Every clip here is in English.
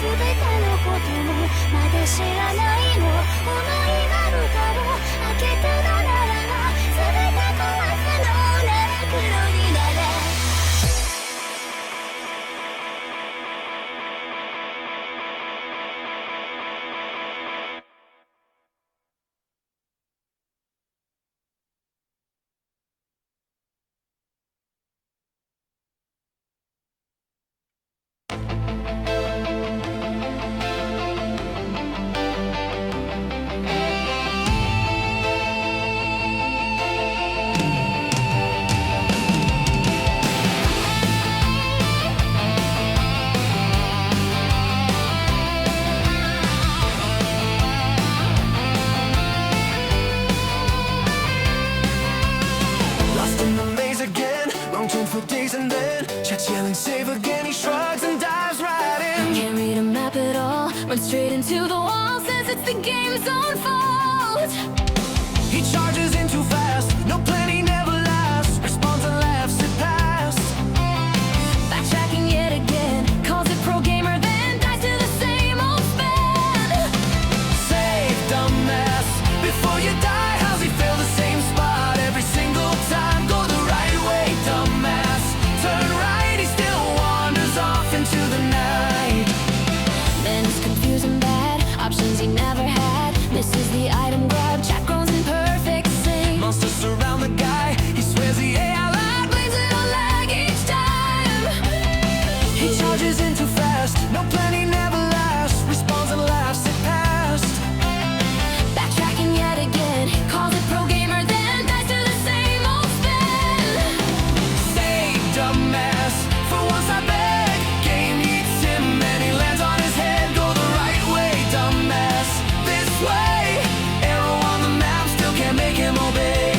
全てのこともまだ知らないの。思いが蓋を開けたのならば全て壊すのなら黒になれ。For days and then Chet's yelling save again. He shrugs and dives right in. Can't read a map at all, run straight into the wall, says it's the game's own fault. He charges in too fast, no plan, he never lasts. Responds and laughs it past. Backtracking yet again, calls it pro gamer, then dies to the same old spin. Save dumbass before you die. How's he fail the same spot every single time? Go the right way, dumbass. Turn right, he still wanders off into the night. Then it's confused and bad, options he never had. Misses the item grab, chat groans in perfect sync. Monsters surround the guy, he swears the AI lied. Blames it on lag each time. He charges in too fast, no plan, he never lasts. Responds and laughs it past. Backtracking yet again, calls it pro gamer, then dies to the same old spin. Say, dumbass, for once I beg. Game eats him and he lands on his head. Go the right way, dumbass, this way. Arrow on the map, still can't make him obey.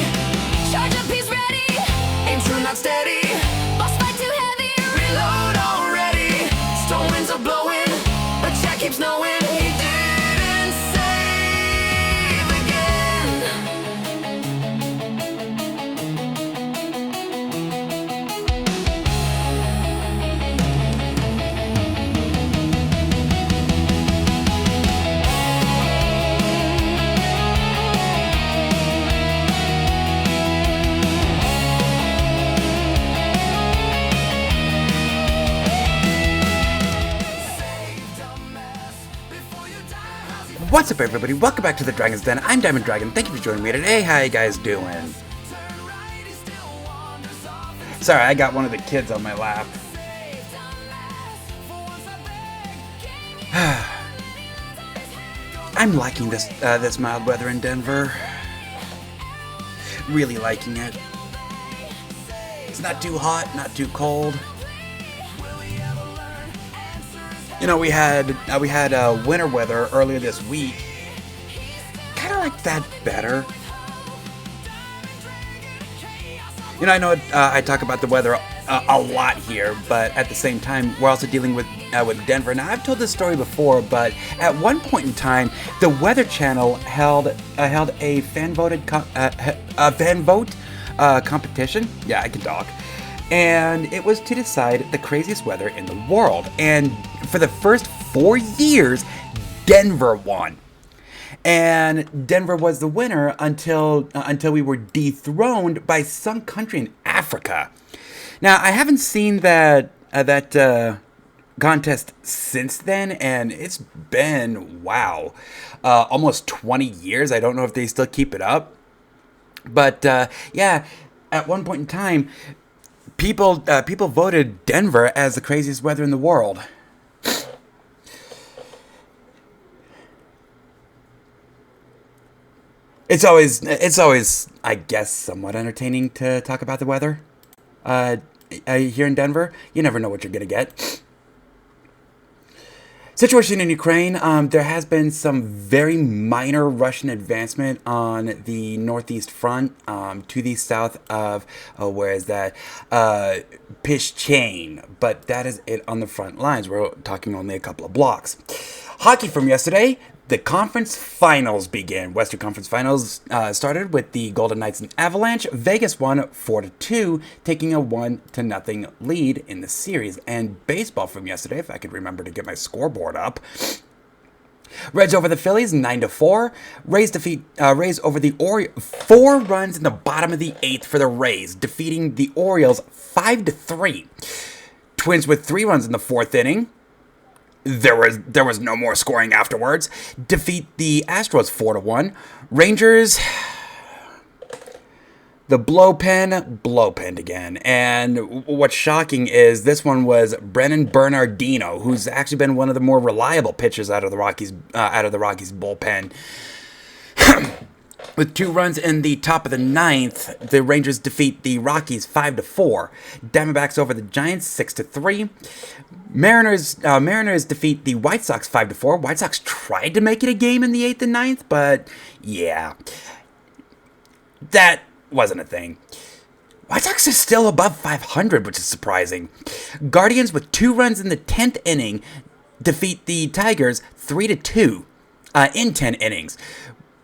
Charge up, he's ready. Aim true, not steady. Boss fight too heavy. Reload already. Storm winds are blowing, but Jack keeps knowing he didn't save again. What's up, everybody? Welcome back to the Dragon's Den. I'm Diamond Dragon. Thank you for joining me today. How you guys doing? Sorry, I got one of the kids on my lap. I'm liking this mild weather in Denver. Really liking it. It's not too hot, not too cold. You know, we had winter weather earlier this week. Kind of like that better. You know, I know I talk about the weather a lot here, but at the same time, we're also dealing with Denver. Now, I've told this story before, but at one point in time, the Weather Channel held a fan vote competition. Yeah, I can talk. And it was to decide the craziest weather in the world. And for the first 4 years, Denver won. And Denver was the winner until we were dethroned by some country in Africa. Now, I haven't seen that contest since then, and it's been, wow, almost 20 years. I don't know if they still keep it up. But, yeah, at one point in time, people voted Denver as the craziest weather in the world. It's always, I guess, somewhat entertaining to talk about the weather. Here in Denver, you never know what you're gonna get. Situation in Ukraine, there has been some very minor Russian advancement on the northeast front, to the south of, where is that, Pishchain, but that is it on the front lines. We're talking only a couple of blocks. Hockey from yesterday, the conference finals begin. Western Conference Finals started with the Golden Knights and Avalanche. Vegas won 4-2, taking a 1-0 lead in the series. And baseball from yesterday, if I could remember to get my scoreboard up. Reds over the Phillies 9-4. Rays over the Orioles 4 runs in the bottom of the 8th for the Rays, defeating the Orioles 5-3. Twins with 3 runs in the 4th inning. There was no more scoring afterwards. Defeat the Astros 4-1. Rangers, the blowpen again. And what's shocking is this one was Brennan Bernardino, who's actually been one of the more reliable pitchers out of the Rockies bullpen. With 2 runs in the top of the 9th, the Rangers defeat the Rockies 5-4. Diamondbacks over the Giants 6-3. Mariners defeat the White Sox 5-4. White Sox tried to make it a game in the 8th and 9th, but yeah, that wasn't a thing. White Sox is still above 500, which is surprising. Guardians with 2 runs in the 10th inning defeat the Tigers 3-2 in 10 innings.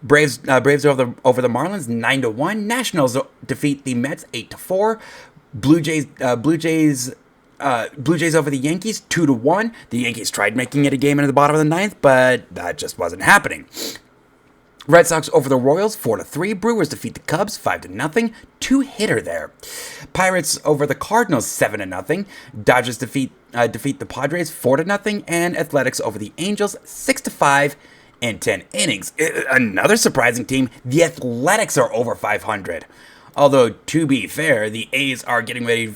Braves over the Marlins 9-1. Nationals defeat the Mets 8-4. Blue Jays over the Yankees 2-1. The Yankees tried making it a game into the bottom of the 9th, but that just wasn't happening. Red Sox over the Royals 4-3. Brewers defeat the Cubs 5-0. 2-hitter there. Pirates over the Cardinals 7-0. Dodgers defeat the Padres 4-0. And Athletics over the Angels 6-5. In 10 innings. Another surprising team, the Athletics are over 500. Although, to be fair, the A's are getting ready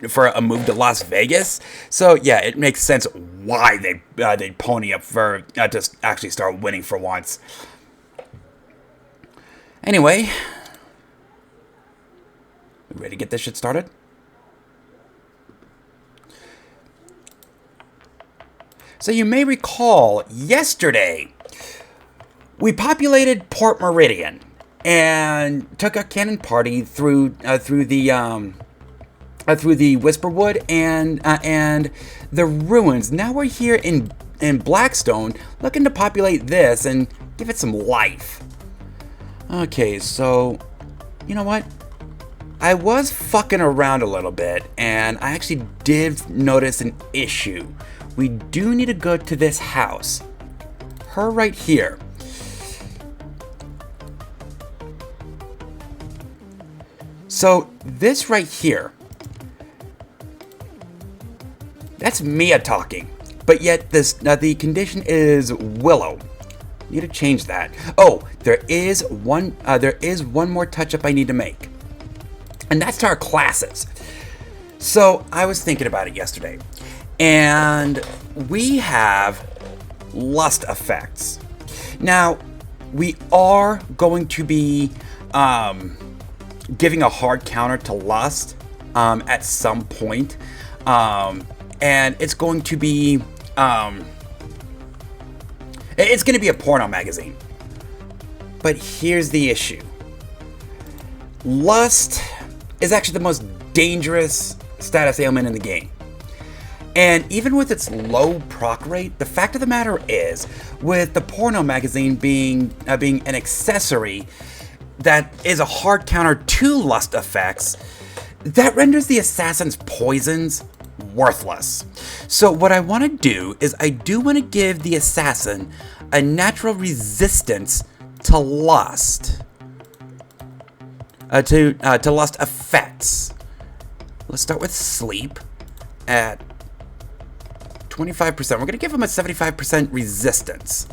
for a move to Las Vegas. So, yeah, it makes sense why they'd pony up for to actually start winning for once. Anyway, we ready to get this shit started? So you may recall yesterday, we populated Port Meridian and took a cannon party through the Whisperwood and the ruins. Now we're here in Blackstone, looking to populate this and give it some life. Okay, so you know what? I was fucking around a little bit, and I actually did notice an issue. We do need to go to this house. Her right here. So this right here, that's Mia talking, but yet the condition is Willow. Need to change that. Oh, there is one more touch up I need to make, and that's to our classes. So I was thinking about it yesterday, and we have lust effects. Now we are going to be giving a hard counter to lust at some point, and it's going to be a porno magazine. But here's the issue: lust is actually the most dangerous status ailment in the game. And even with its low proc rate, the fact of the matter is, with the porno magazine being an accessory that is a hard counter to lust effects, that renders the assassin's poisons worthless. So what I want to do is I do want to give the assassin a natural resistance to lust, to lust effects. Let's start with sleep at 25%. We're going to give him a 75% resistance.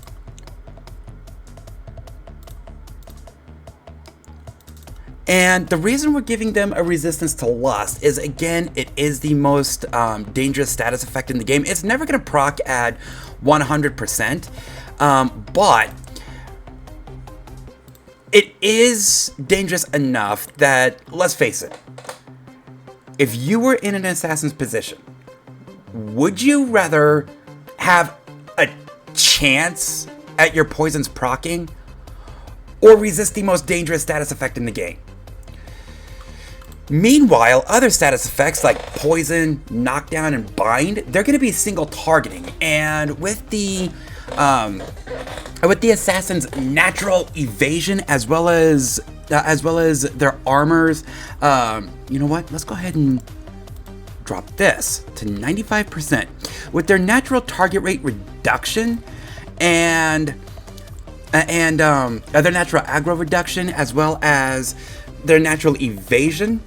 And the reason we're giving them a resistance to lust is, again, it is the most dangerous status effect in the game. It's never going to proc at 100%, but it is dangerous enough that, let's face it, if you were in an assassin's position, would you rather have a chance at your poisons proccing or resist the most dangerous status effect in the game? Meanwhile, other status effects like poison, knockdown, and bind, they're going to be single targeting. And with the with the assassins' natural evasion as well as their armors. You know what? Let's go ahead and drop this to 95%. With their natural target rate reduction and their natural aggro reduction as well as their natural evasion,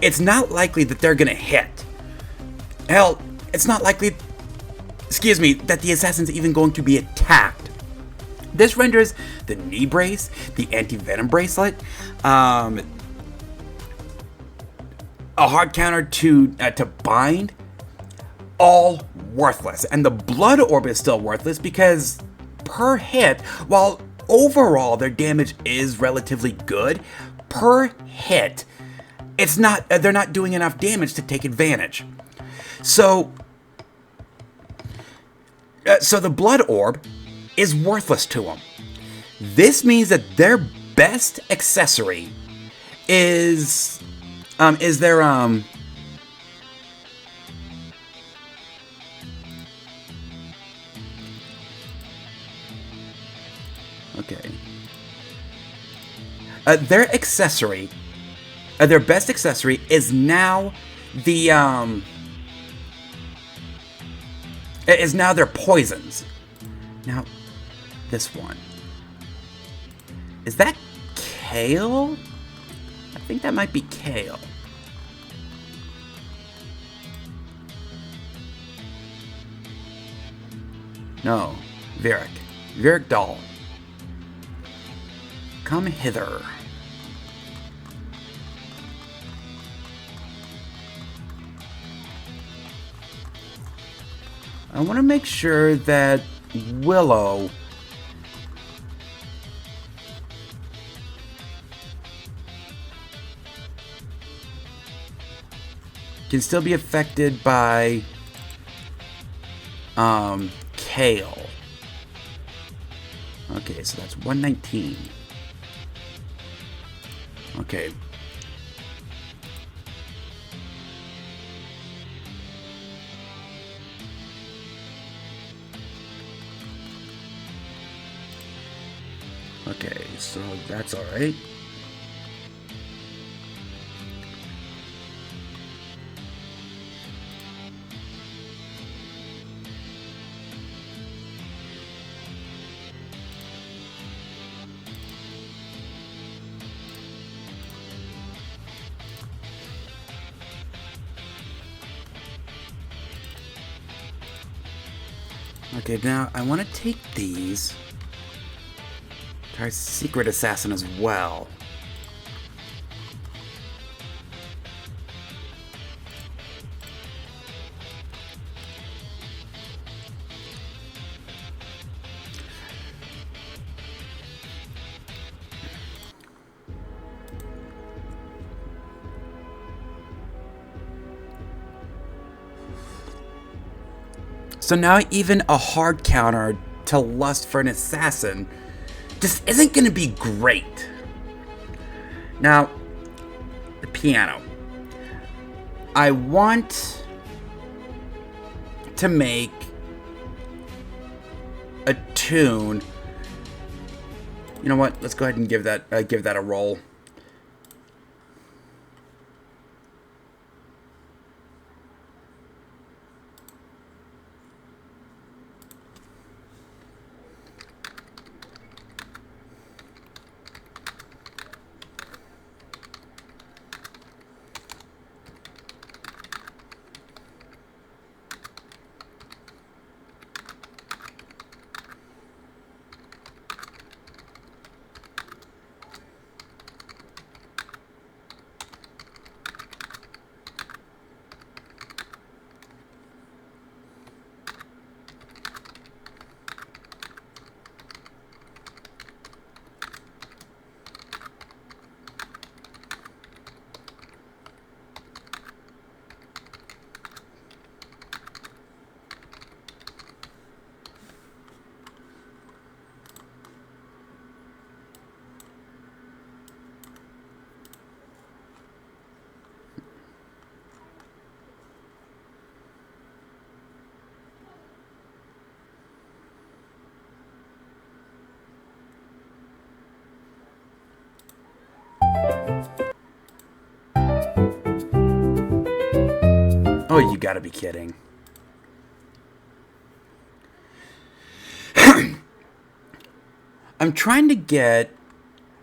it's not likely that they're gonna hit. Hell, it's not likely, that the assassin's even going to be attacked. This renders the knee brace, the anti-venom bracelet, a hard counter to bind, all worthless. And the blood orb is still worthless because per hit, while overall their damage is relatively good, per hit, they're not doing enough damage to take advantage. So the blood orb is worthless to them. This means that their best accessory is their okay. Their accessory, their best accessory is now their poisons. Now, this one. Is that Kale? I think that might be Kale. No, Varric. Varric Doll. Come hither. I want to make sure that Willow can still be affected by Kale. Okay, so that's 119. Okay. Okay, so that's all right. Okay, now I want to take these to our secret assassin as well. So now even a hard counter to lust for an assassin just isn't going to be great. Now, the piano. I want to make a tune. You know what? Let's go ahead and give that a roll. Oh, you gotta be kidding. I'm trying to get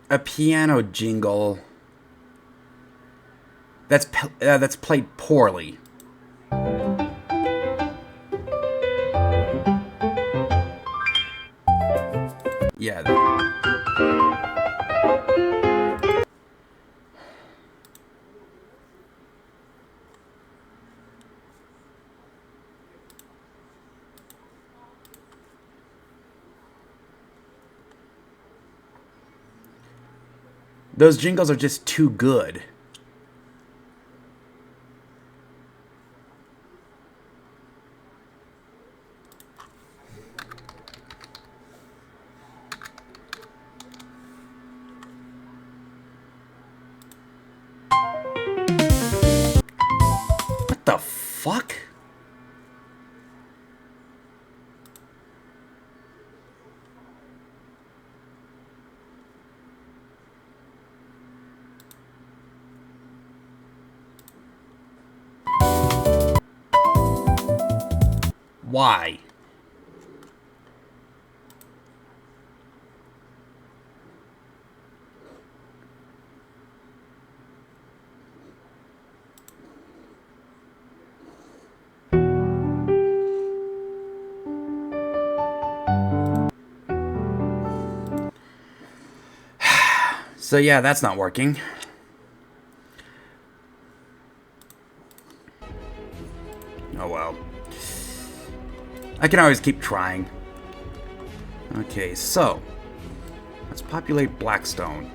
a piano jingle that's played poorly. Yeah. Those jingles are just too good. What the fuck? Why? So yeah, that's not working. Oh well. I can always keep trying. Okay, so let's populate Blackstone.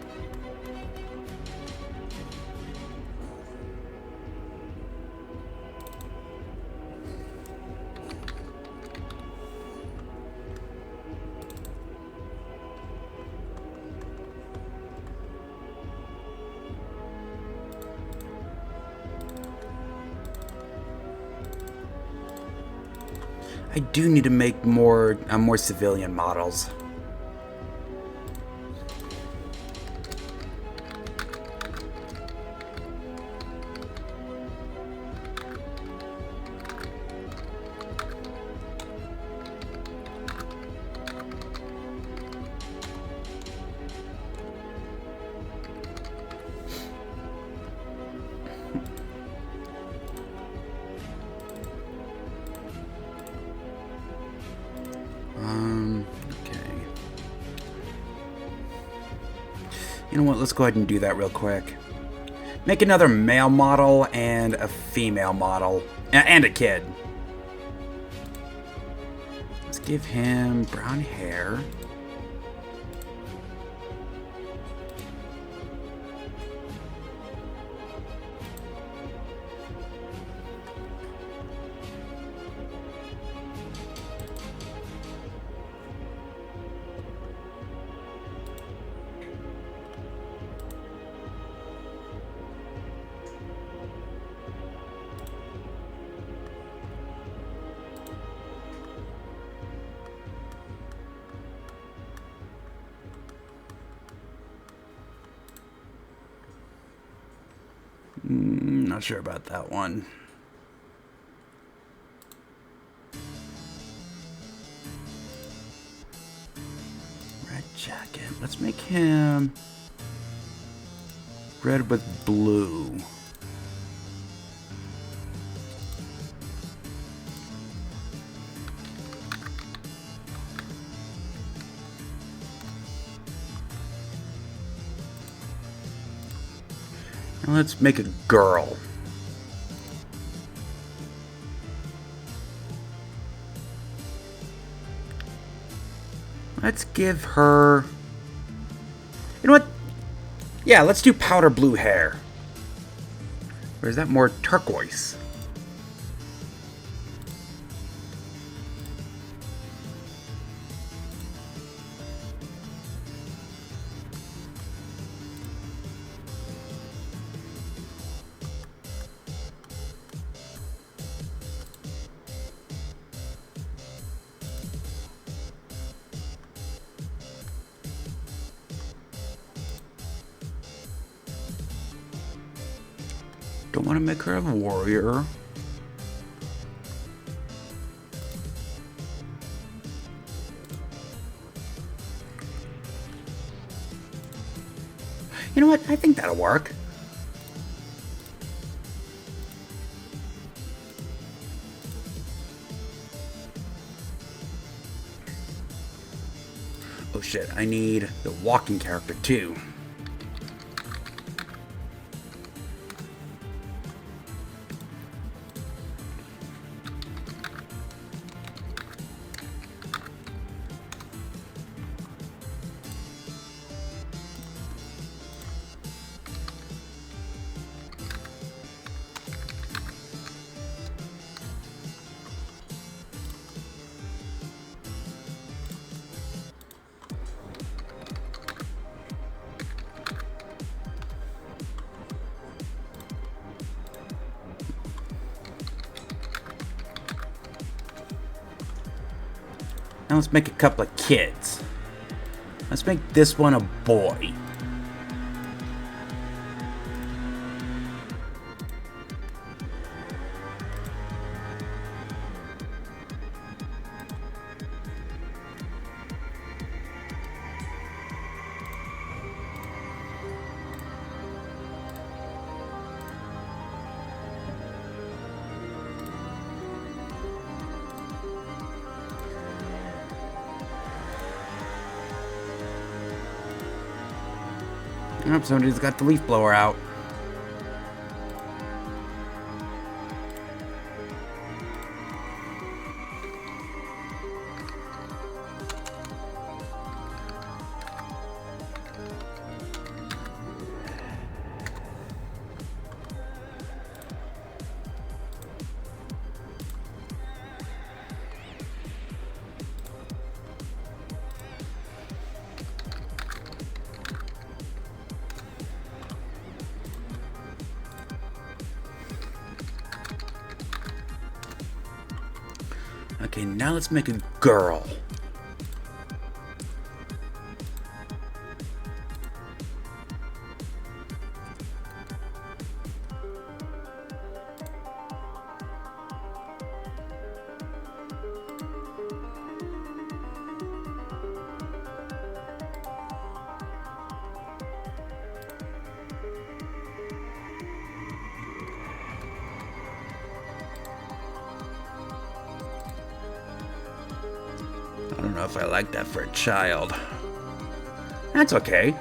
I do need to make more civilian models. Okay. You know what? Let's go ahead and do that real quick. Make another male model and a female model. And a kid. Let's give him brown hair. Not sure about that one. Red jacket. Let's make him red with blue. And let's make a girl. Let's give her... You know what? Yeah, let's do powder blue hair. Or is that more turquoise? don't want to make her a warrior. You know what? I think that'll work. Oh shit, I need the walking character too. Now let's make a couple of kids. Let's make this one a boy. Oh, somebody's got the leaf blower out. Okay, now let's make a girl. I don't know if I like that for a child. That's okay.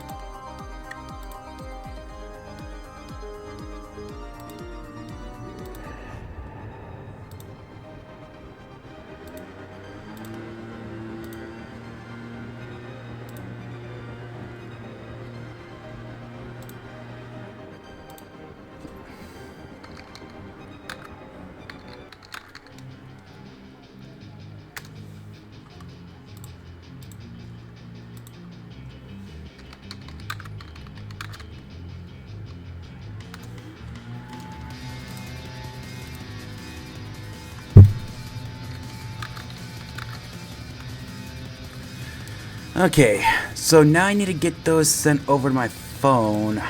Okay, so now I need to get those sent over to my phone.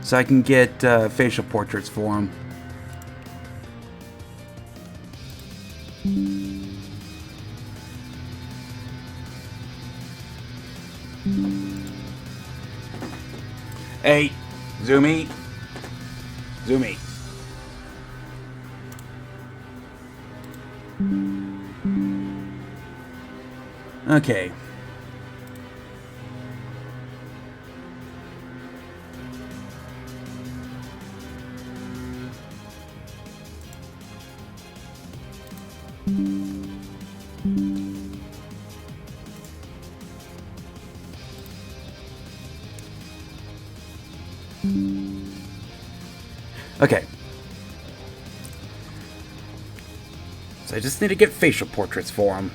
So I can get facial portraits for them. Hey, Zoomy. Zoomy. Okay. Okay. So I just need to get facial portraits for him.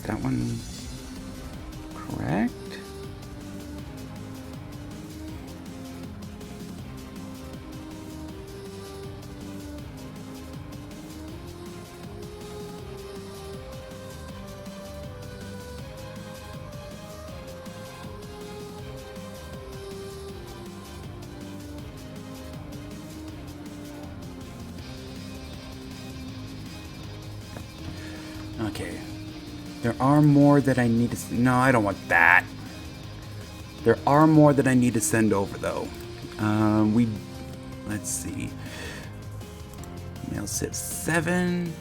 that one correct? Okay. There are more that I need to... No, I don't want that. There are more that I need to send over, though. Let's see. Male Civ 7.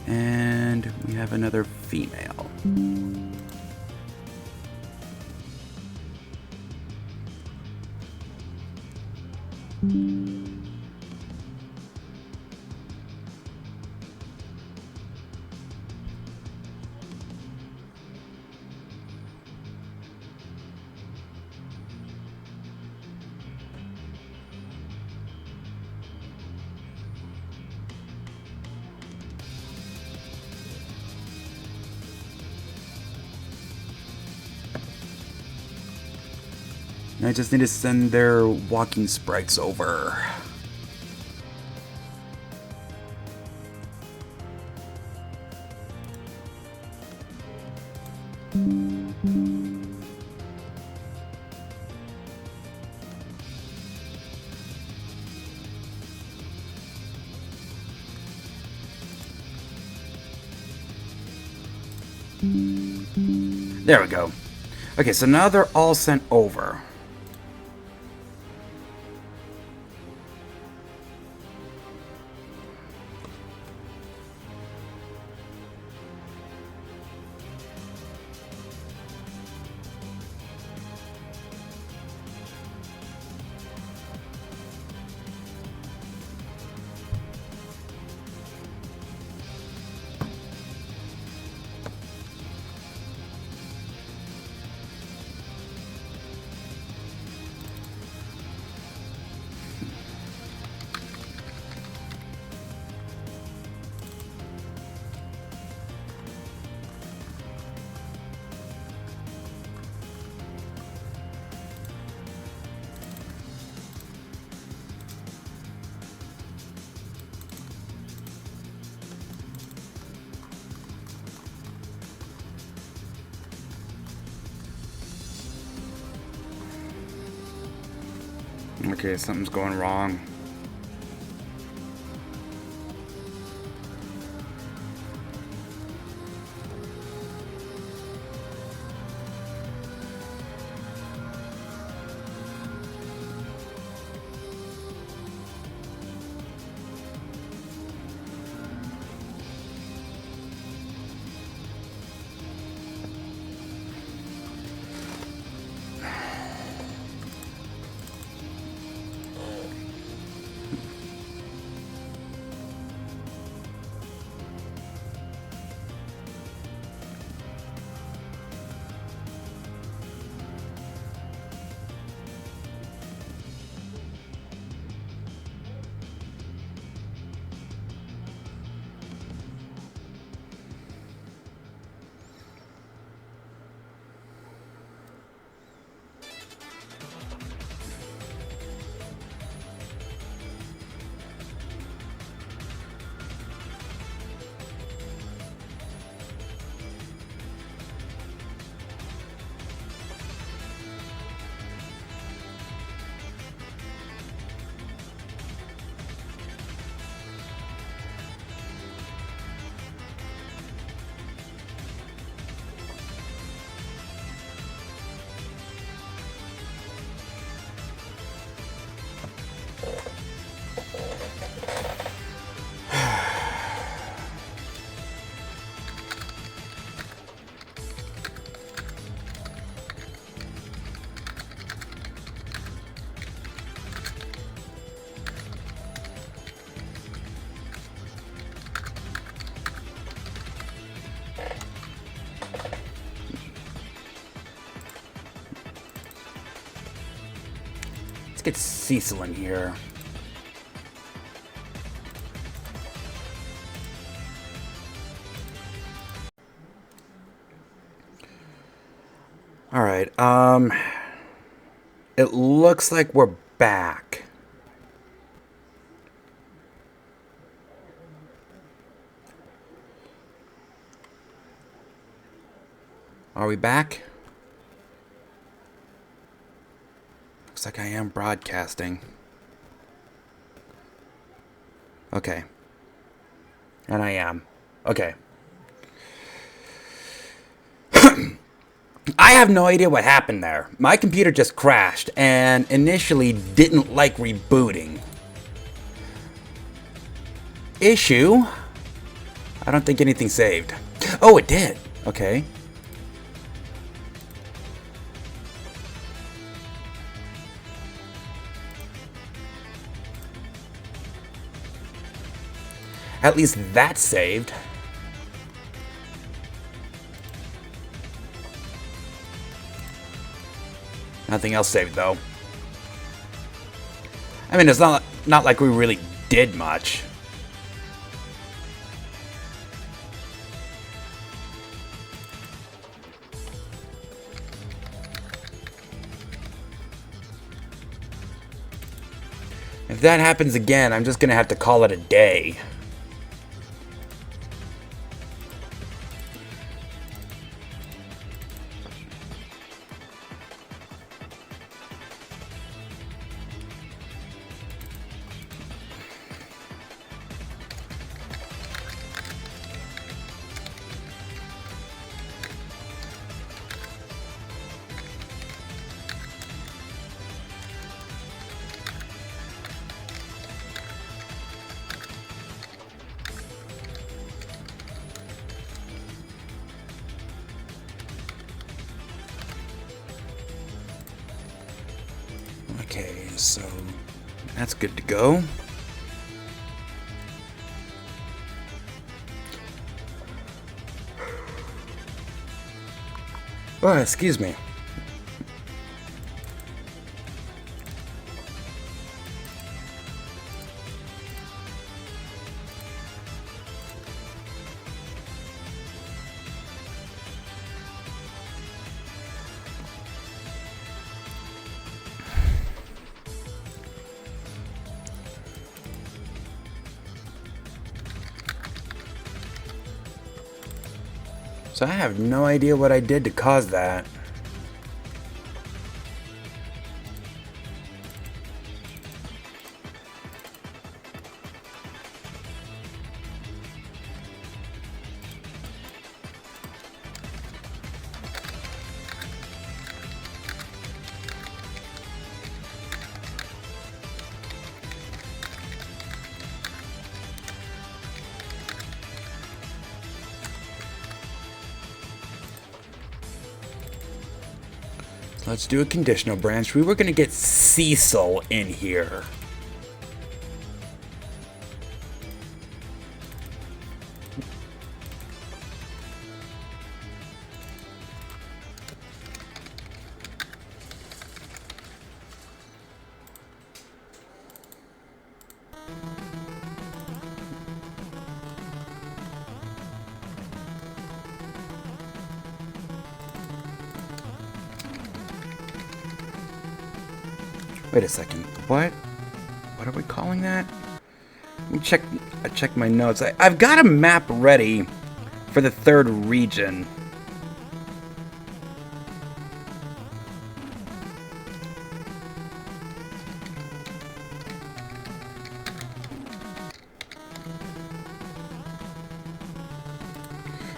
And we have another female. I just need to send their walking sprites over. There we go. Okay, so now they're all sent over. Okay, something's going wrong. Get Cecil in here. All right. It looks like we're back. Are we back? Looks like I am broadcasting. Okay. And I am. Okay. I have no idea what happened there. My computer just crashed and initially didn't like rebooting. Issue? I don't think anything saved. Oh, it did. Okay. At least that's saved. Nothing else saved, though. I mean, it's not like we really did much. If that happens again, I'm just gonna have to call it a day. Okay, so that's good to go. Oh, excuse me. So I have no idea what I did to cause that. Let's do a conditional branch. We were going to get Cecil in here. Wait a second. What? What are we calling that? Let me check my notes. I've got a map ready for the third region.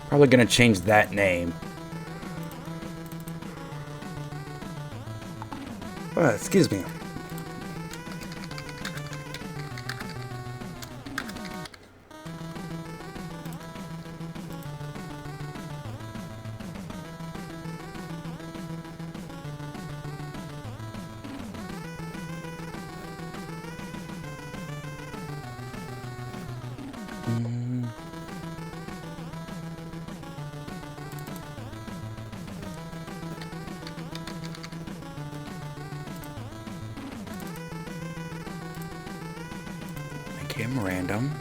Probably gonna change that name. Oh, excuse me. Make him random.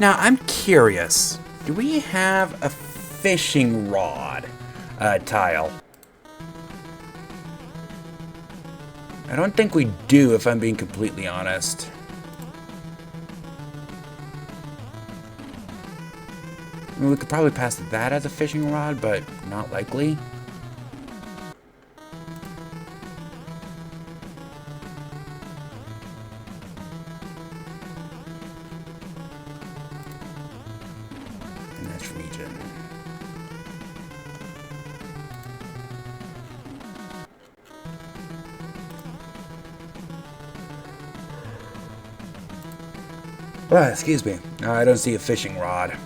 Now, I'm curious. Do we have a fishing rod tile? I don't think we do, if I'm being completely honest. I mean, we could probably pass that as a fishing rod, but not likely. In this region. Oh, excuse me. I don't see a fishing rod.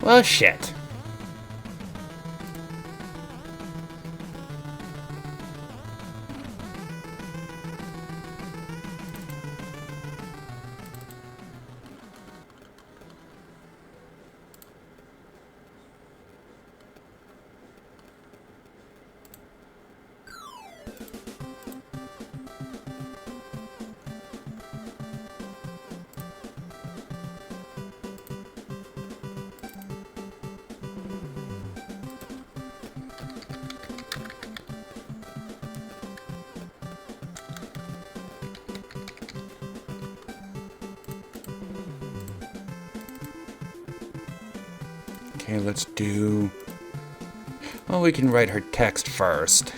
Well, shit. Okay, let's do... Well, we can write her text first.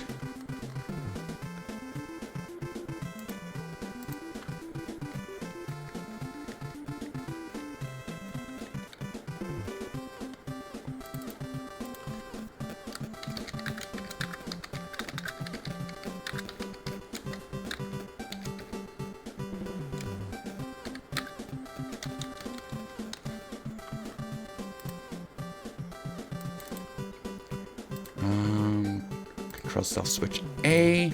Control self switch A.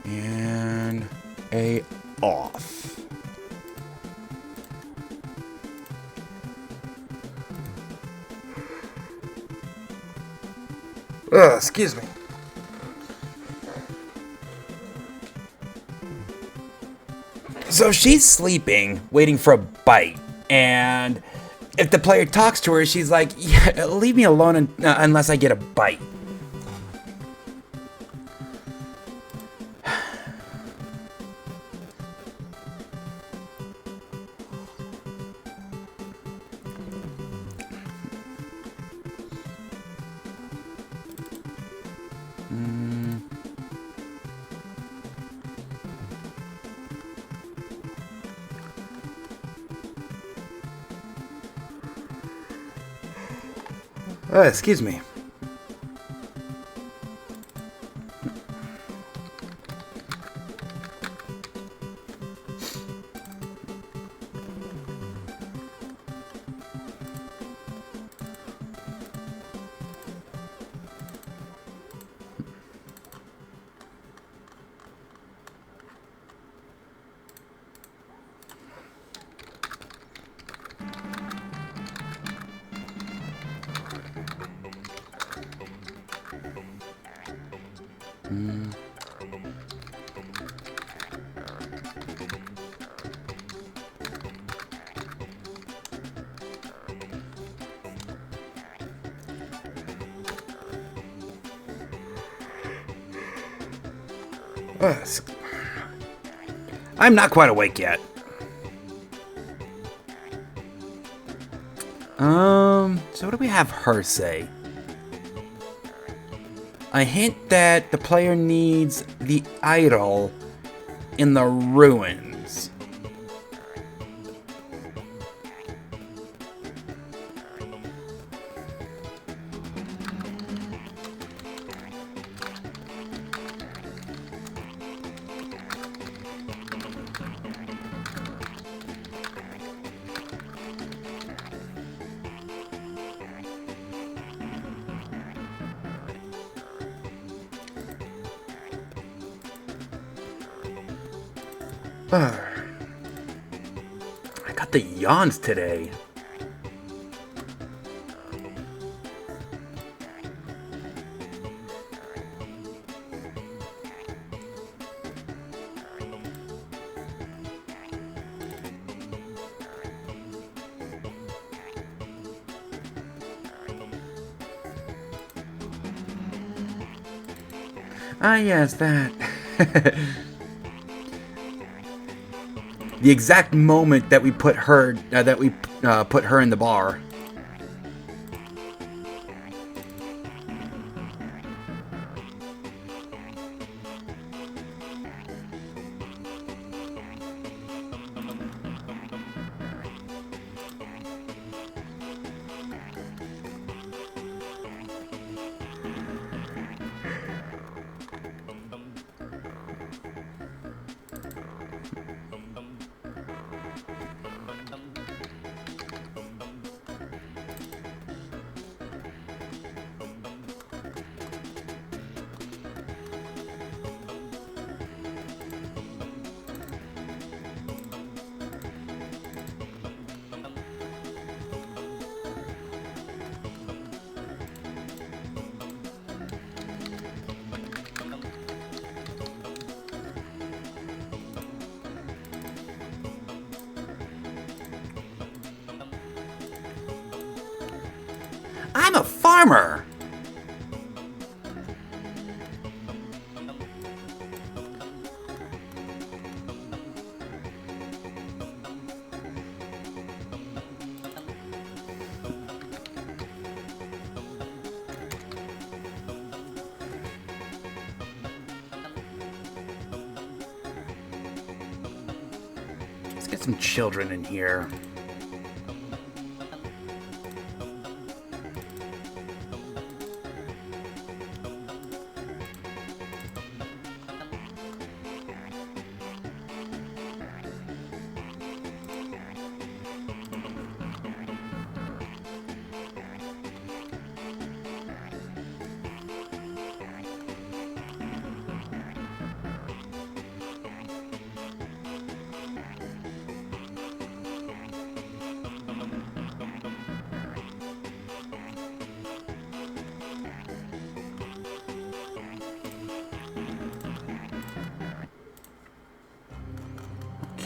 And A off. Excuse me. So she's sleeping, waiting for a bite, and if the player talks to her, she's like, yeah, leave me alone unless I get a bite. Excuse me. I'm not quite awake yet. So what do we have her say? A hint that the player needs the idol in the ruins. I got the yawns today. Ah, yes, that. The exact moment that we put her put her in the bar. I'm a farmer. Let's get some children in here.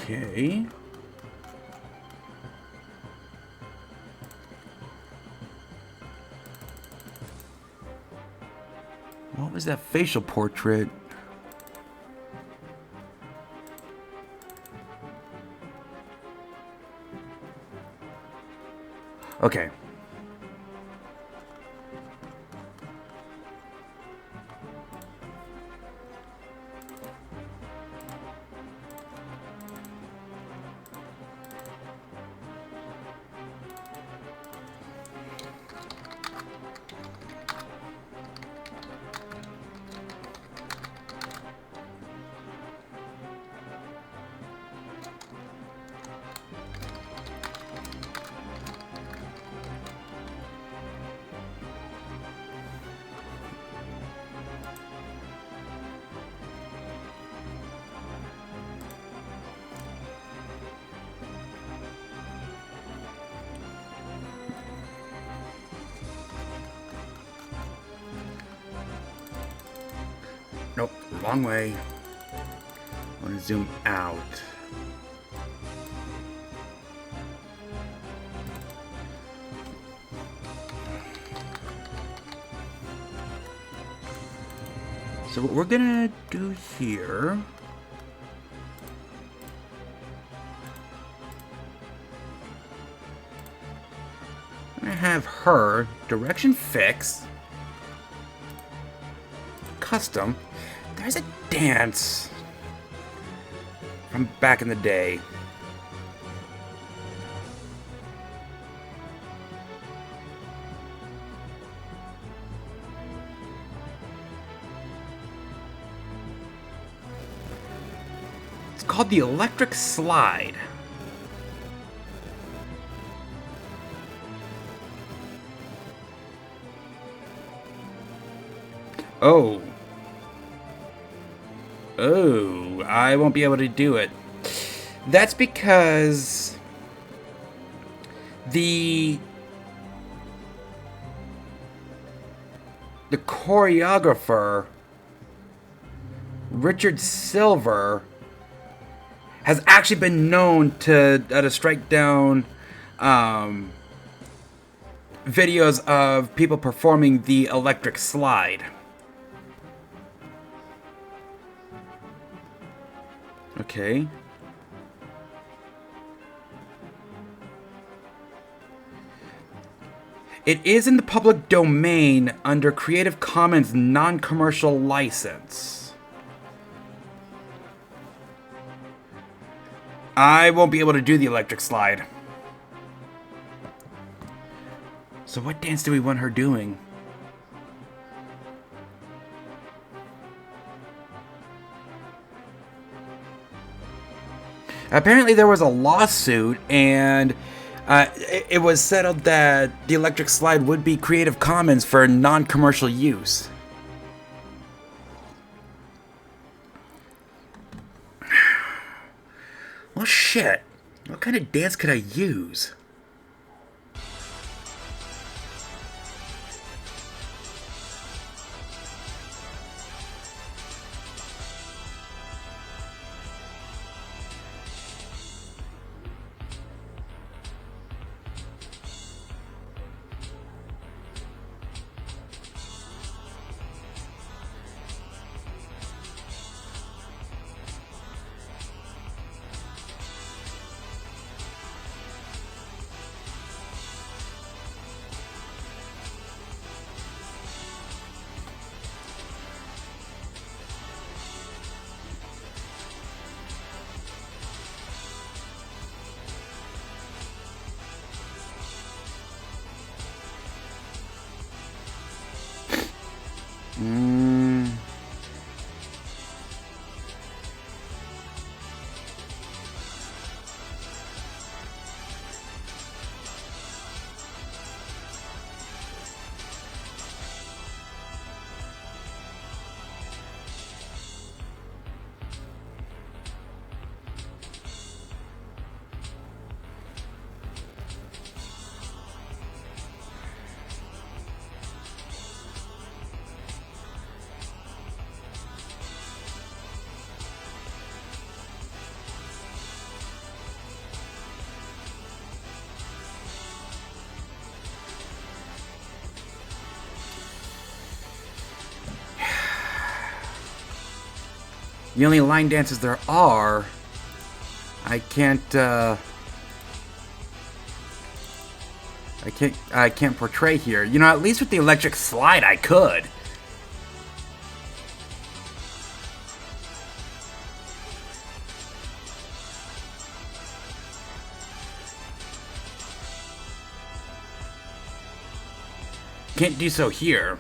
Okay. What was that facial portrait? Okay. Nope, wrong way. I want to zoom out. So what we're gonna do here, I'm gonna have her direction fix, custom. There's a dance from back in the day. It's called the Electric Slide. Oh. Oh, I won't be able to do it. That's because the choreographer, Richard Silver, has actually been known to strike down videos of people performing the electric slide. Okay. It is in the public domain under Creative Commons non-commercial license. I won't be able to do the electric slide. So what dance do we want her doing? Apparently there was a lawsuit, and it was settled that the electric slide would be Creative Commons for non-commercial use. Well, shit. What kind of dance could I use? The only line dances there are, I can't portray here. You know, at least with the electric slide, I could. Can't do so here.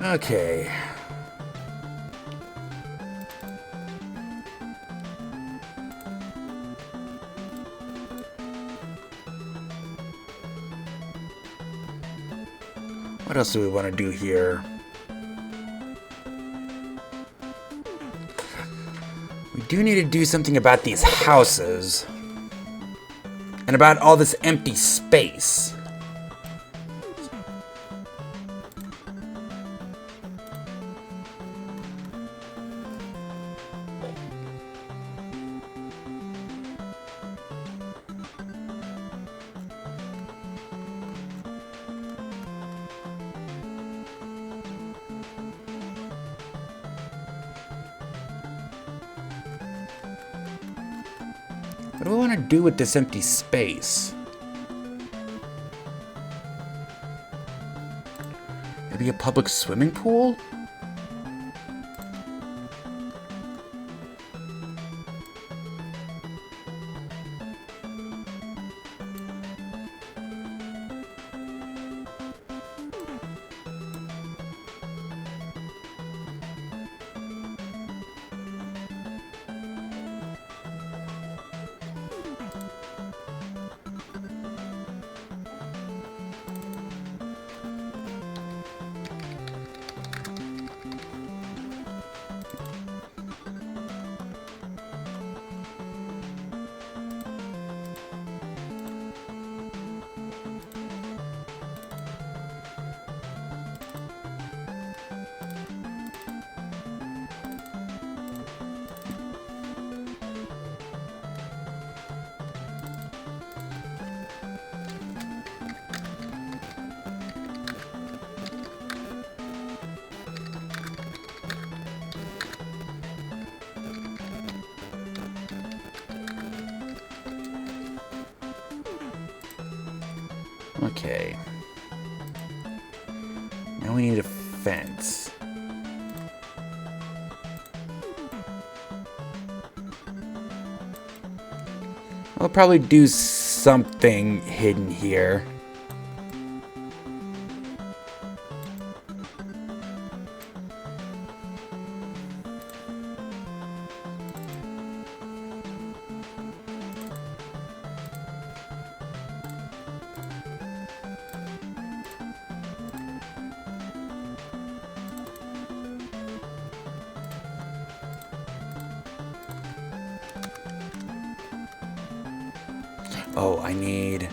Okay. What else do we want to do here? We do need to do something about these houses. And about all this empty space. What do I want to do with this empty space? Maybe a public swimming pool? Okay. Now we need a fence. I'll probably do something hidden here. Oh, I need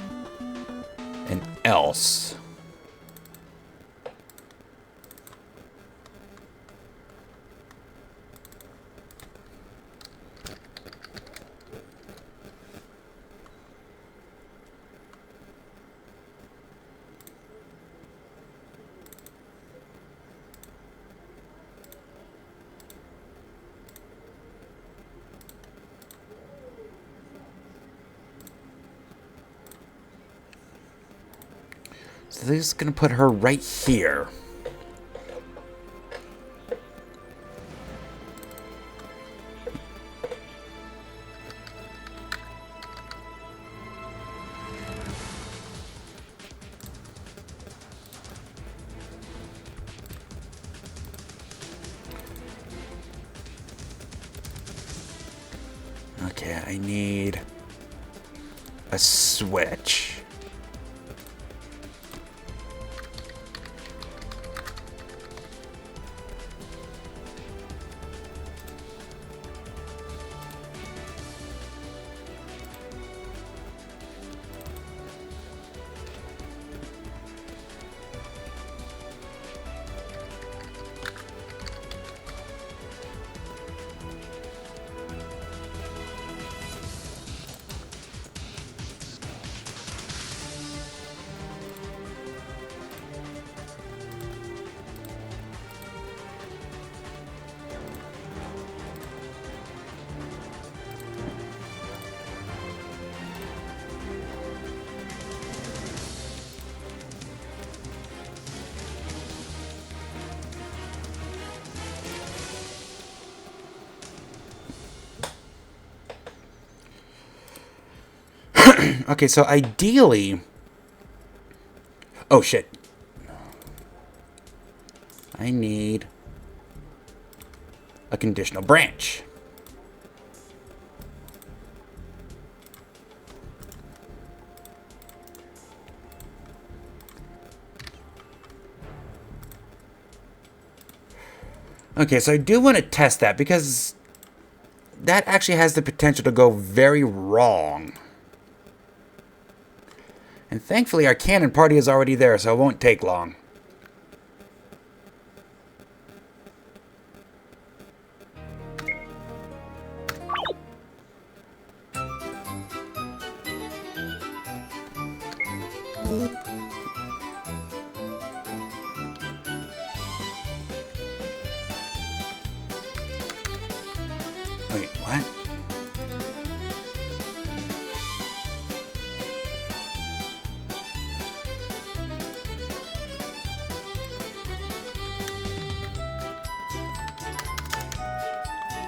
an else. So this is going to put her right here. Okay, I need a switch. Okay, so ideally... Oh, shit. I need a conditional branch. Okay, so I do want to test that because that actually has the potential to go very wrong. And thankfully our cannon party is already there, so it won't take long. Wait, what?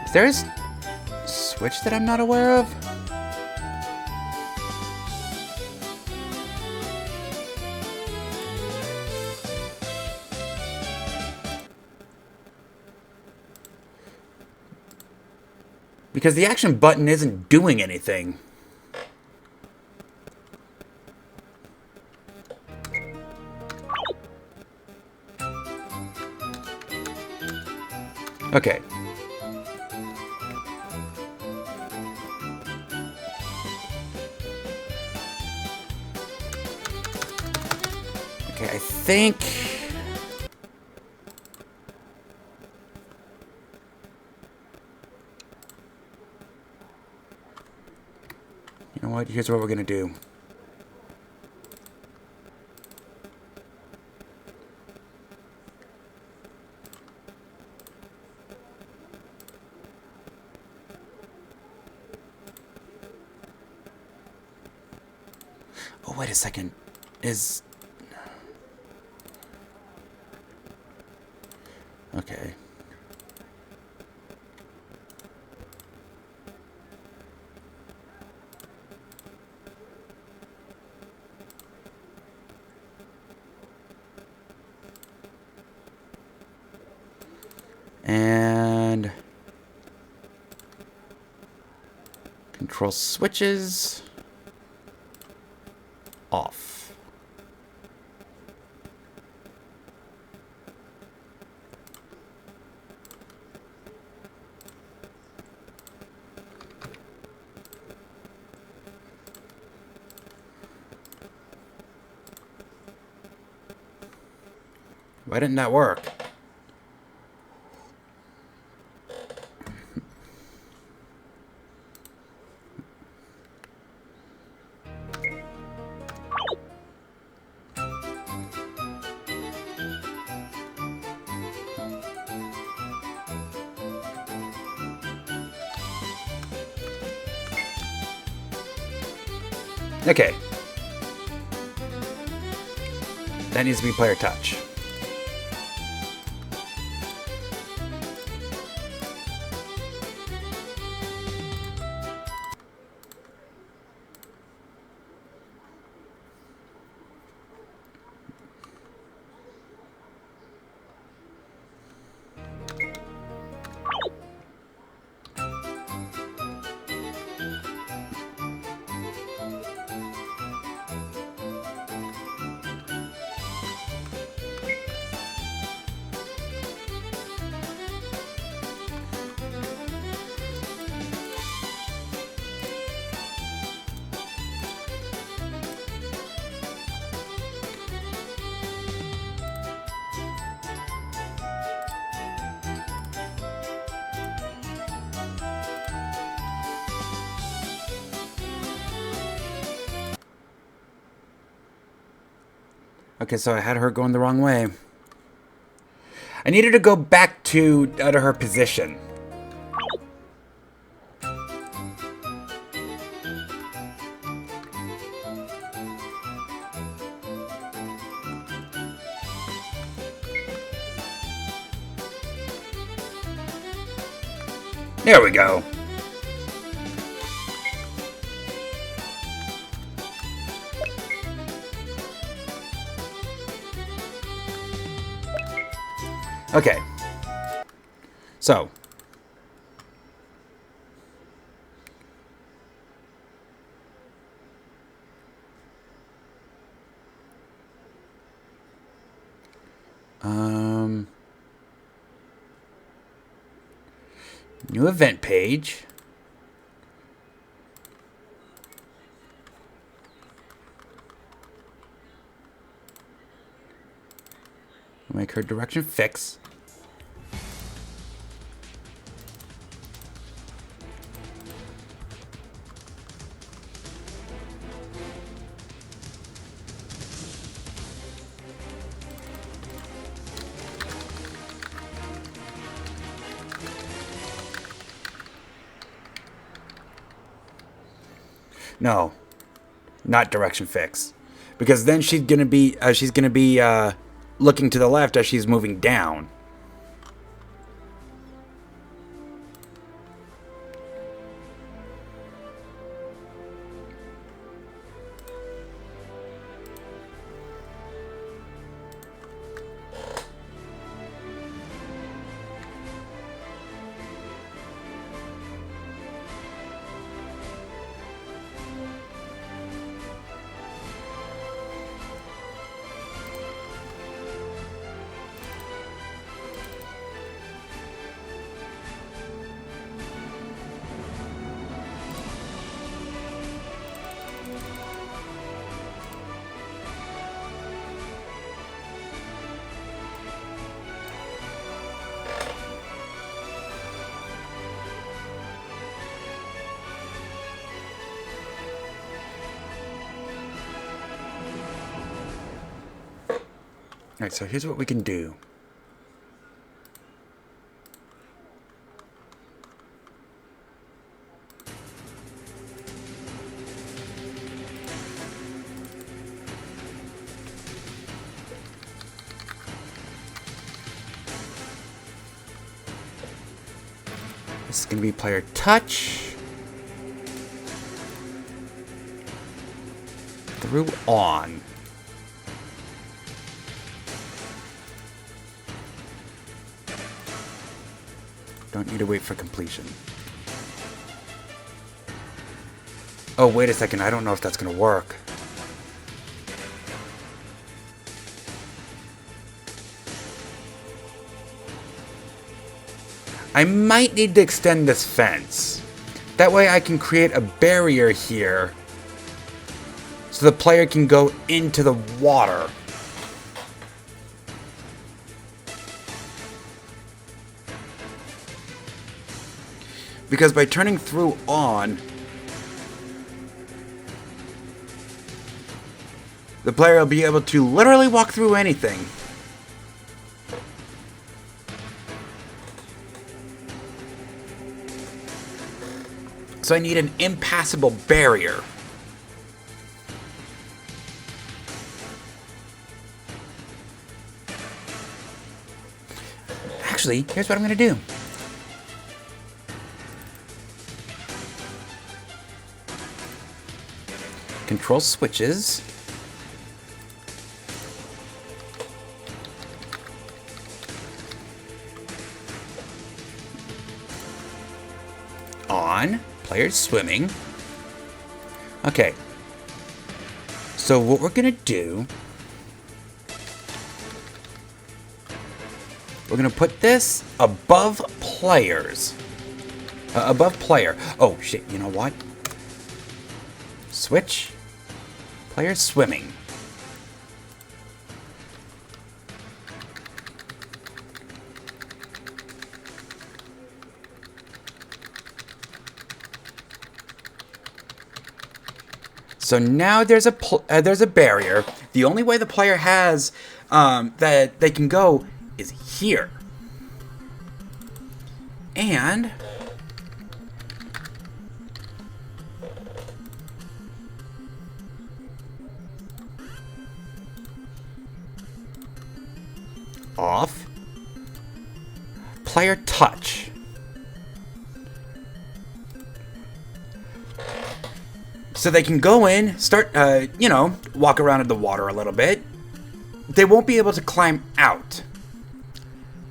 Is there a switch that I'm not aware of? Because the action button isn't doing anything. Okay. Okay, I think... You know what? Here's what we're gonna do. Oh, wait a second. Is... Okay. And... Control switches... off. Why didn't that work? Okay. That needs to be player touch. Okay, so I had her going the wrong way. I needed to go back to out of her position. There we go. Okay. So. New event page. Make her direction fix. No, not direction fix, because then she's gonna be looking to the left as she's moving down. Alright, so here's what we can do. This is going to be player touch. Through on. Don't need to wait for completion. Oh, wait a second. I don't know if that's going to work. I might need to extend this fence. That way I can create a barrier here so the player can go into the water. Because by turning through on, the player will be able to literally walk through anything. So I need an impassable barrier. Actually, here's what I'm going to do. Control switches. On. Players swimming. Okay. So what we're going to do... We're going to put this above players. Above player. Oh, shit. You know what? Switch. Player swimming. So now there's a barrier. The only way the player has that they can go is here. And off. Player touch. So they can go in, start, walk around in the water a little bit. They won't be able to climb out.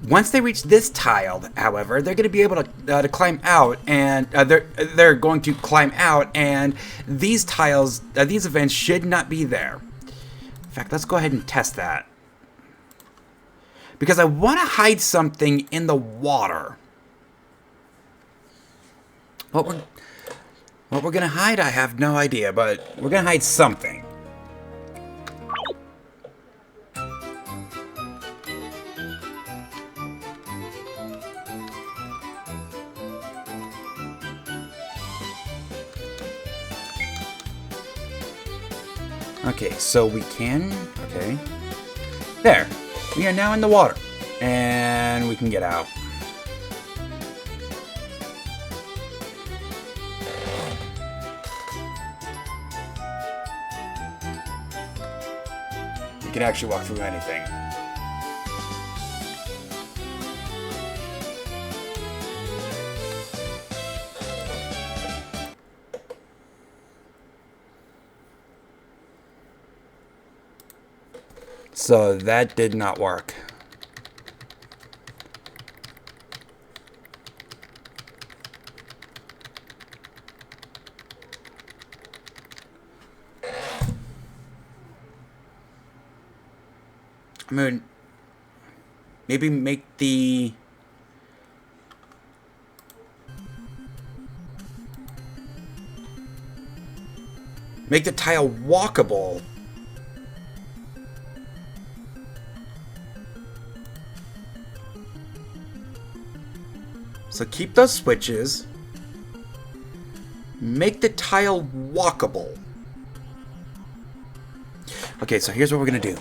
Once they reach this tile, however, they're going to be able to climb out, and they're going to climb out, and these tiles, these events should not be there. In fact, let's go ahead and test that. Because I want to hide something in the water. What we're going to hide, I have no idea, but we're going to hide something. Okay, so we can... Okay. There. We are now in the water. And we can get out. You can actually walk through anything. So that did not work. I mean, maybe make the... Make the tile walkable. So keep those switches. Make the tile walkable. Okay, so here's what we're gonna do.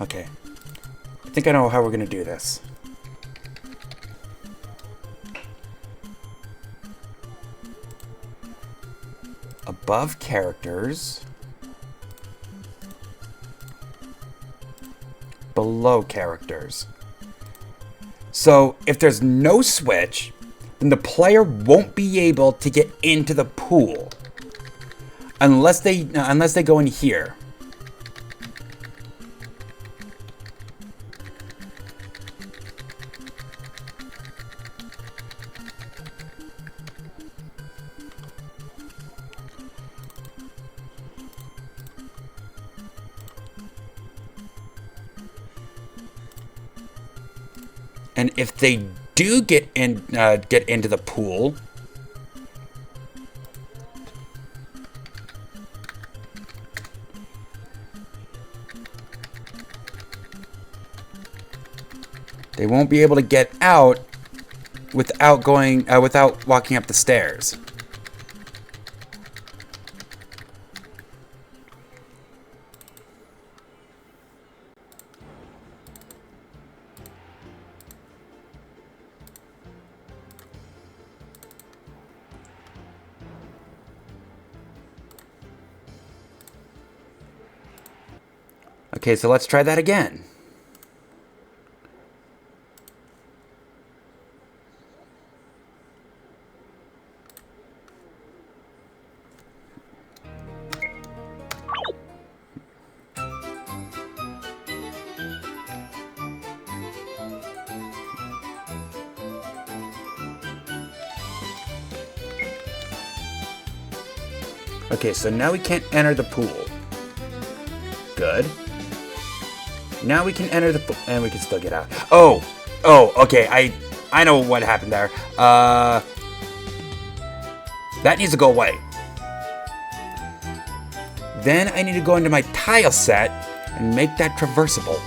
Okay. I think I know how we're gonna do this. Above characters. Below characters. So if there's no switch, then the player won't be able to get into the pool unless they go in here. And if they do get into the pool, they won't be able to get out without walking up the stairs. Okay, so let's try that again. Okay, so now we can't enter the pool. Good. Now we can enter the pool, and we can still get out. Oh, okay, I know what happened there. That needs to go away. Then I need to go into my tile set and make that traversable.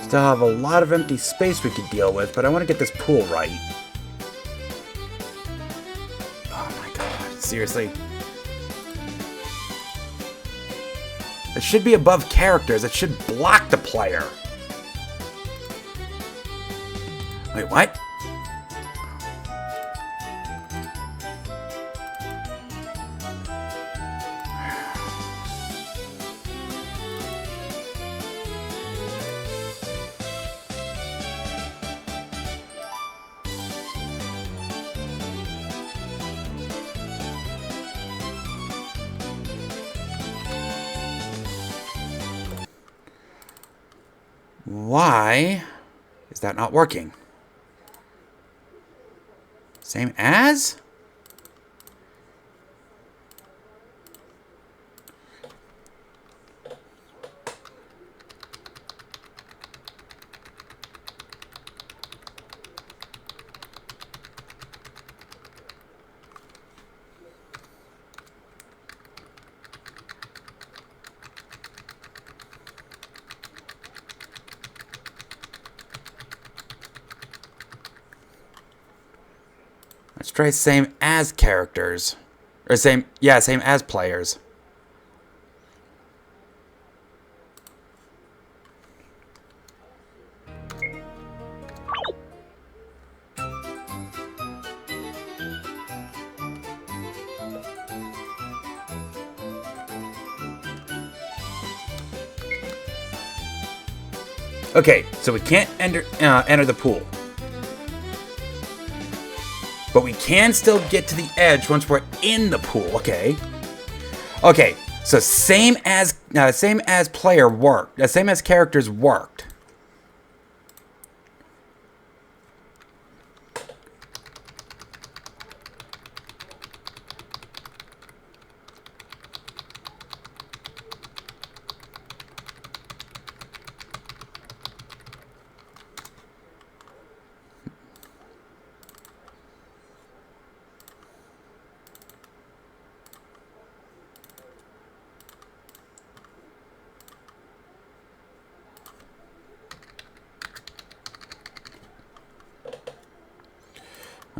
Still have a lot of empty space we could deal with, but I want to get this pool right. Oh my god, seriously. It should be above characters. It should block the player. Wait, what? Why is that not working? Same as? Let's try same as characters. Or same as players. Okay, so we can't enter the pool. But we can still get to the edge once we're in the pool, okay? Okay, So same as player worked. Same as characters worked.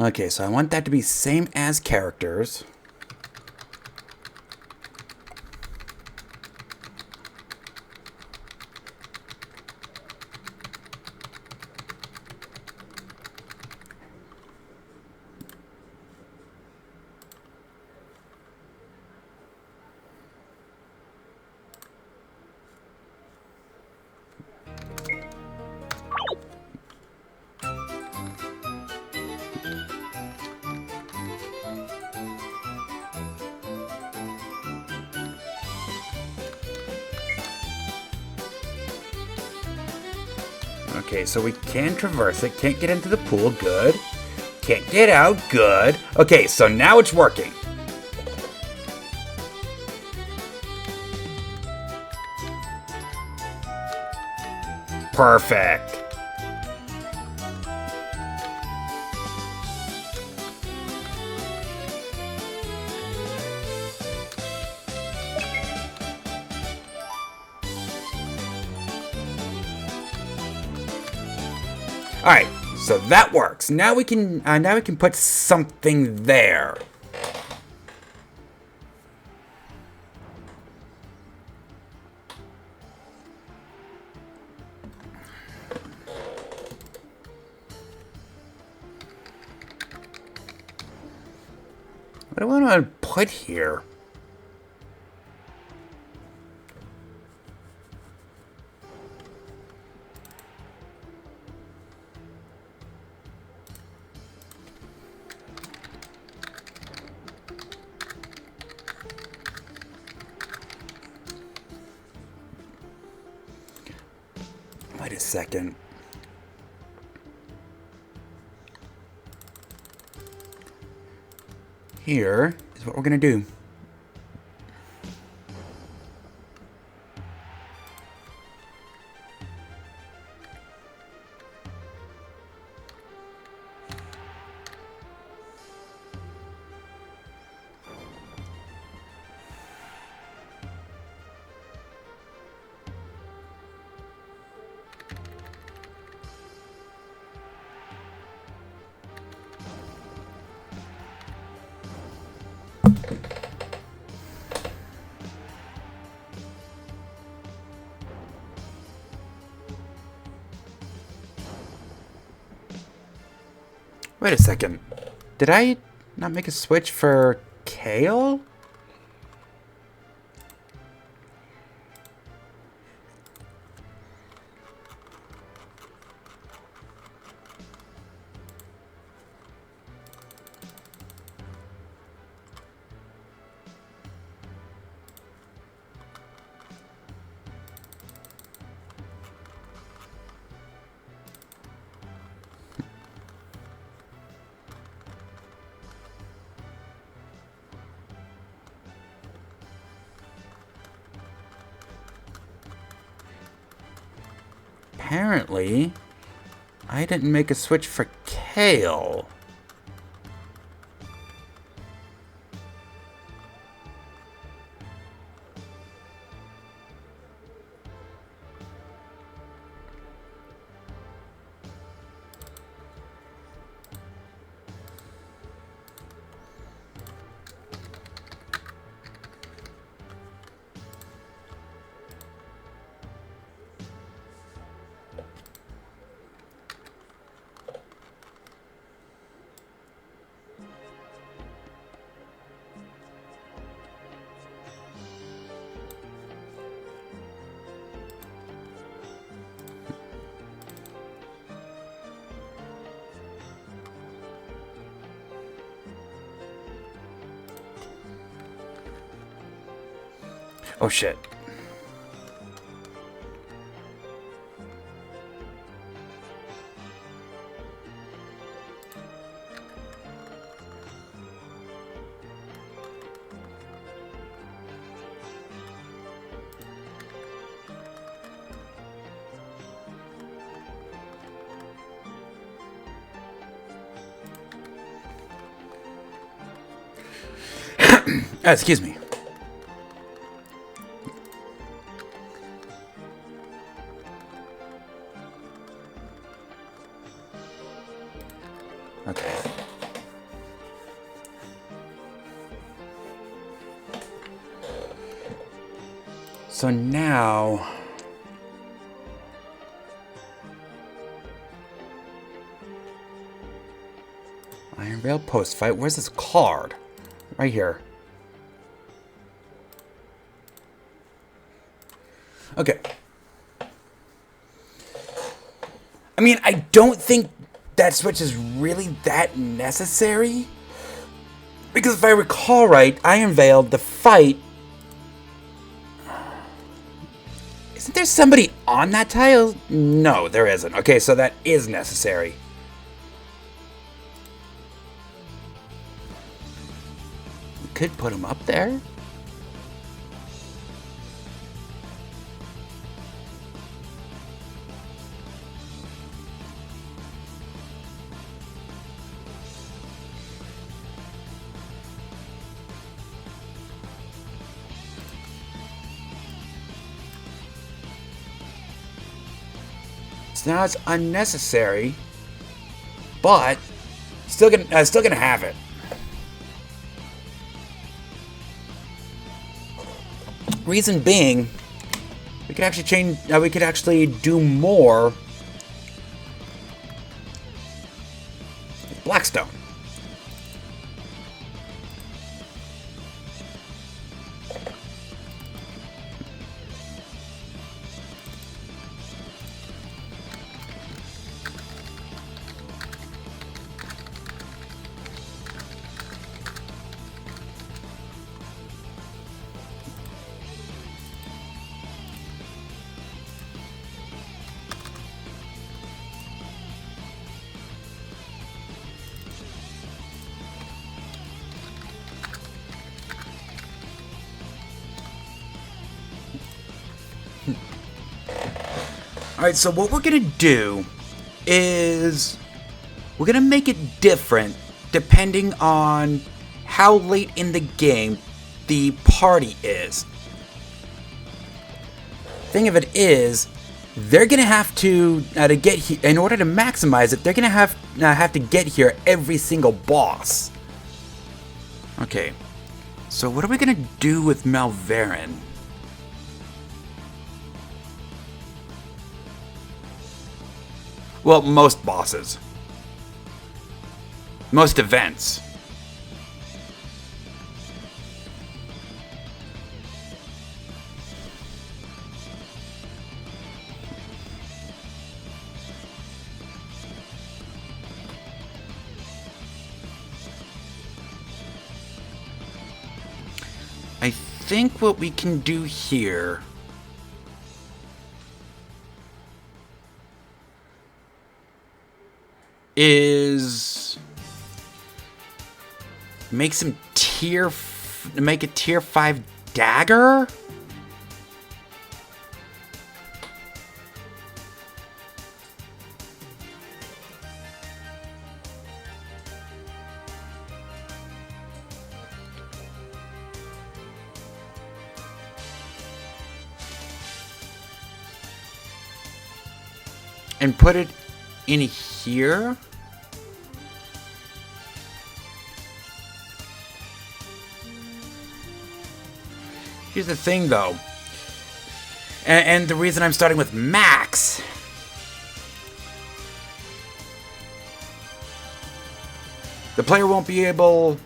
Okay, so I want that to be same as characters. Okay, so we can traverse it. Can't get into the pool. Good. Can't get out. Good. Okay, so now it's working. Perfect. All right, so that works. Now we can put something there. What do I want to put here? Wait a second. Here is what we're going to do. Wait a second. Did I not make a switch for Kale? Apparently, I didn't make a switch for Kale. Oh shit. Excuse me. Okay. So now... Iron Veil post fight. Where's this card? Right here. Okay. I mean, I don't think that switch is really that necessary. Because if I recall right, Iron Veil, the fight... Isn't there somebody on that tile? No, there isn't. Okay, so that is necessary. We could put him up there. So now it's unnecessary, but still gonna have it. Reason being, we could actually change. We could actually do more. Blackstone. Alright, so what we're gonna do is we're gonna make it different depending on how late in the game the party is. Thing of it is, they're gonna have to get here in order to maximize it. They're gonna have to get here every single boss. Okay, so what are we gonna do with Malverin? Well, most bosses. Most events. I think what we can do here is make a tier 5 dagger. And put it in here. Here's the thing, though. And the reason I'm starting with max the player won't be able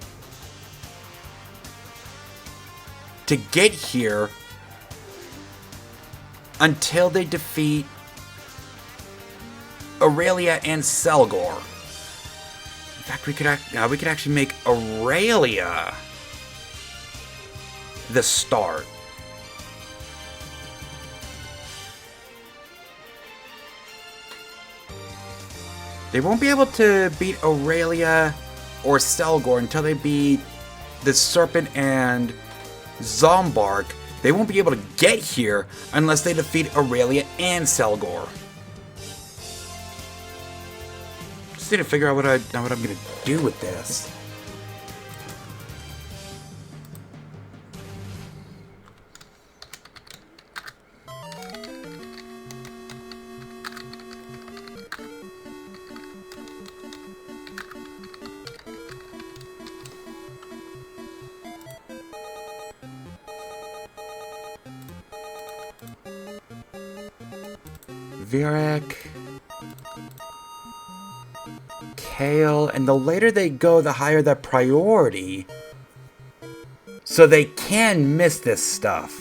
to get here until they defeat Aurelia and Selgor. In fact, we could actually make Aurelia the start. They won't be able to beat Aurelia or Selgor until they beat the Serpent and Zombark. They won't be able to get here unless they defeat Aurelia and Selgor. Just need to figure out what I'm gonna do with this. Virak, Kale, and the later they go, the higher the priority. So they can miss this stuff.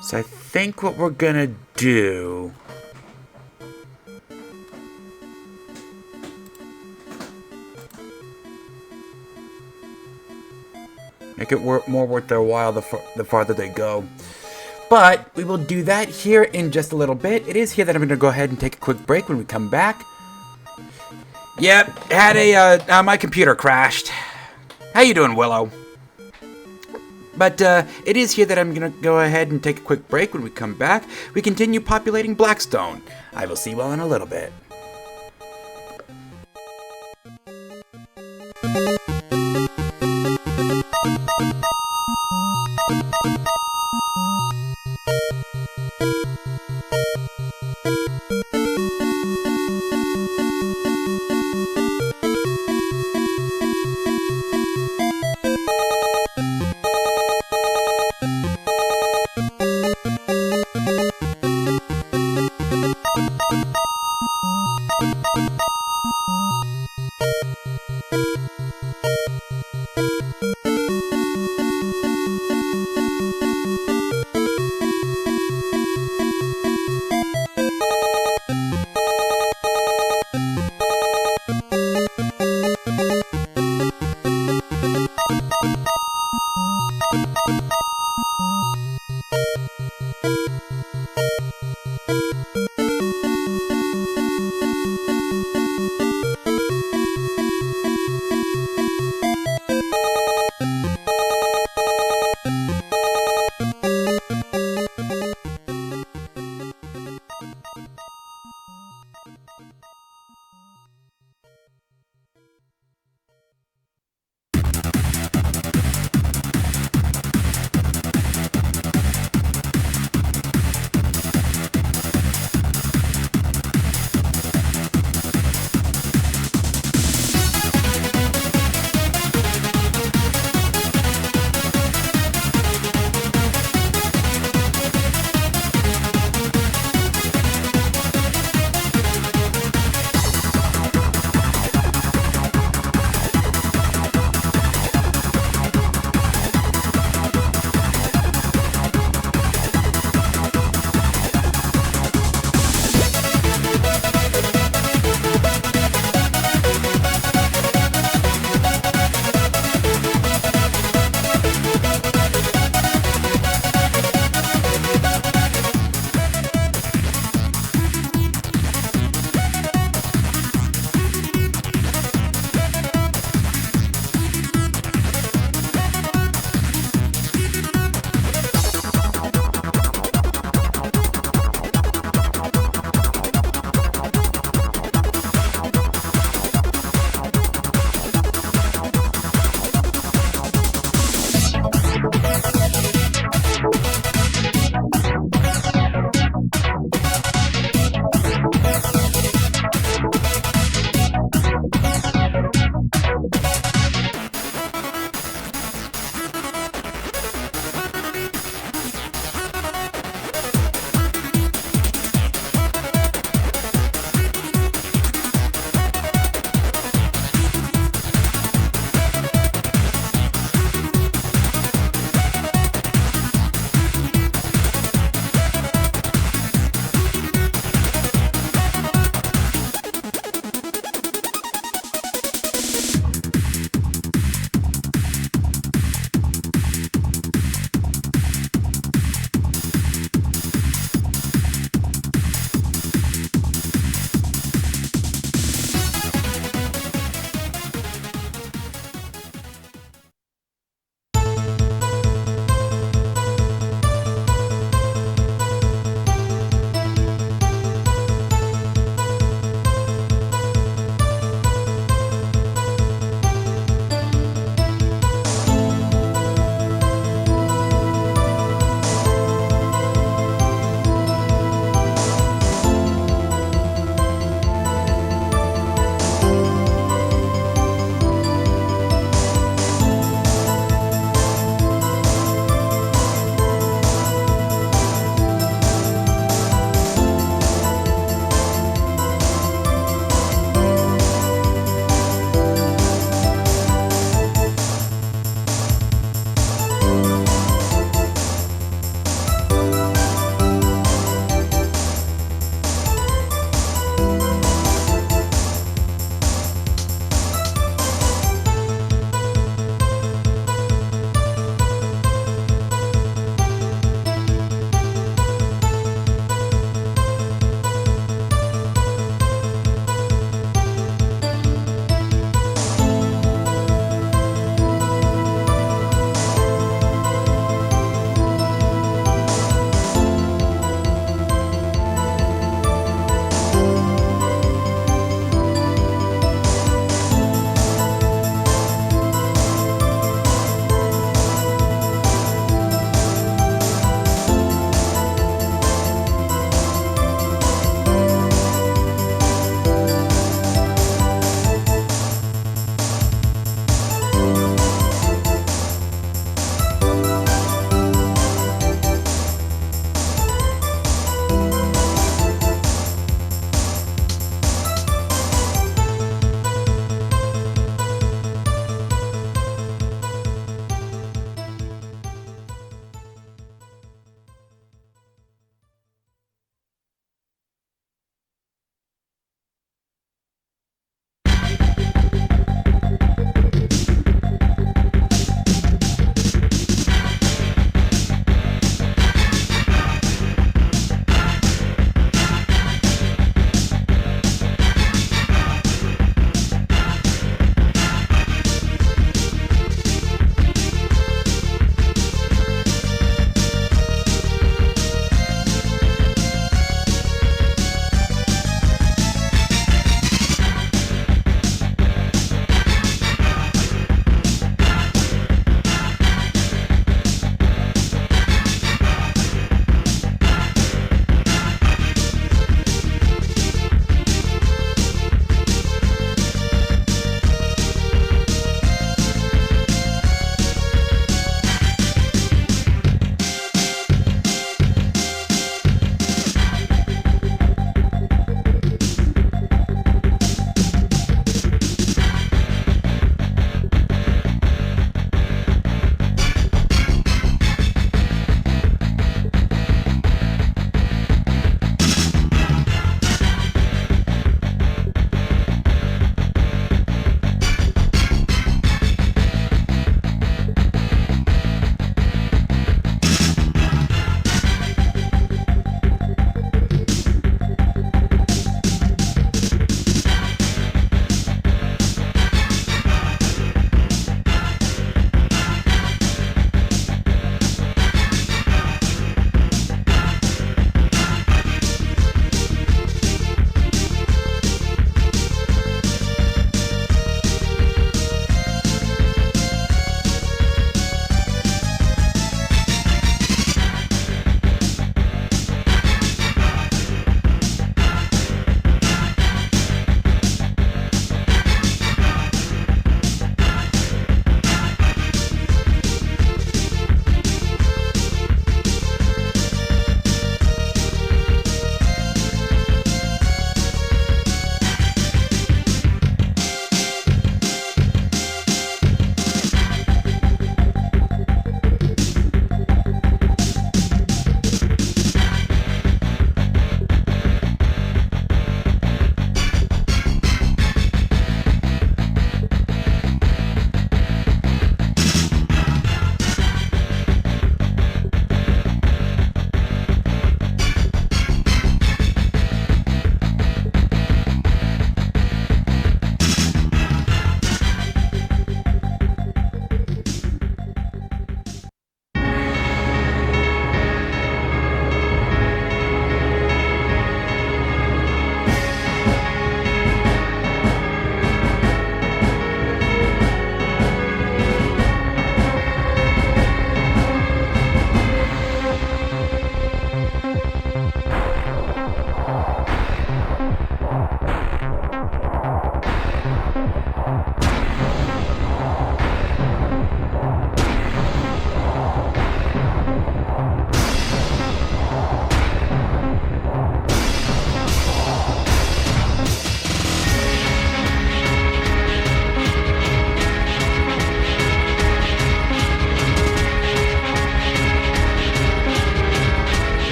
So I think what we're gonna do... make it more worth their while the farther they go. But we will do that here in just a little bit. It is here that I'm going to go ahead and take a quick break when we come back. Yep, had my computer crashed. How you doing, Willow? But it is here that I'm going to go ahead and take a quick break. When we come back, we continue populating Blackstone. I will see you all in a little bit.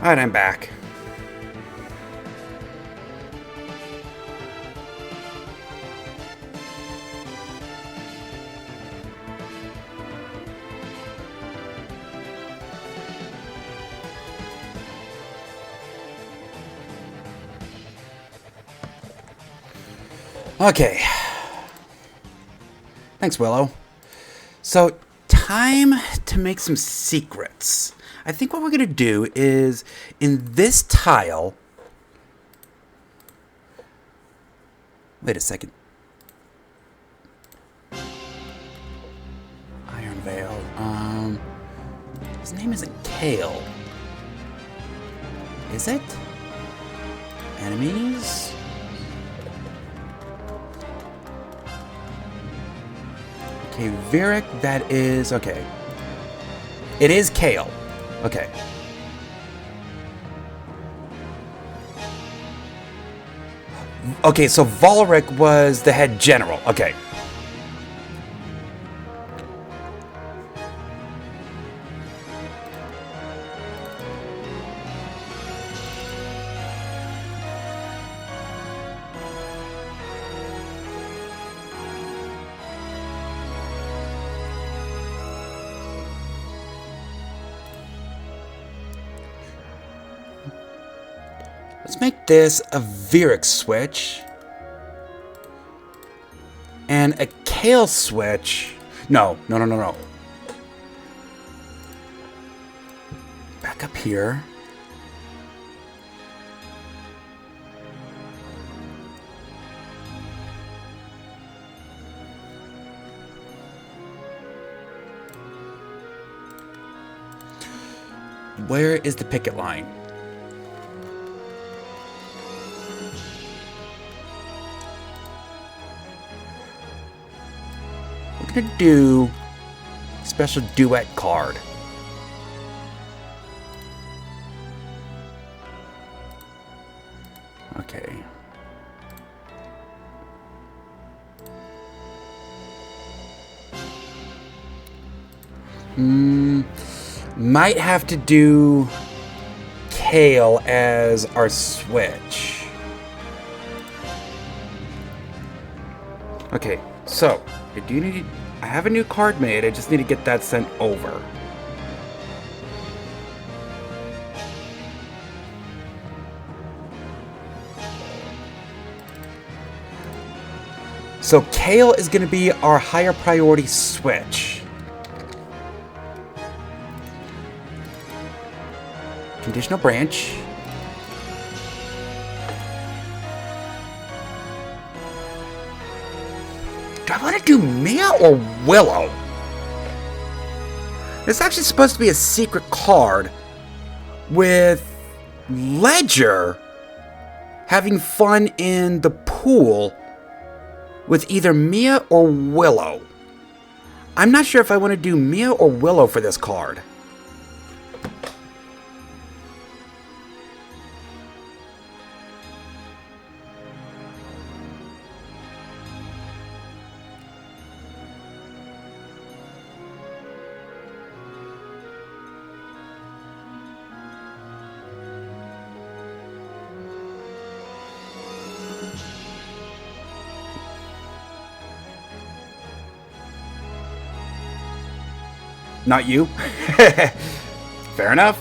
Alright, I'm back. Okay. Thanks, Willow. So, time to make some secrets. I think what we're going to do is, in this tile... Wait a second. Iron Veil. His name isn't Kale. Is it? Enemies? Okay, Vieric, that is... Okay. It is Kale. Okay. Okay, so Volric was the head general. Okay. Let's make this a Vieric switch. And a Kale switch. No. Back up here. Where is the picket line? We're gonna do special duet card. Okay. Might have to do Kale as our switch. Okay, so I have a new card made. I just need to get that sent over. So Kale is going to be our higher priority switch. Conditional branch. Do I want to do Mia or Willow? It's actually supposed to be a secret card with Ledger having fun in the pool with either Mia or Willow. I'm not sure if I want to do Mia or Willow for this card. Not you? Fair enough.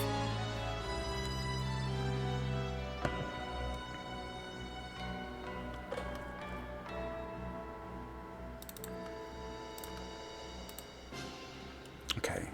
Okay.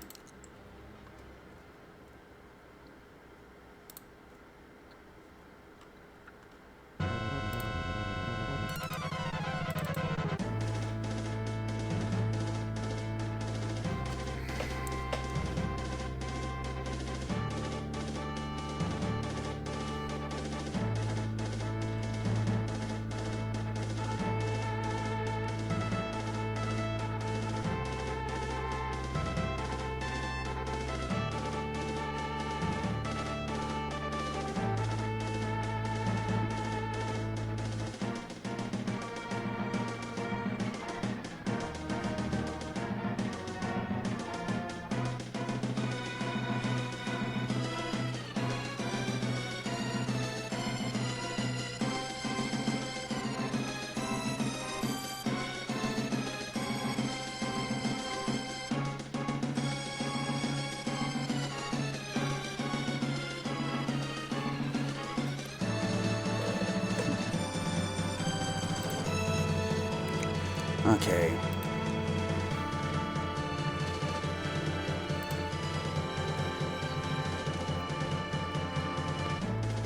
Okay.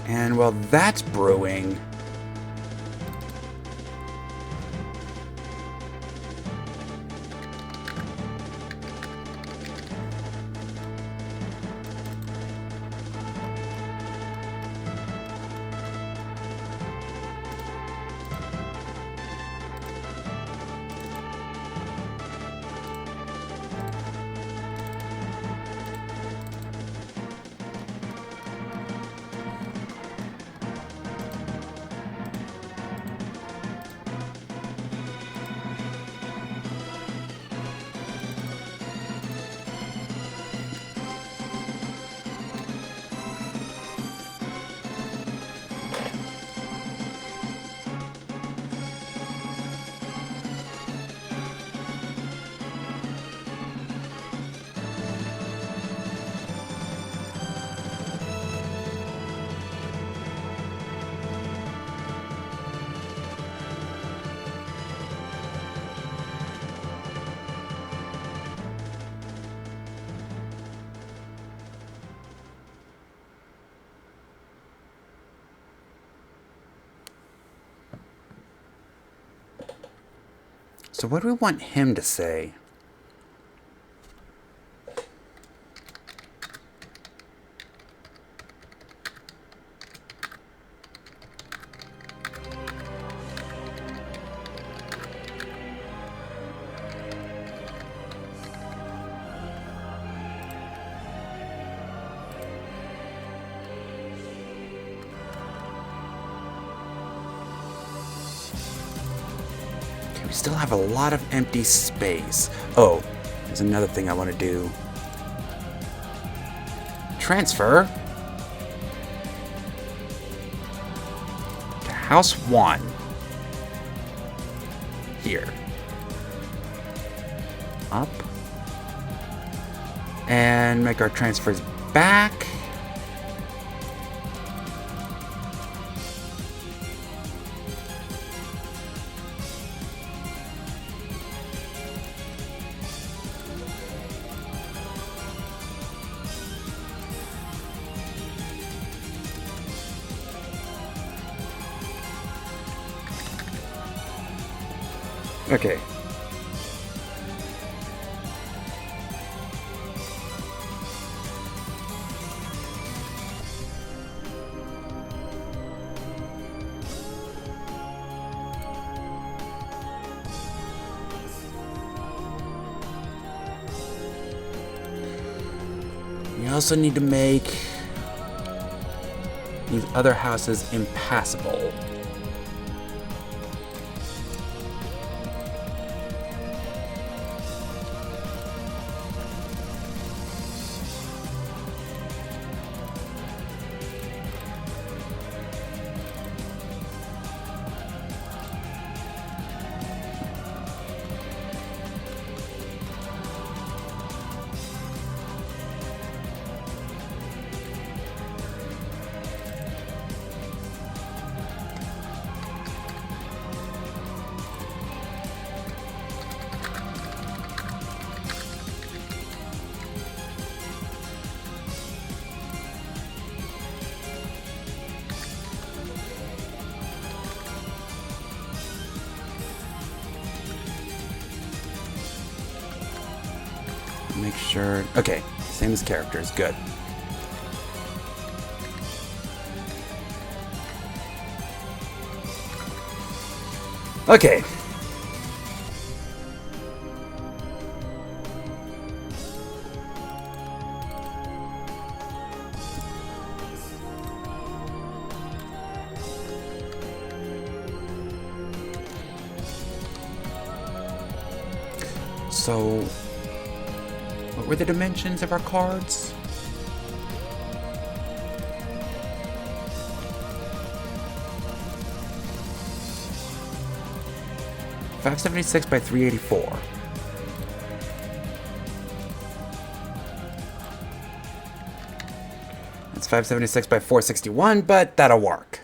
And while that's brewing, so what do we want him to say? We still have a lot of empty space. Oh, there's another thing I want to do. Transfer to House 1. Here. Up. And make our transfers back. Okay. We also need to make these other houses impassable. Make sure. Okay, same as characters. Good. Okay. So, what were the dimensions of our cards? .576 by 384. That's 576 by 461, but that'll work.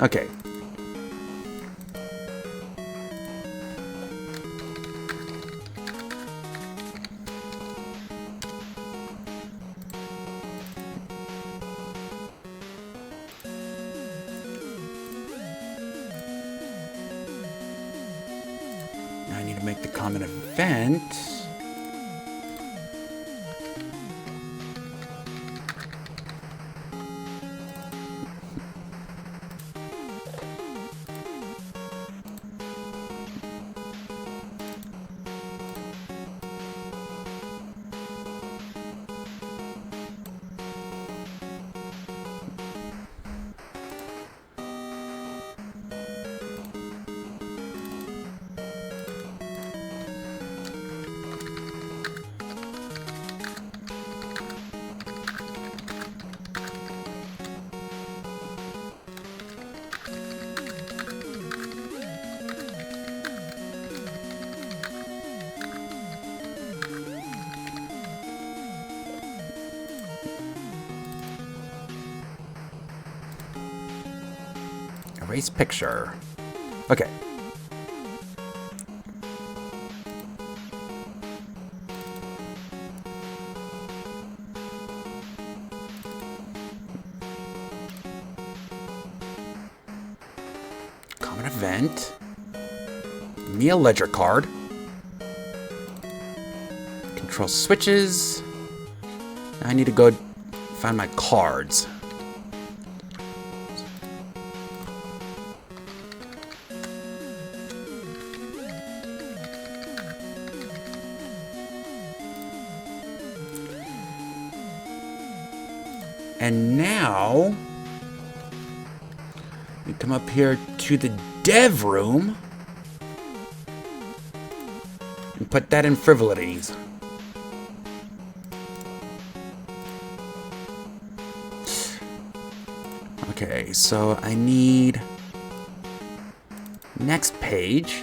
Okay. Now I need to make the common event. Erase picture. Okay. Common event. Meal ledger card. Control switches. I need to go find my cards. And now, we come up here to the dev room and put that in frivolities. Okay, so I need next page.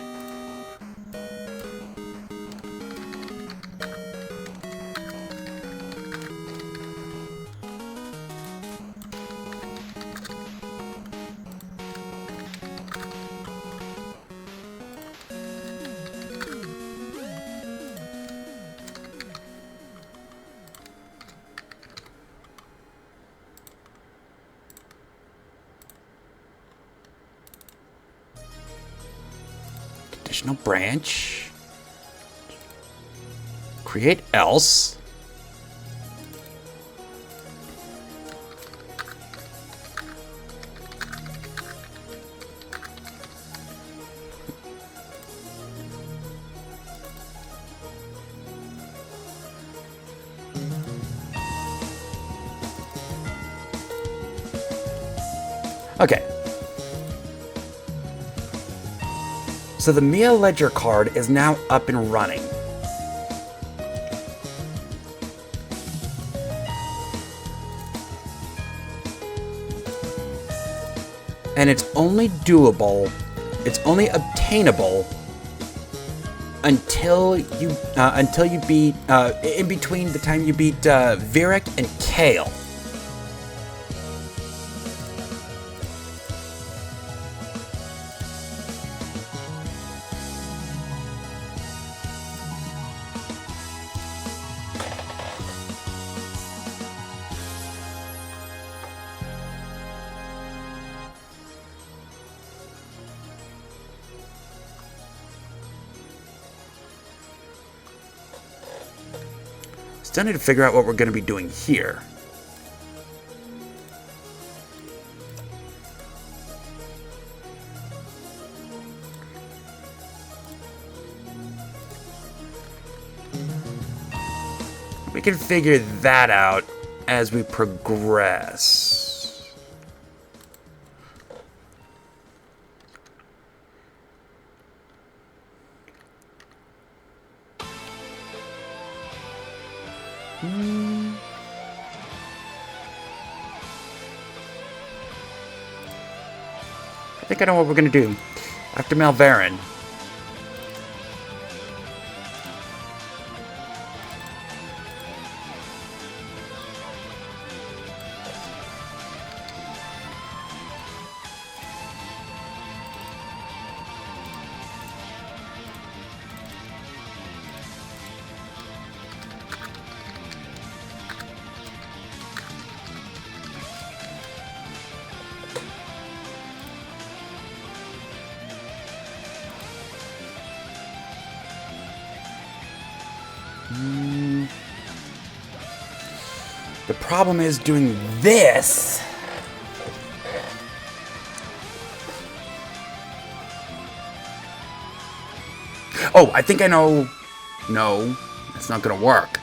Additional branch. Create else. Okay. So the meal ledger card is now up and running. And it's only doable, it's only obtainable until you beat, in between the time you beat Virak and Kale. Still need to figure out what we're going to be doing here. We can figure that out as we progress. I think I know what we're gonna do. After Malverin. The problem is doing this. Oh, I think I know. No, that's not gonna work.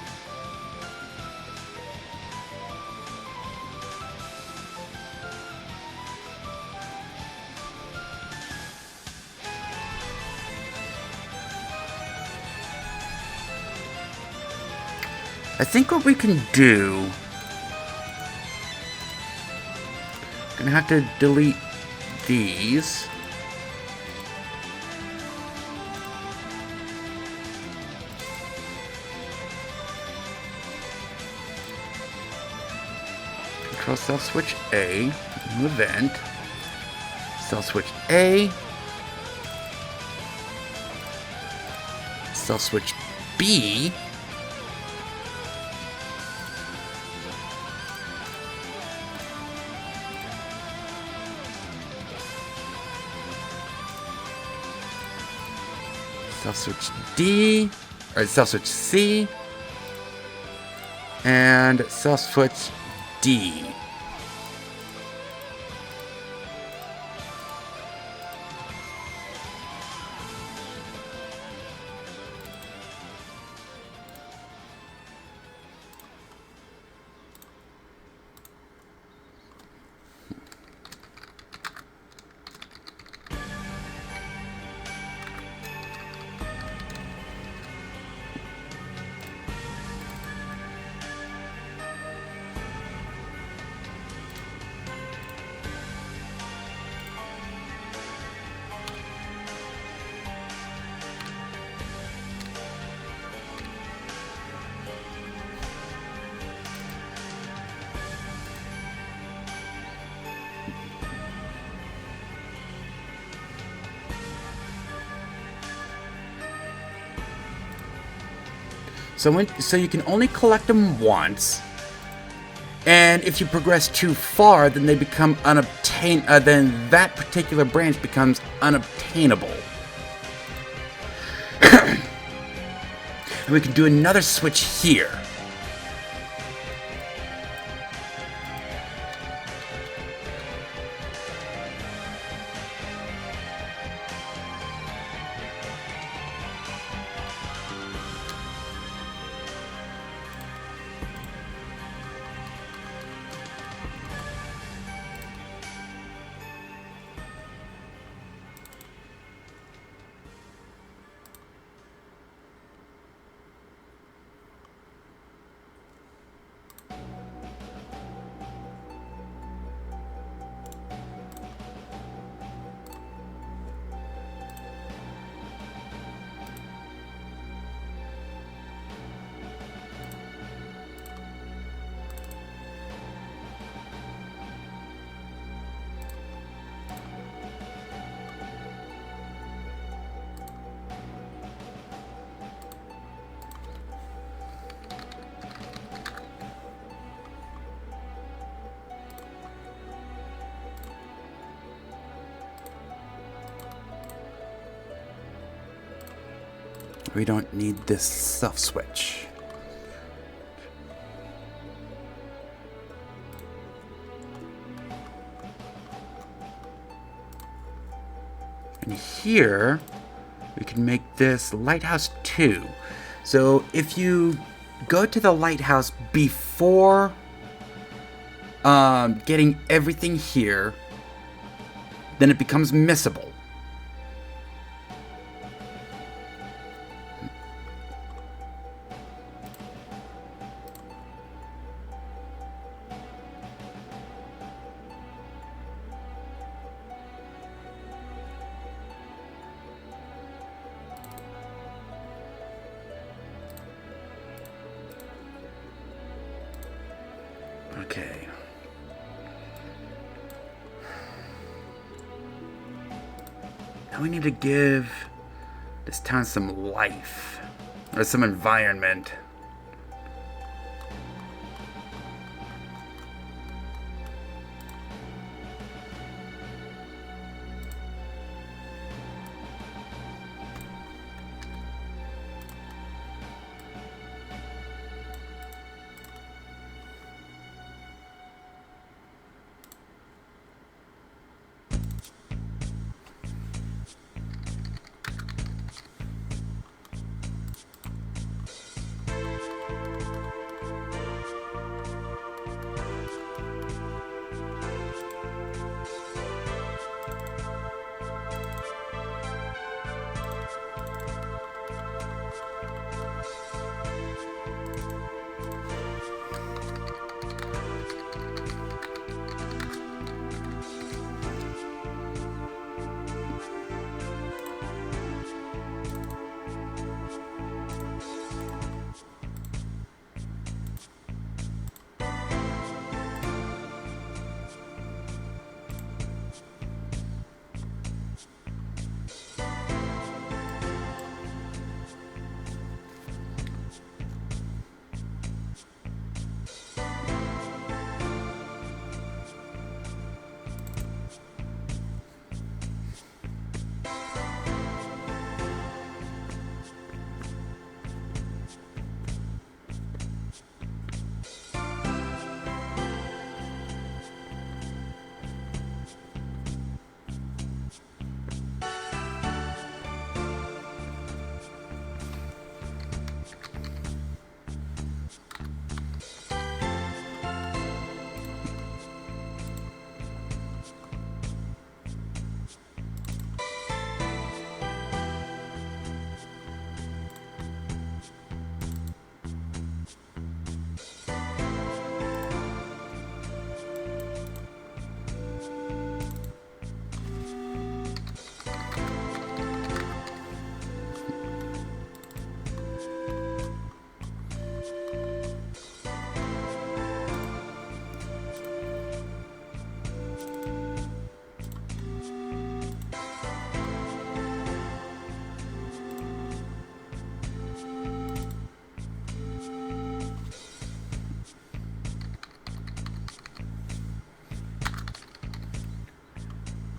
I think what we can do... Gonna have to delete these. Control self switch A, new event. Self switch A. Self switch B. Self switch D, or self switch C, and self switch D. So you can only collect them once, and if you progress too far, then they become then that particular branch becomes unobtainable. And we can do another switch here. We don't need this self switch. And here, we can make this lighthouse 2. So if you go to the lighthouse before getting everything here, then it becomes missable. Okay. Now we need to give this town some life, or some environment.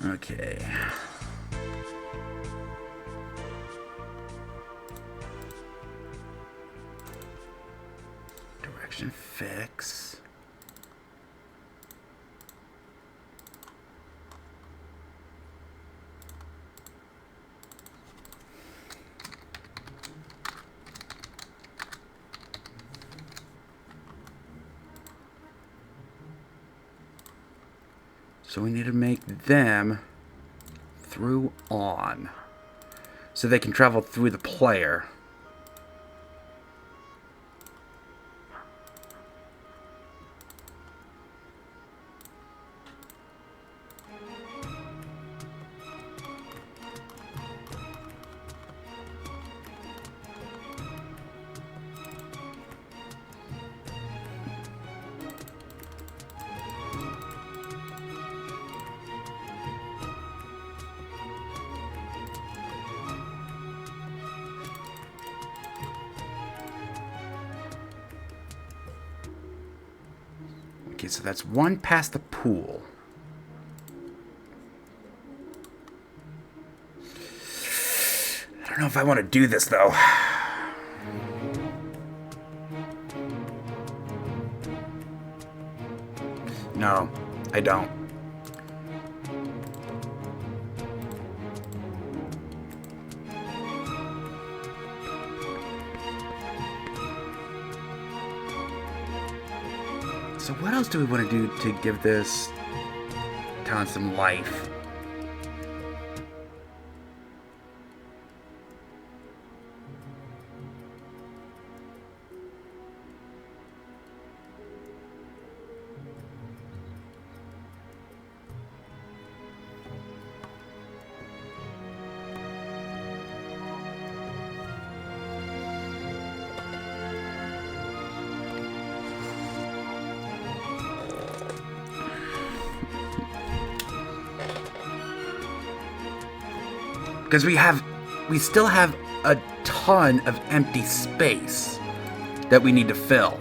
Okay. Direction fix. So we need to make them through on. So they can travel through the player. Okay, so that's one past the pool. I don't know if I want to do this, though. No, I don't. So what else do we want to do to give this town some life? Because we still have a ton of empty space that we need to fill.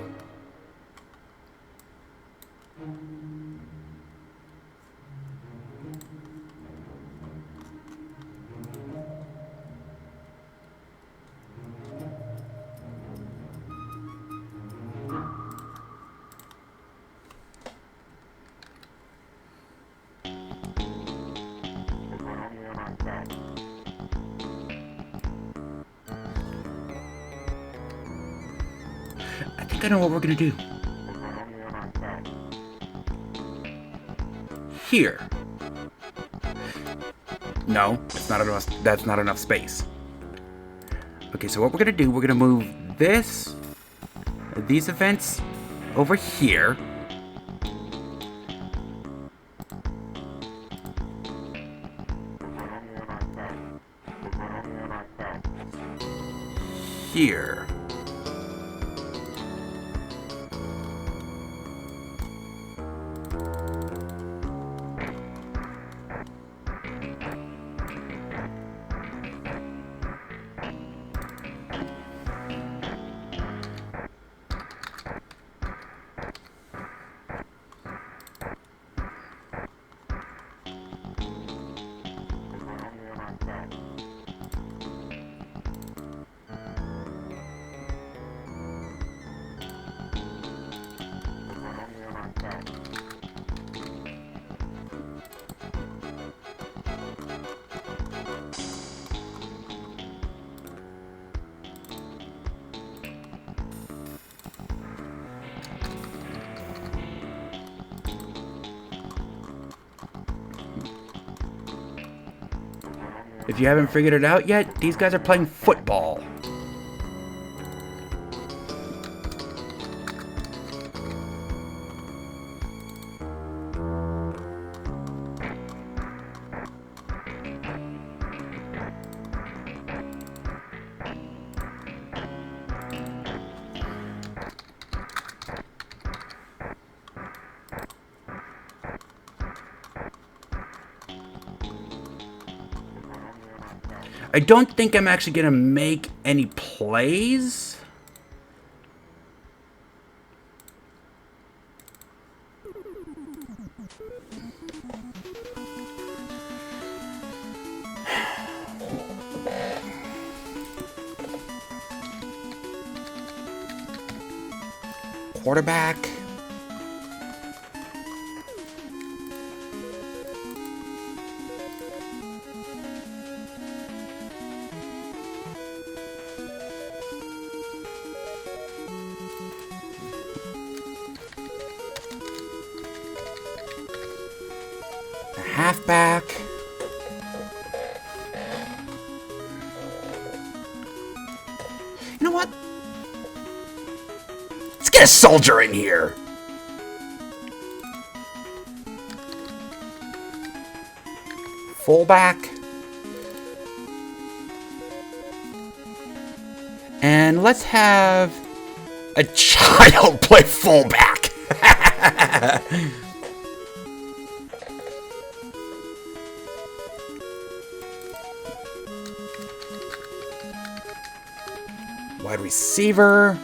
I think I know what we're gonna do. Here. No, it's not enough. That's not enough space. Okay, so what we're gonna do, we're gonna move these events over here. Here. If you haven't figured it out yet, these guys are playing football. I don't think I'm actually going to make any plays. quarterback. A halfback. You know what? Let's get a soldier in here. Fullback. And let's have a child play fullback. Wide receiver.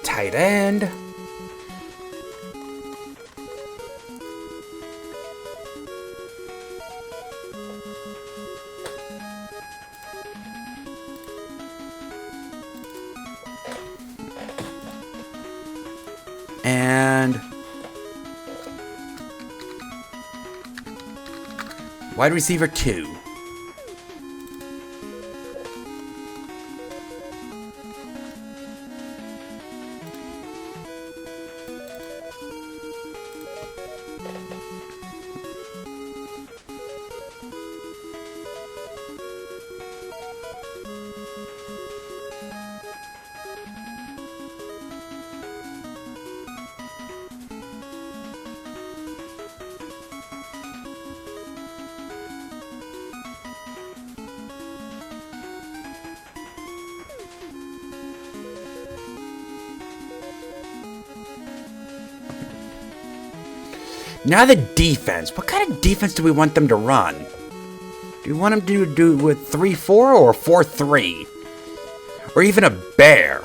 Tight end. And wide receiver 2. Now the defense. What kind of defense do we want them to run? Do we want them to do with 3-4 or 4-3? Or even a bear?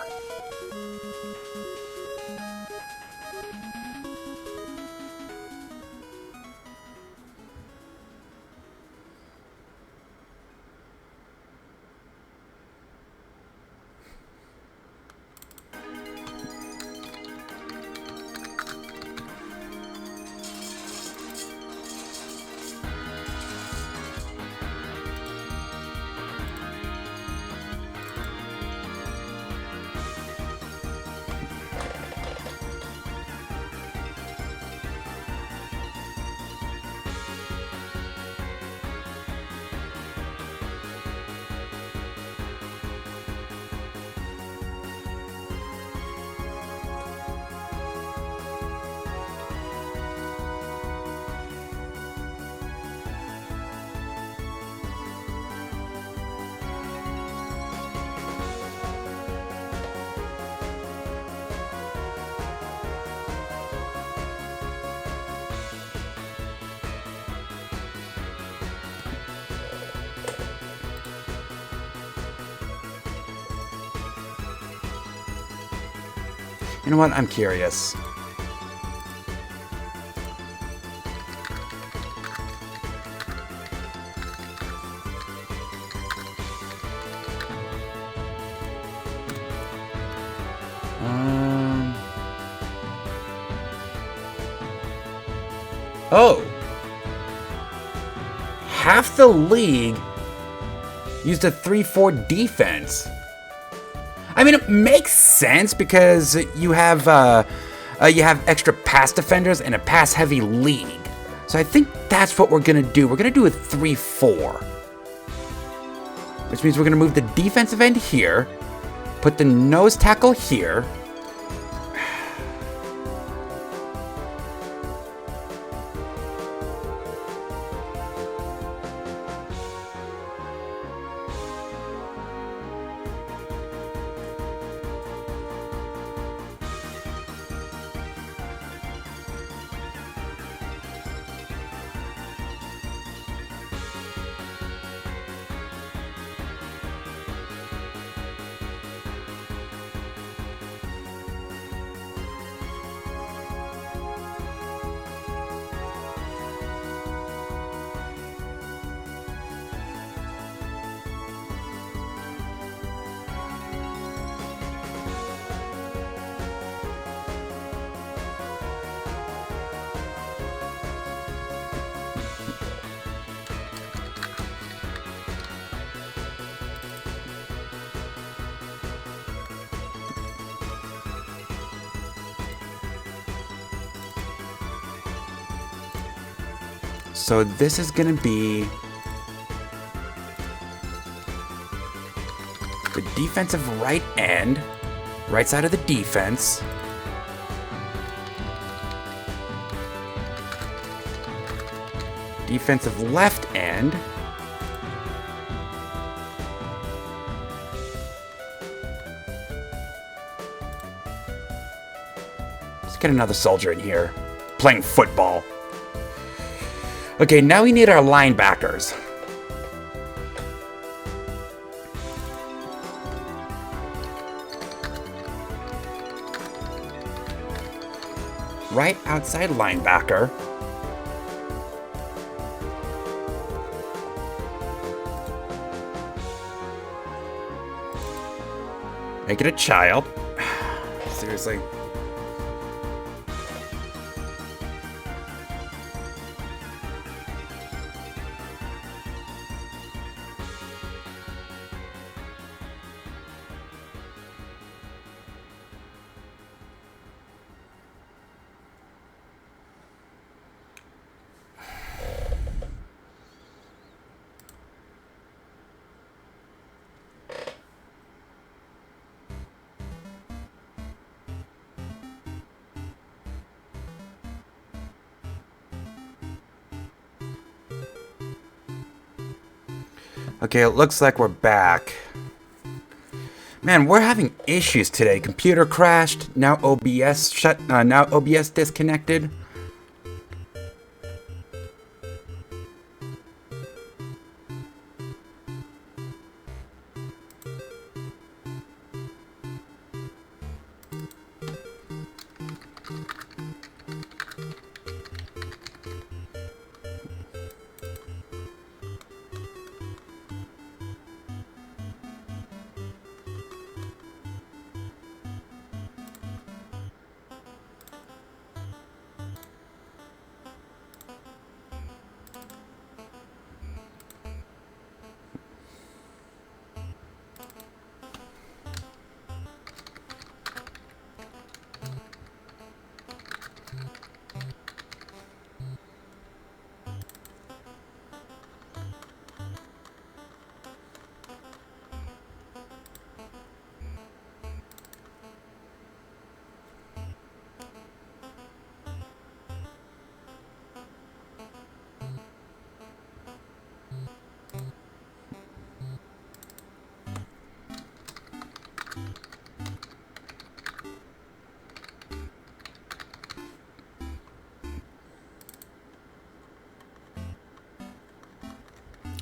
You know what? I'm curious. Oh. Half the league used a 3-4 defense. I mean, it makes sense because you have extra pass defenders in a pass-heavy league. So I think that's what we're gonna do. We're gonna do a 3-4, which means we're gonna move the defensive end here, put the nose tackle here. So this is going to be the defensive right end, right side of the defense. Defensive left end. Let's get another soldier in here playing football. Okay, now we need our linebackers. Right outside linebacker. Make it a child. Seriously. Okay, it looks like we're back. Man, we're having issues today. Computer crashed. Now OBS now OBS disconnected.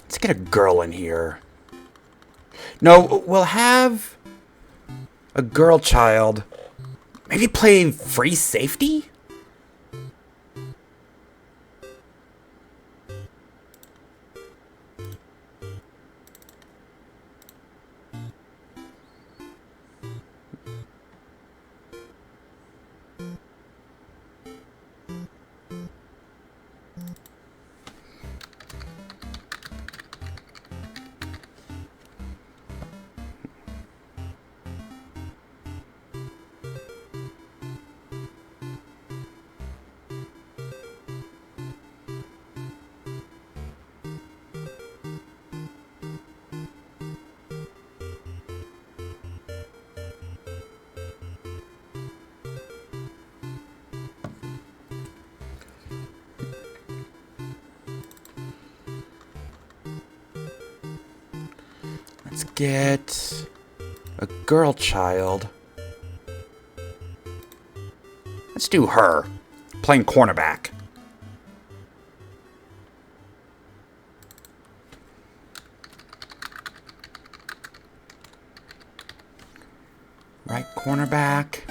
Let's get a girl in here. No, we'll have a girl child. Maybe play free safety? Let's get a girl child. Let's do her, playing cornerback. Right cornerback.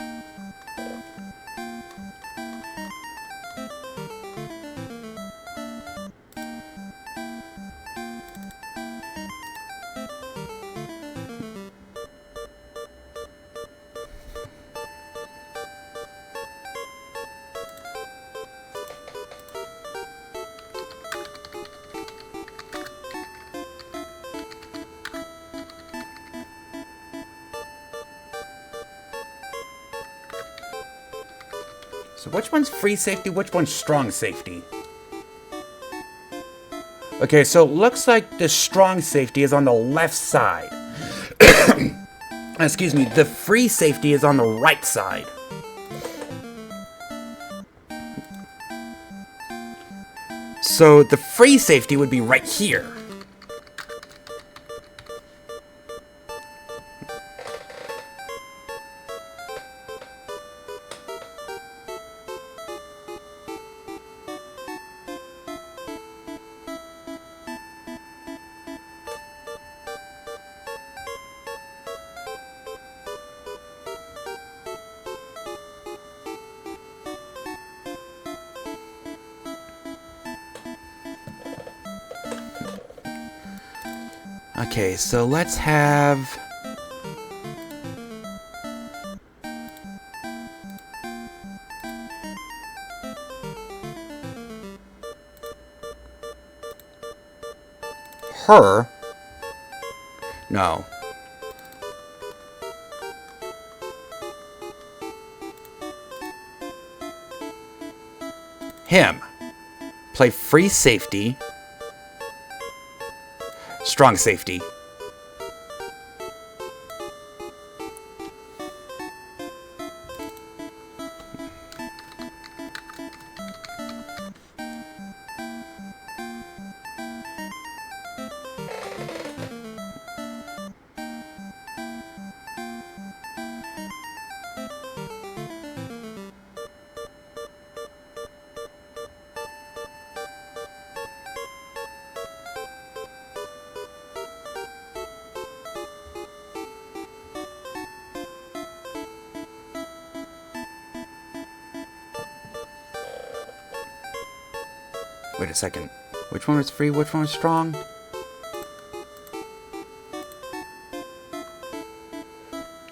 So which one's free safety, which one's strong safety? Okay, so it looks like the strong safety is on the left side. Excuse me, the free safety is on the right side. So the free safety would be right here. Okay, so let's have... her? No. Him. Play free safety. Strong safety. Wait a second. Which one was free? Which one was strong?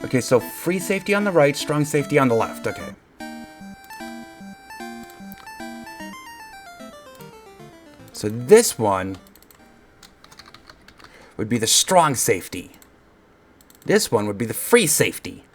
Okay, so free safety on the right, strong safety on the left. Okay. So this one would be the strong safety. This one would be the free safety.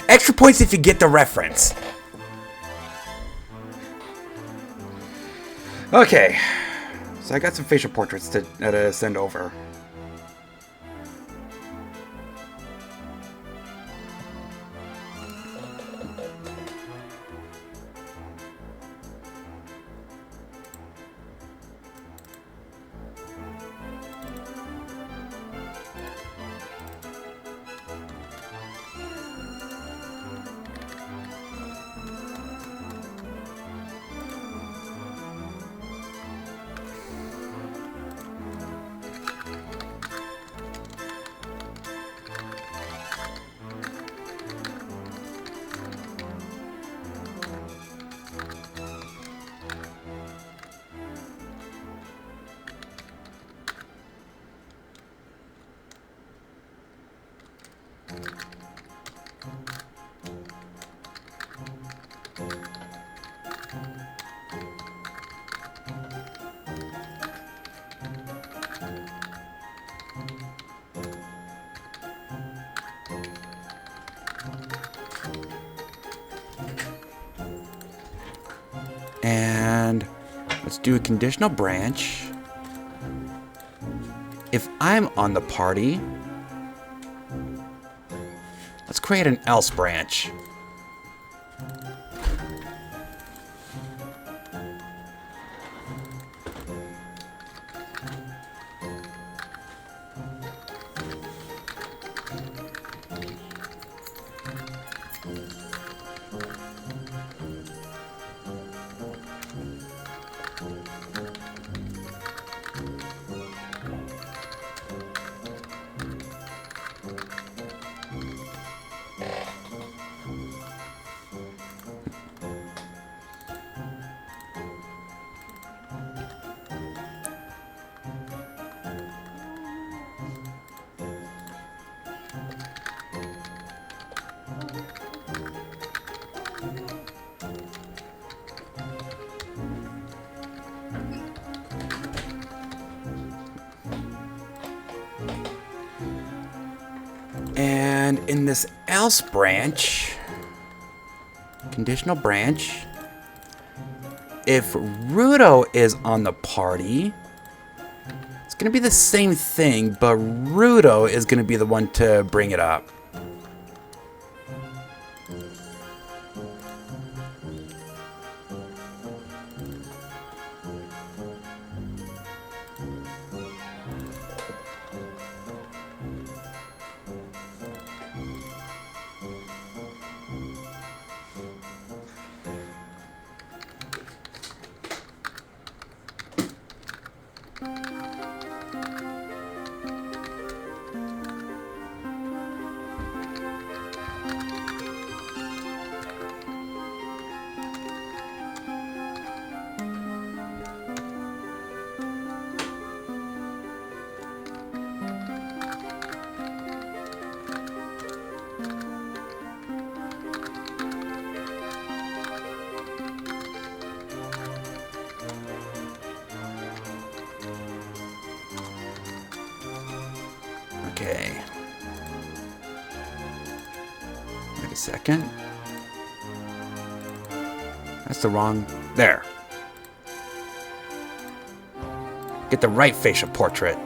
Extra points if you get the reference. Okay. So I got some facial portraits to send over. And let's do a conditional branch. If I'm on the party, Let's create an else branch. And in this else branch, conditional branch, if Ruto is on the party, it's going to be the same thing, but Ruto is going to be the one to bring it up. Okay. Wait a second. That's the wrong... There. Get the right facial portrait.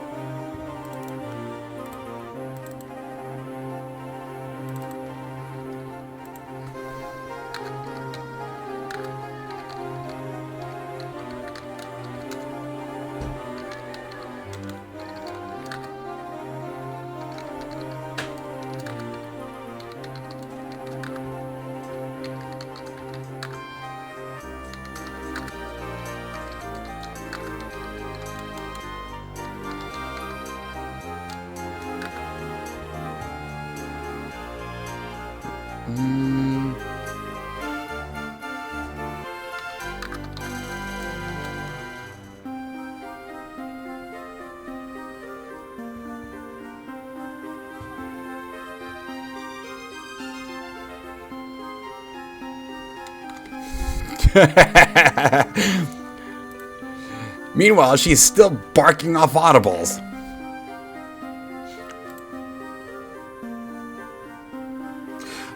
Meanwhile, she's still barking off audibles.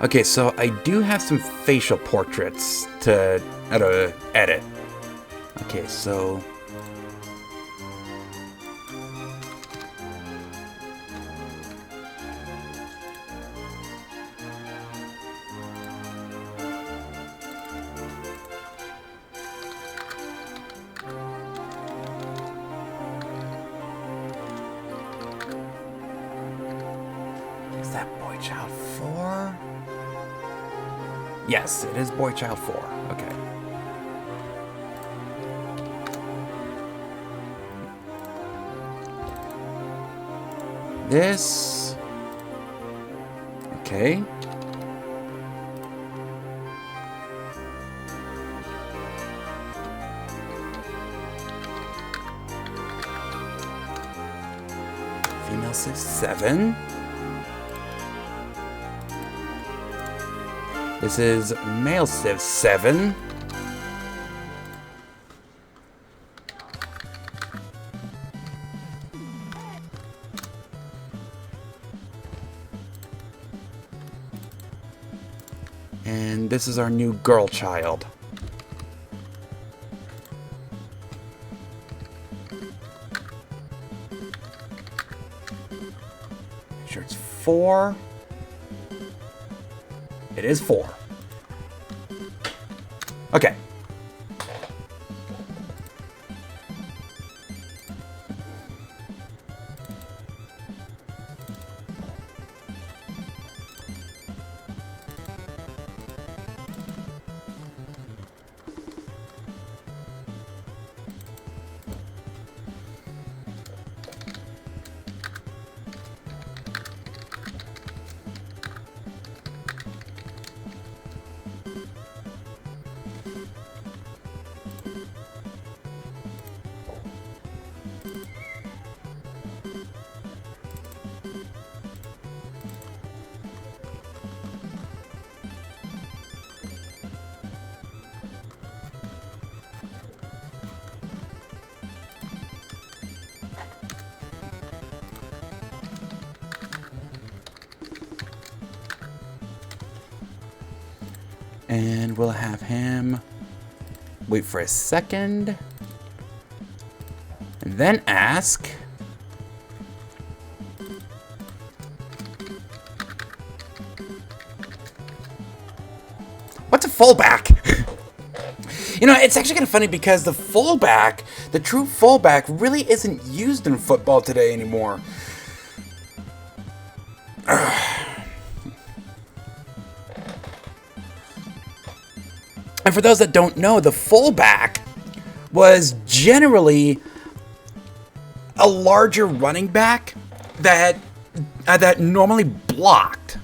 Okay, so I do have some facial portraits to edit. Okay, so... Is that Boy Child 4? Yes, it is Boy Child 4. Okay. This. Okay. Female 6'7". This is male Civ 7. And this is our new girl child. Make sure it's 4. It is 4. Okay. And we'll have him wait for a second. And then ask. What's a fullback? You know, it's actually kind of funny because the fullback, the true fullback, really isn't used in football today anymore. And for those that don't know, the fullback was generally a larger running back that normally blocked.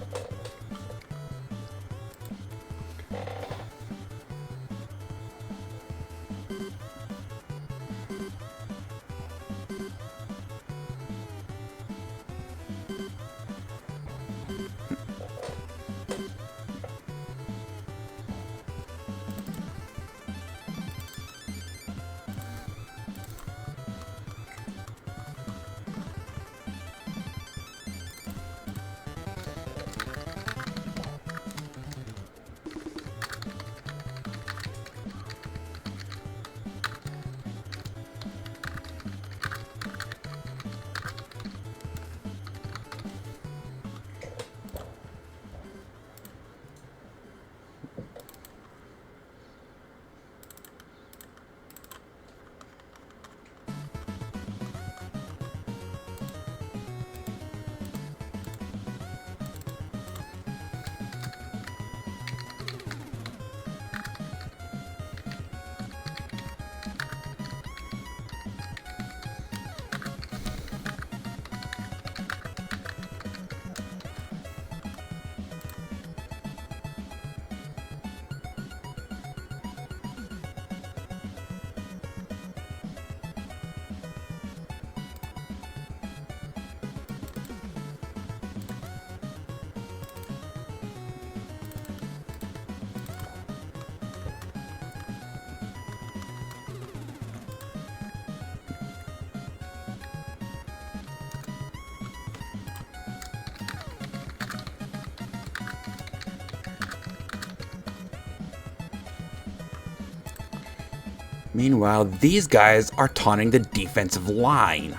Meanwhile, these guys are taunting the defensive line.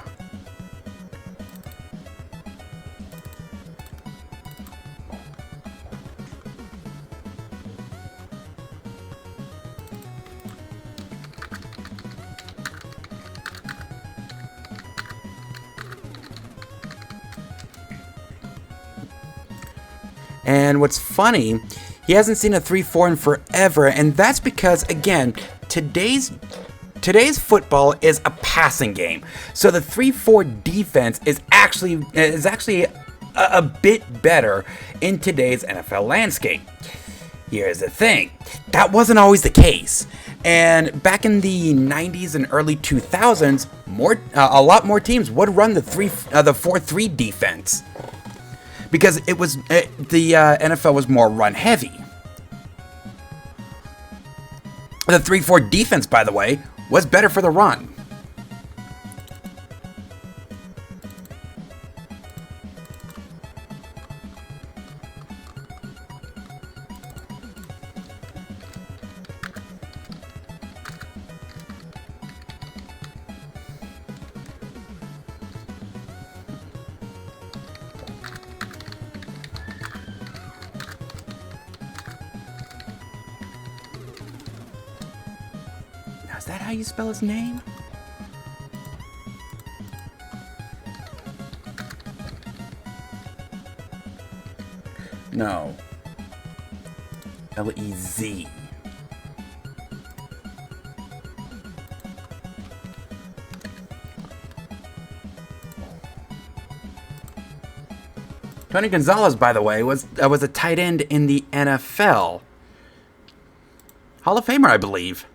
And what's funny, he hasn't seen a 3-4 in forever, and that's because, again, today's football is a passing game. So the 3-4 defense is actually a bit better in today's NFL landscape. Here's the thing, that wasn't always the case. And back in the 90s and early 2000s, a lot more teams would run the 4-3 defense because the NFL was more run heavy. The 3-4 defense, by the way, was better for the run. Is that how you spell his name? No. L-E-Z. Tony Gonzalez, by the way, was a tight end in the NFL. Hall of Famer, I believe.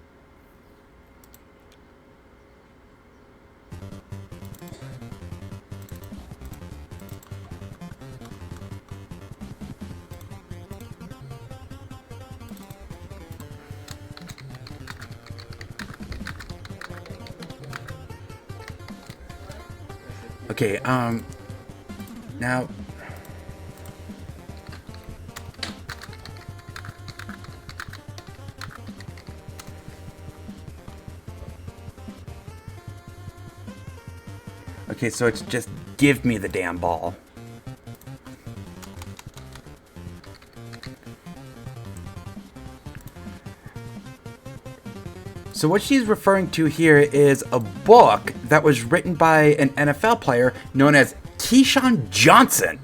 Okay, now... Okay, so it's just give me the damn ball. So what she's referring to here is a book that was written by an NFL player known as Keyshawn Johnson.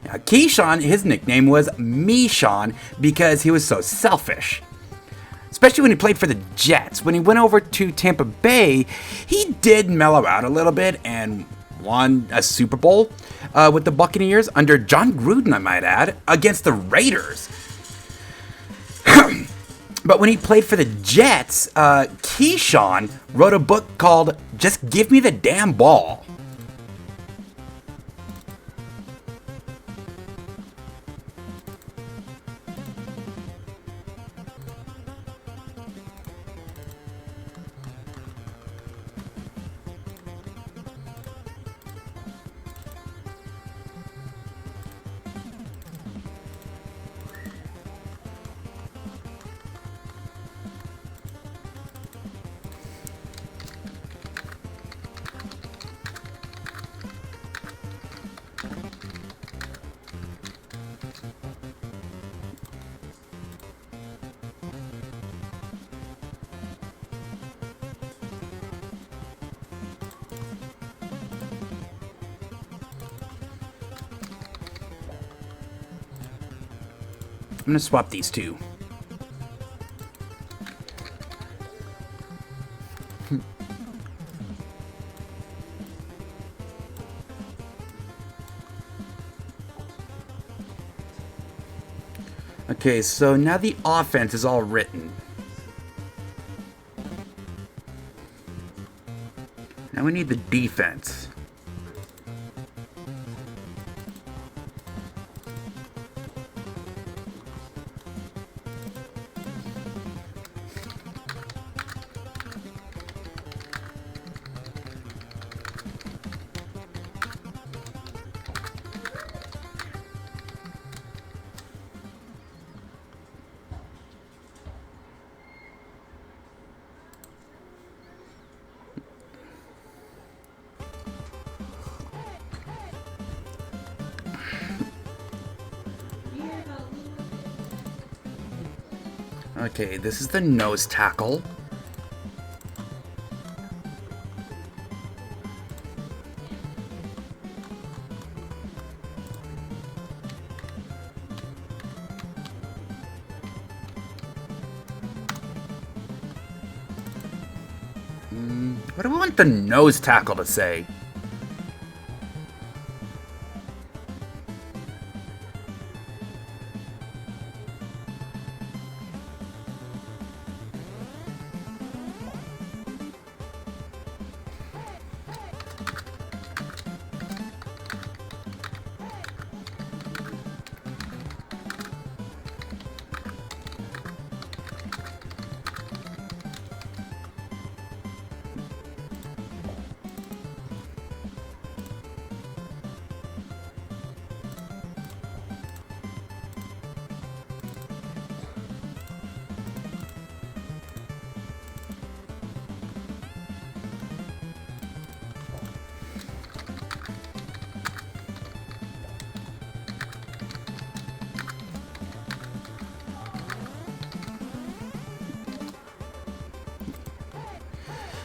Now, Keyshawn, his nickname was Meeshawn because he was so selfish. Especially when he played for the Jets. When he went over to Tampa Bay, he did mellow out a little bit and won a Super Bowl with the Buccaneers under John Gruden, I might add, against the Raiders. But when he played for the Jets, Keyshawn wrote a book called Just Give Me the Damn Ball. I'm gonna swap these two. Okay, so now the offense is all written. Now we need the defense. Okay, this is the nose tackle. What do we want the nose tackle to say?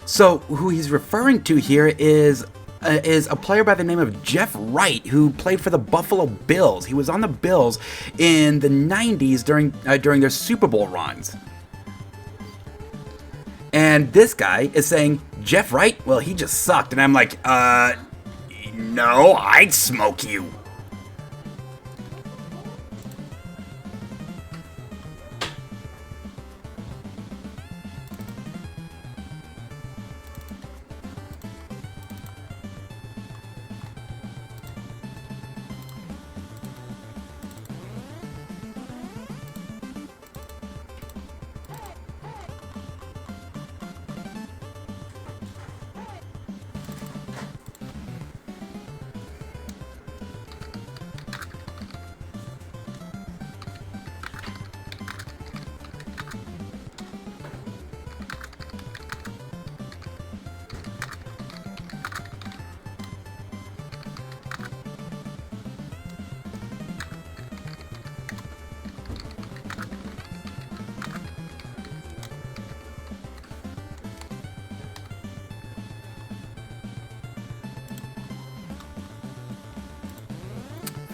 So who he's referring to here is a player by the name of Jeff Wright, who played for the Buffalo Bills. He was on the Bills in the 90s during their Super Bowl runs. And this guy is saying, Jeff Wright? Well, he just sucked. And I'm like, no, I'd smoke you.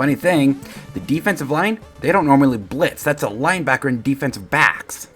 Funny thing, the defensive line, they don't normally blitz. That's a linebacker and defensive backs.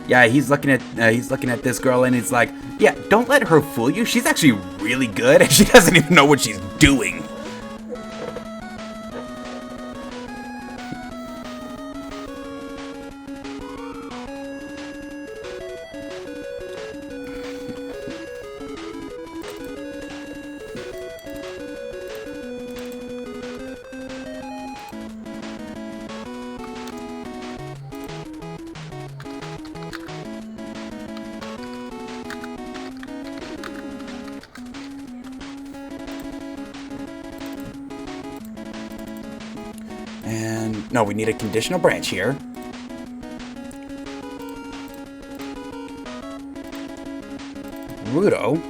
Yeah, he's looking at this girl and he's like, yeah, don't let her fool you. She's actually really good and she doesn't even know what she's doing. And no, we need a conditional branch here. Rudo.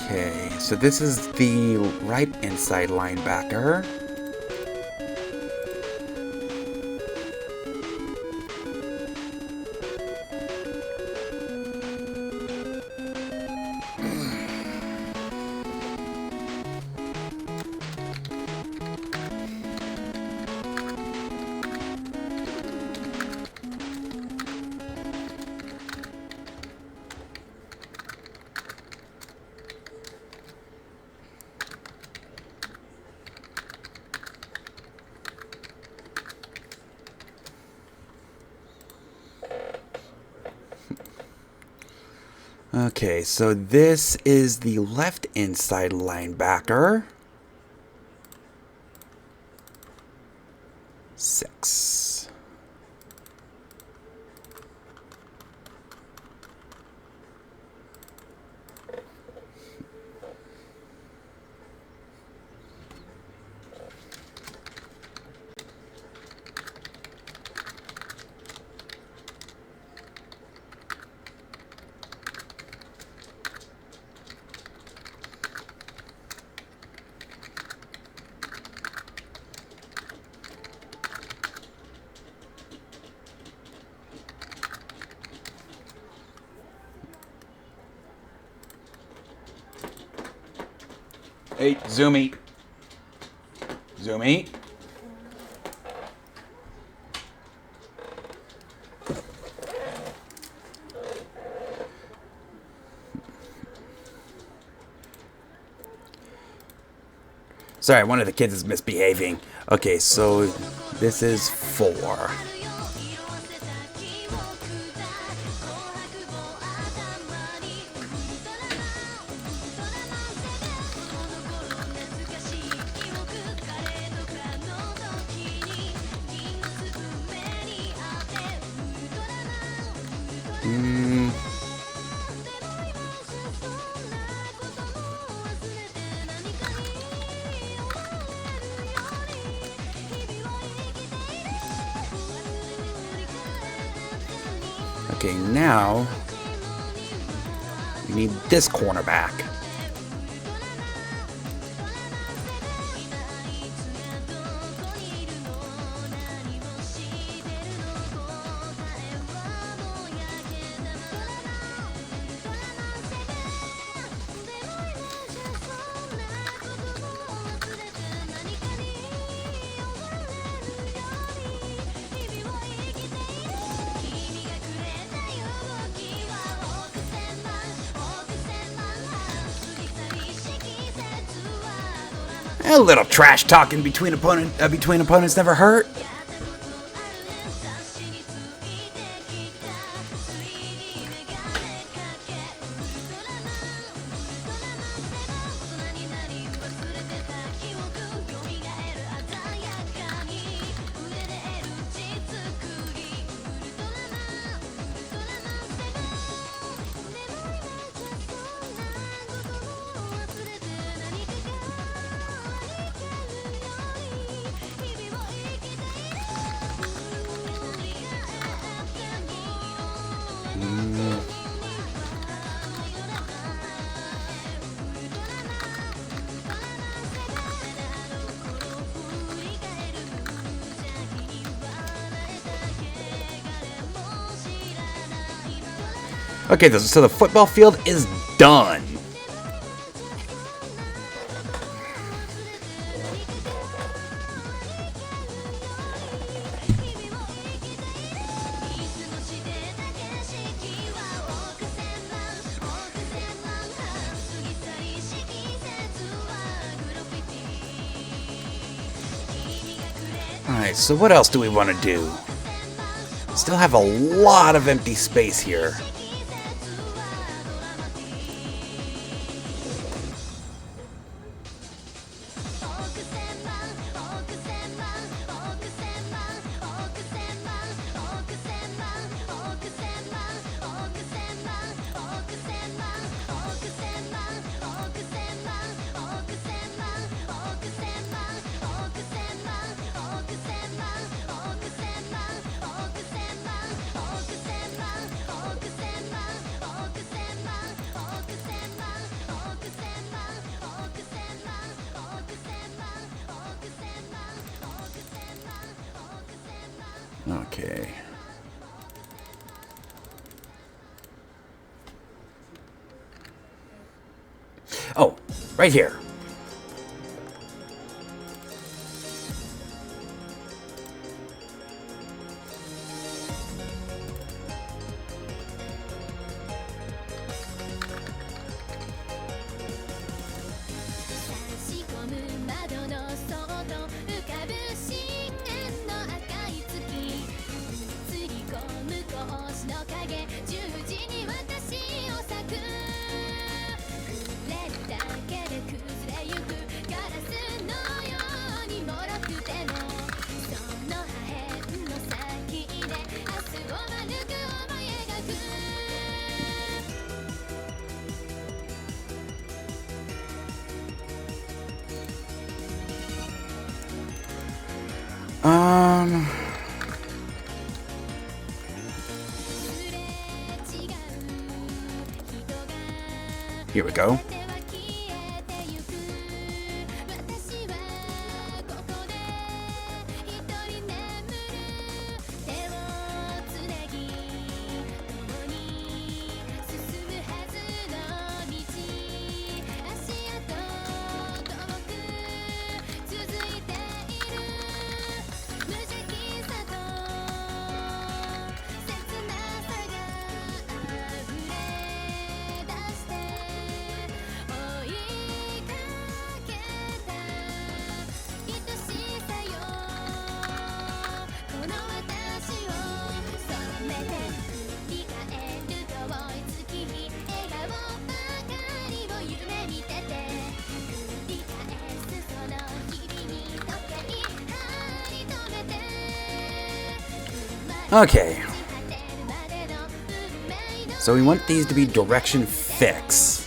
Okay, so this is the right inside linebacker. Okay, so this is the left inside linebacker. 6. Hey, Zoomy. Zoomy. Sorry, one of the kids is misbehaving. Okay, so this is 4. Okay, now we need this cornerback. A little trash talking between opponents never hurt. Okay, so the football field is done. Alright, so what else do we want to do? Still have a lot of empty space here. Okay. Oh, right here. Here we go. Okay. So we want these to be direction fix.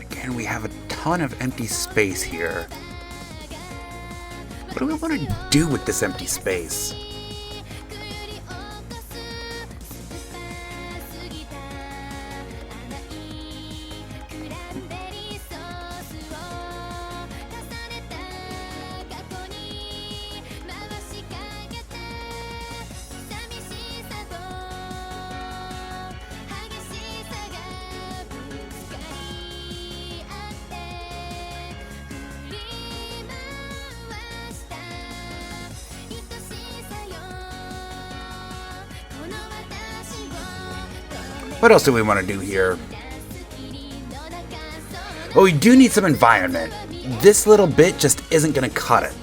Again, we have a ton of empty space here. What do we want to do with this empty space? What else do we want to do here? Oh, we do need some environment. This little bit just isn't going to cut it.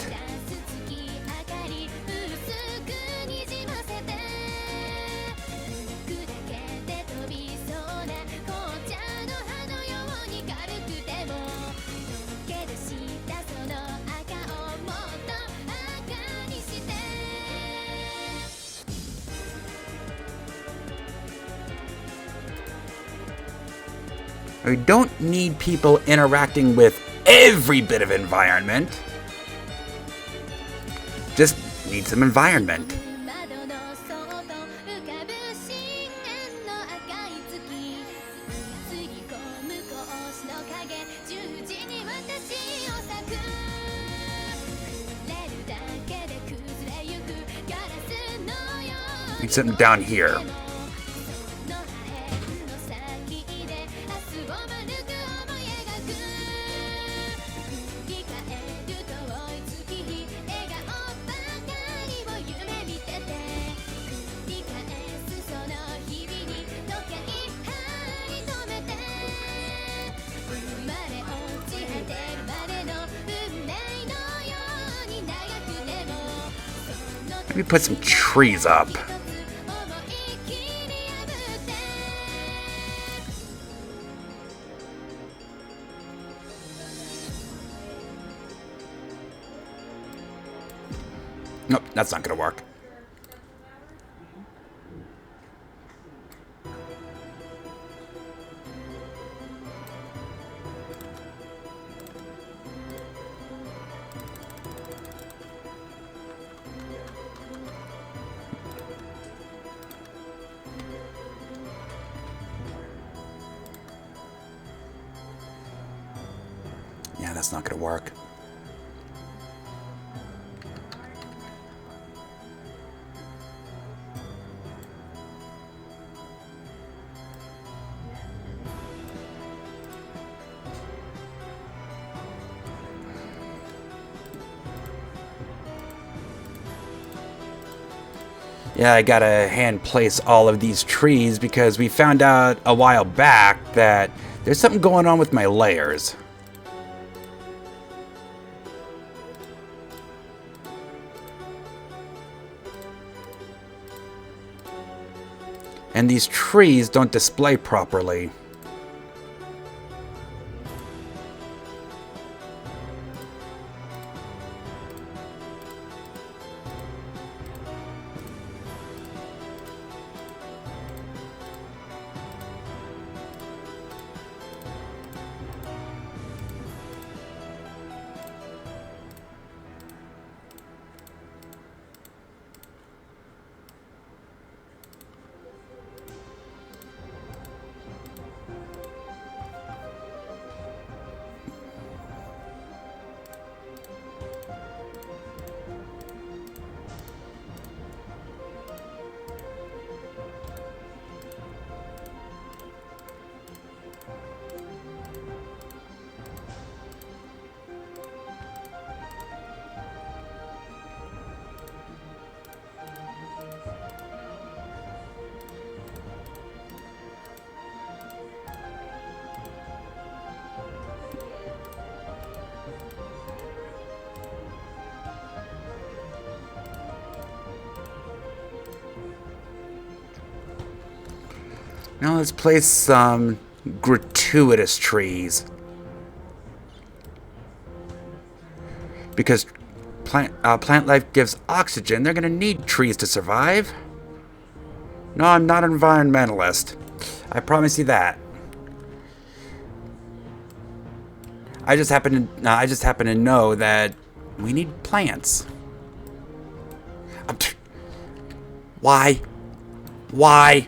We don't need people interacting with every bit of environment. Just need some environment. Need something down here. Maybe put some trees up. Nope, that's not gonna work. Yeah, that's not gonna work. Yeah, I gotta hand place all of these trees because we found out a while back that there's something going on with my layers. And these trees don't display properly. Now let's place some gratuitous trees. Because plant life gives oxygen, they're going to need trees to survive. No, I'm not an environmentalist. I promise you that. I just happen to know that we need plants. Why? Why?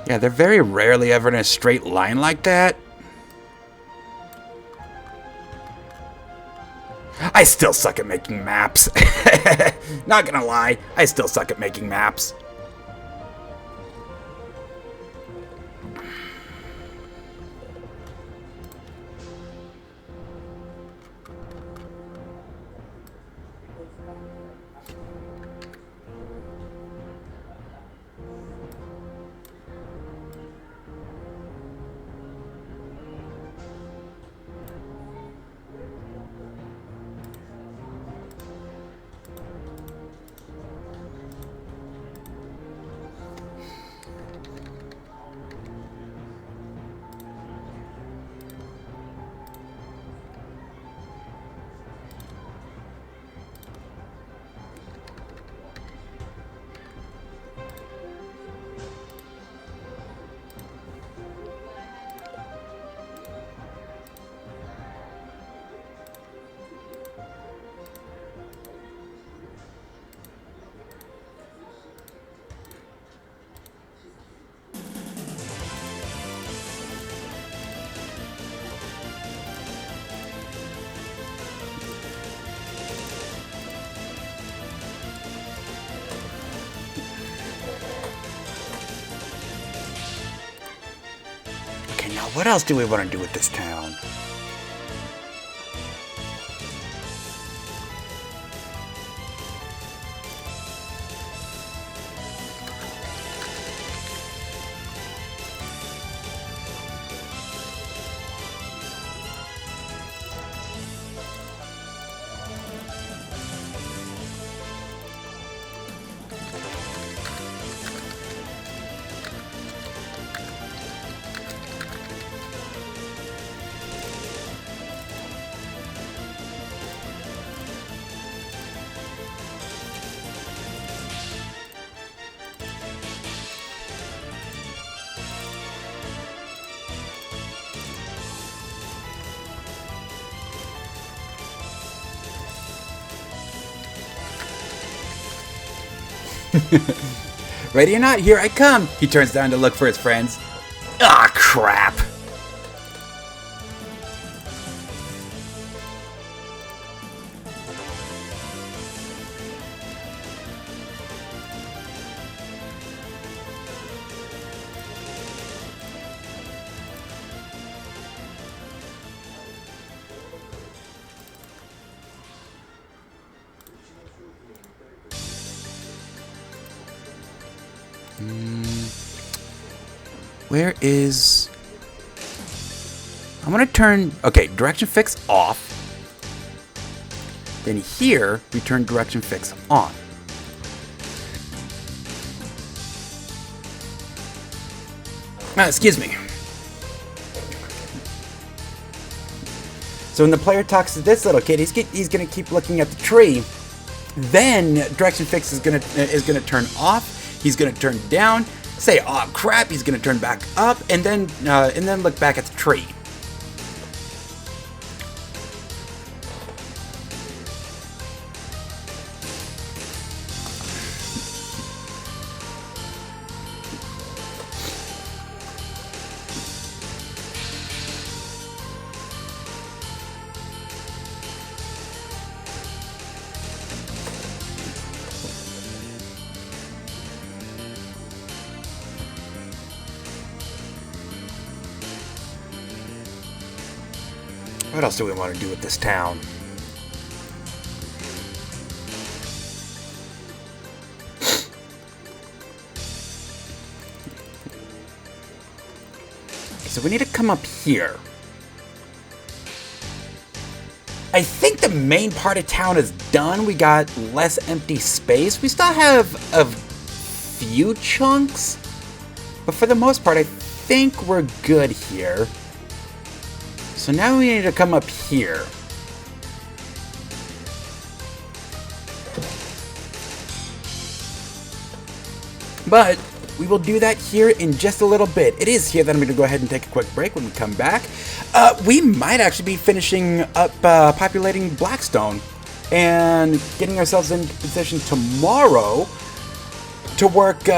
Yeah, they're very rarely ever in a straight line like that. I still suck at making maps. Not gonna lie, I still suck at making maps. Okay, now what else do we want to do with this town? Ready or not, here I come! He turns down to look for his friends. Ah, crap! Where is... I'm gonna turn... Okay, direction fix off. Then here, we turn direction fix on. Excuse me. So when the player talks to this little kid, he's gonna keep looking at the tree. Then direction fix is gonna turn off. He's gonna turn down. Say, "Oh crap!" He's gonna turn back up, and then look back at the tree. What else do we want to do with this town? So we need to come up here. I think the main part of town is done. We got less empty space. We still have a few chunks, but for the most part, I think we're good here. So now we need to come up here. But we will do that here in just a little bit. It is here that I'm going to go ahead and take a quick break. When we come back, we might actually be finishing up populating Blackstone and getting ourselves in position tomorrow to work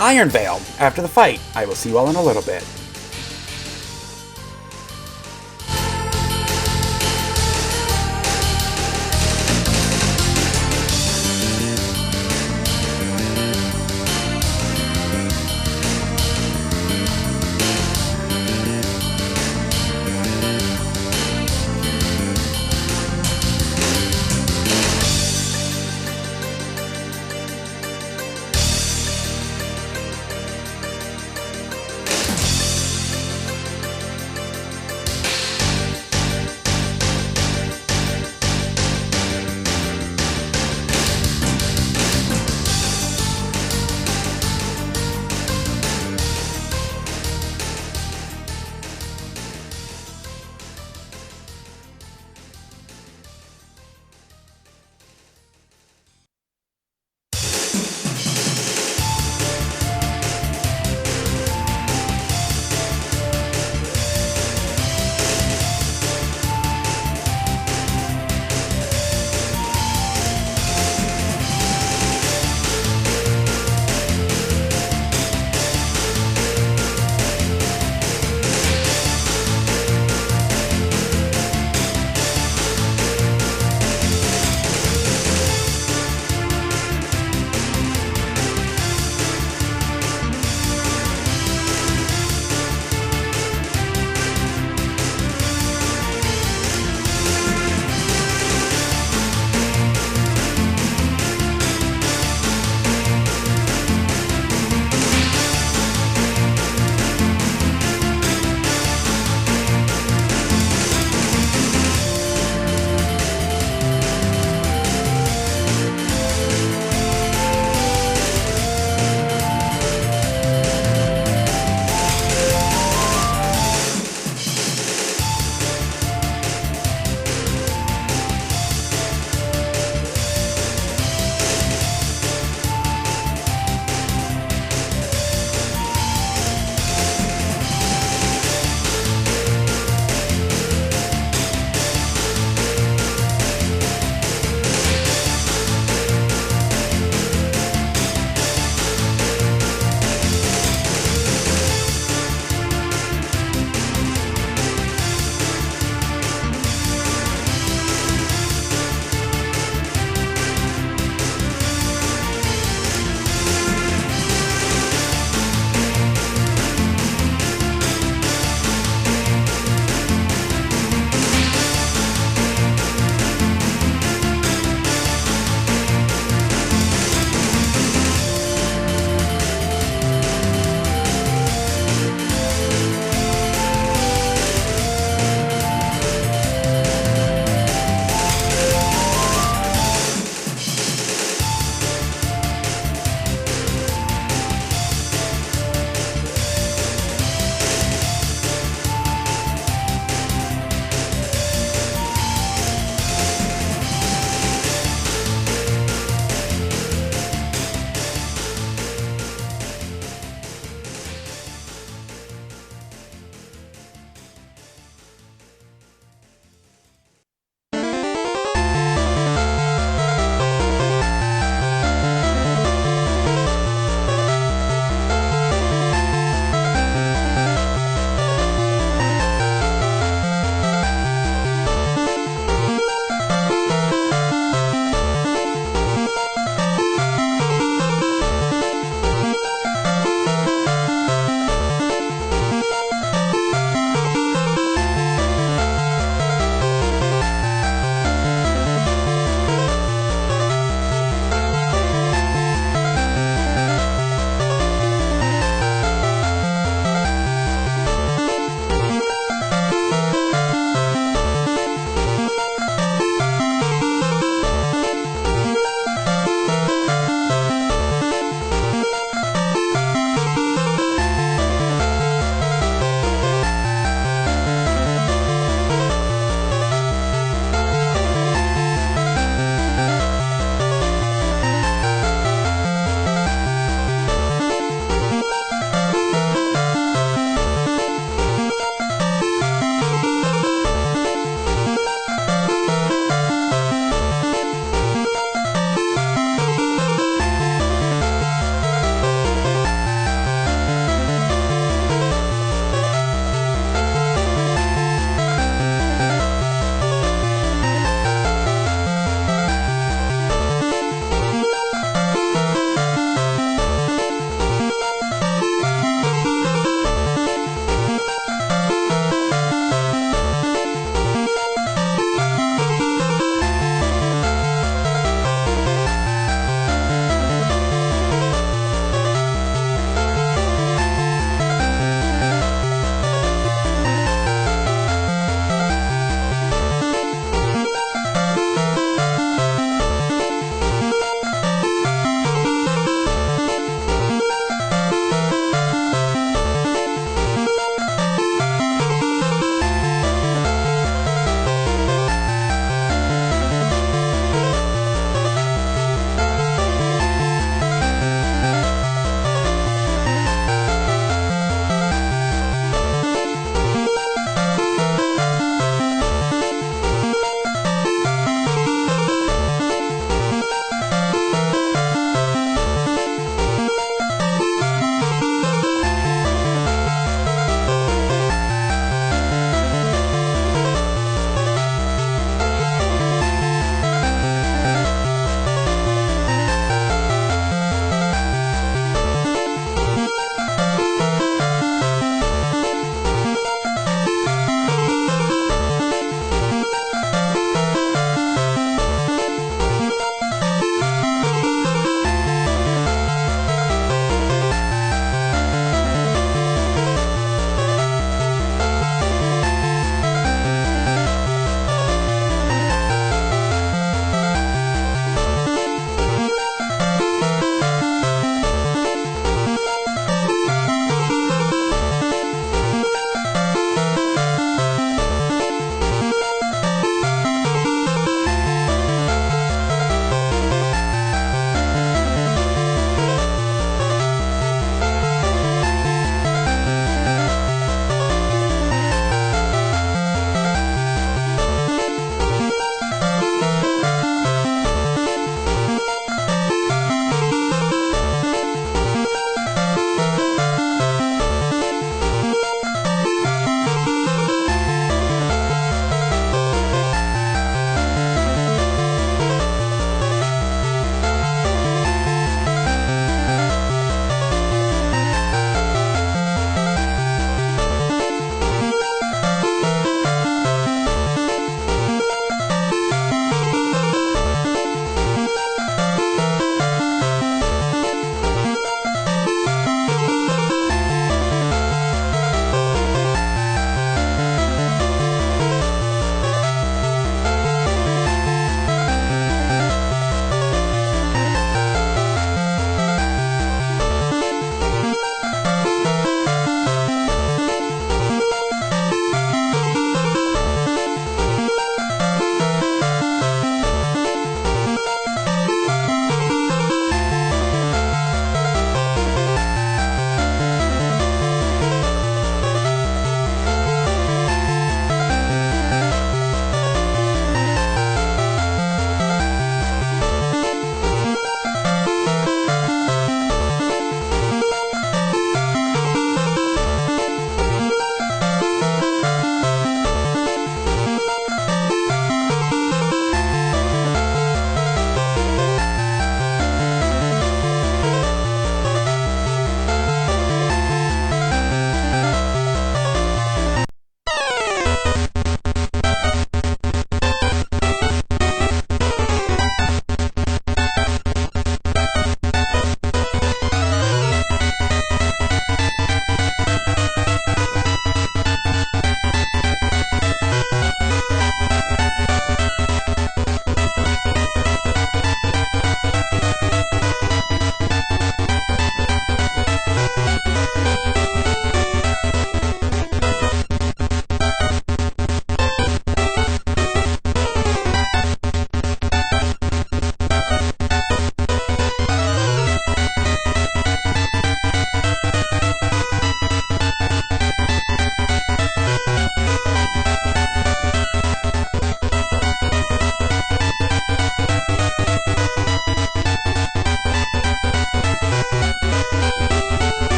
Ironvale after the fight. I will see you all in a little bit.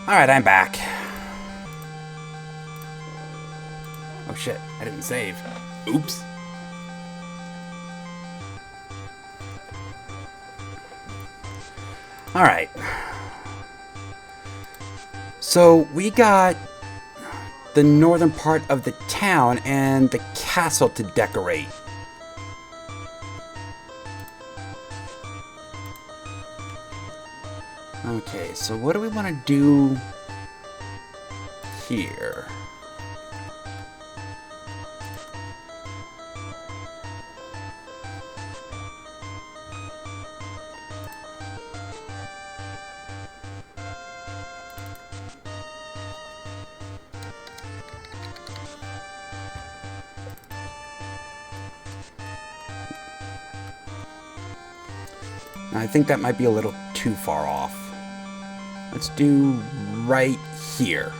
Alright, I'm back. Oh shit, I didn't save. Oops. Alright. So we got the northern part of the town and the castle to decorate. Okay, so what do we want to do here? I think that might be a little too far off. Let's do right here.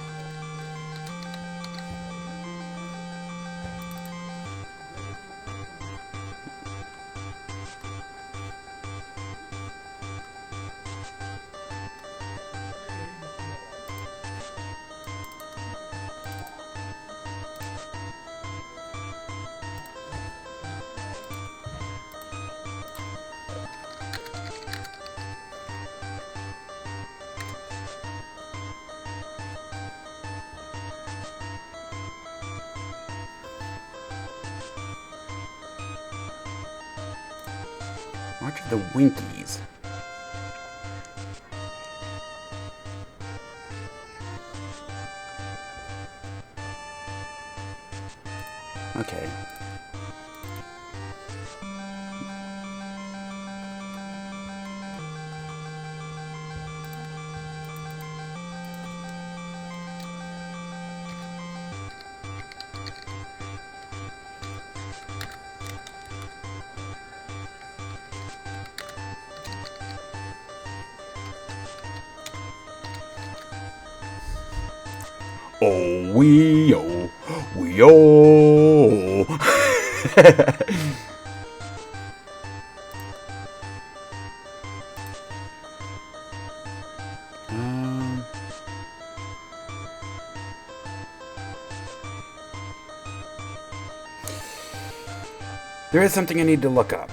Watch the Winkies. Okay. Oh, we oh. There is something I need to look up.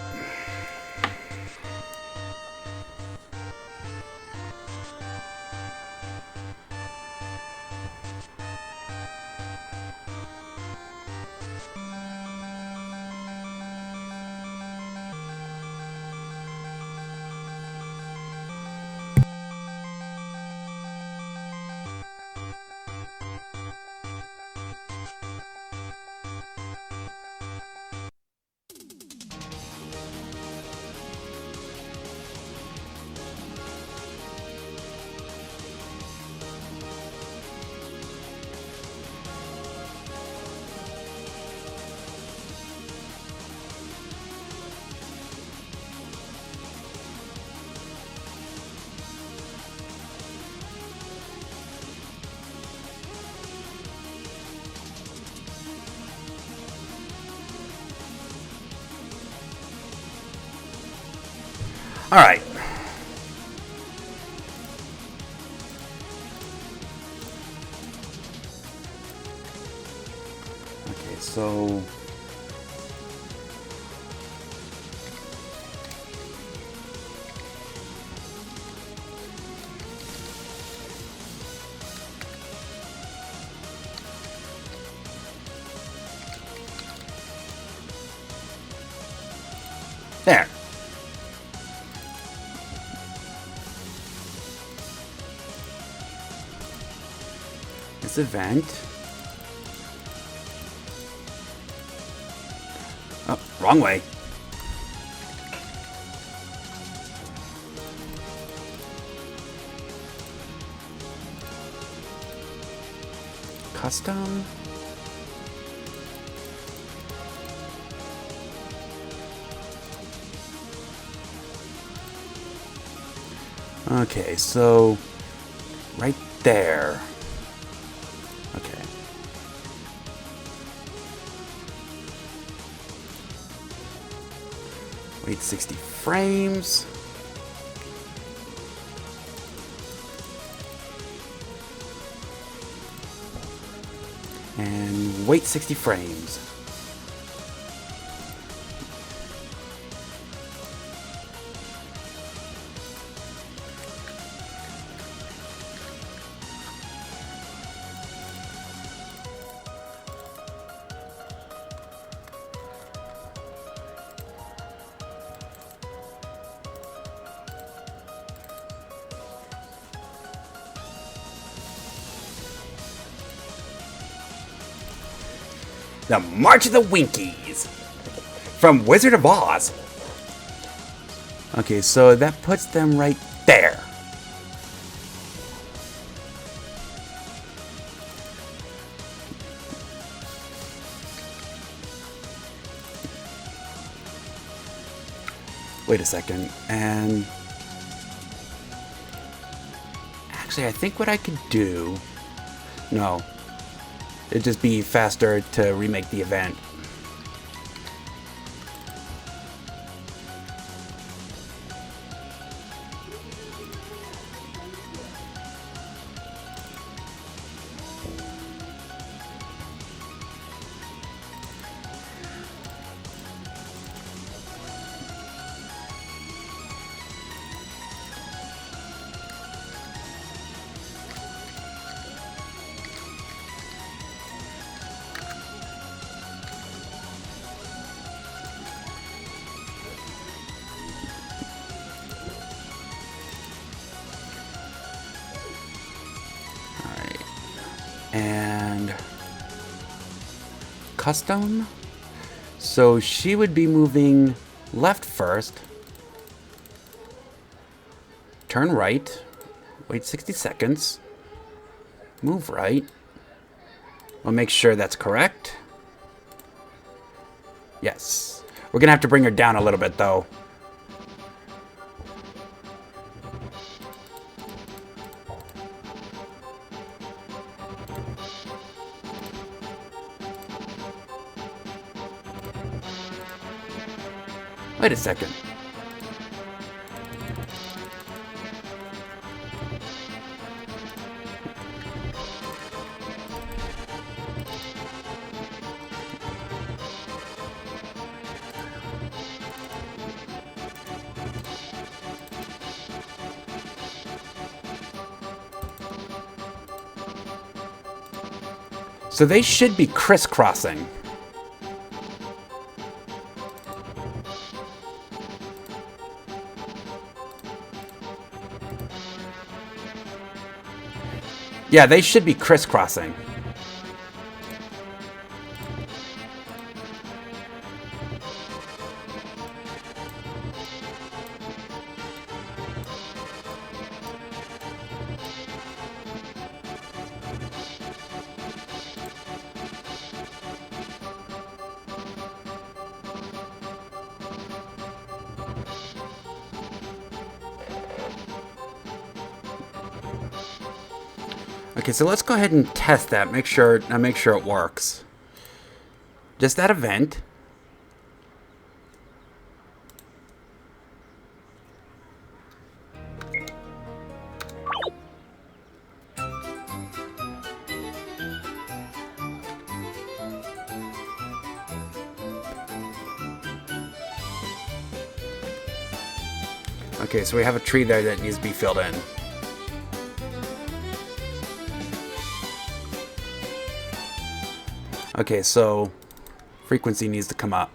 All right. Okay, so there. This event. Oh, wrong way. Custom. Okay, so right there. Okay. Wait 60 frames. And wait 60 frames. The March of the Winkies from Wizard of Oz. Okay, so that puts them right there. Wait a second, and actually I think what I could do, no, it'd just be faster to remake the event. And custom, so she would be moving left first, turn right, wait 60 seconds, move right. We'll make sure that's correct. Yes, we're gonna have to bring her down a little bit though. Wait a second. So they should be crisscrossing. Yeah, they should be crisscrossing. Okay, so let's go ahead and test that. Make sure it works. Just that event. Okay, so we have a tree there that needs to be filled in. Okay, so frequency needs to come up.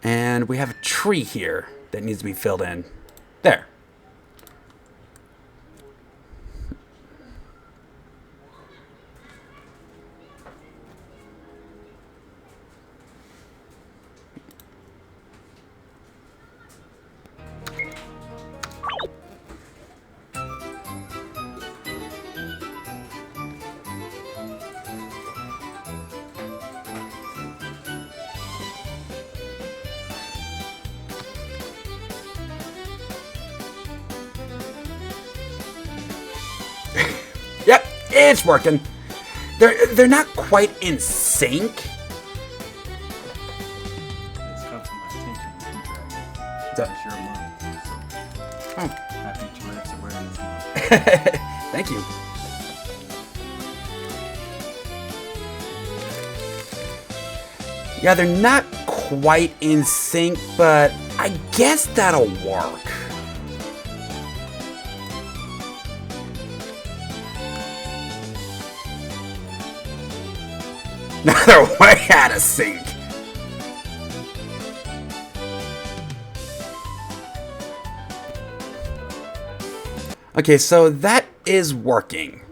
And we have a tree here that needs to be filled in. There. It's working. They're not quite in sync. It's come to my attention, So- it's your month. So Oh, happy Tourette's Awareness Month. thank you. Yeah, they're not quite in sync, but I guess that'll work. Now they're way out of sync. Okay, so that is working.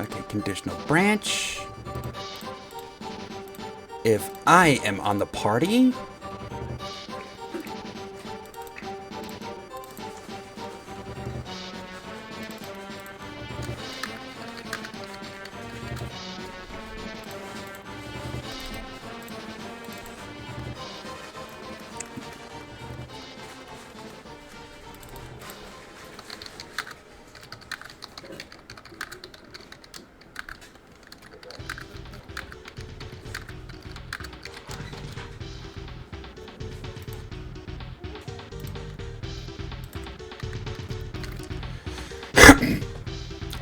Okay, conditional branch. If I am on the party,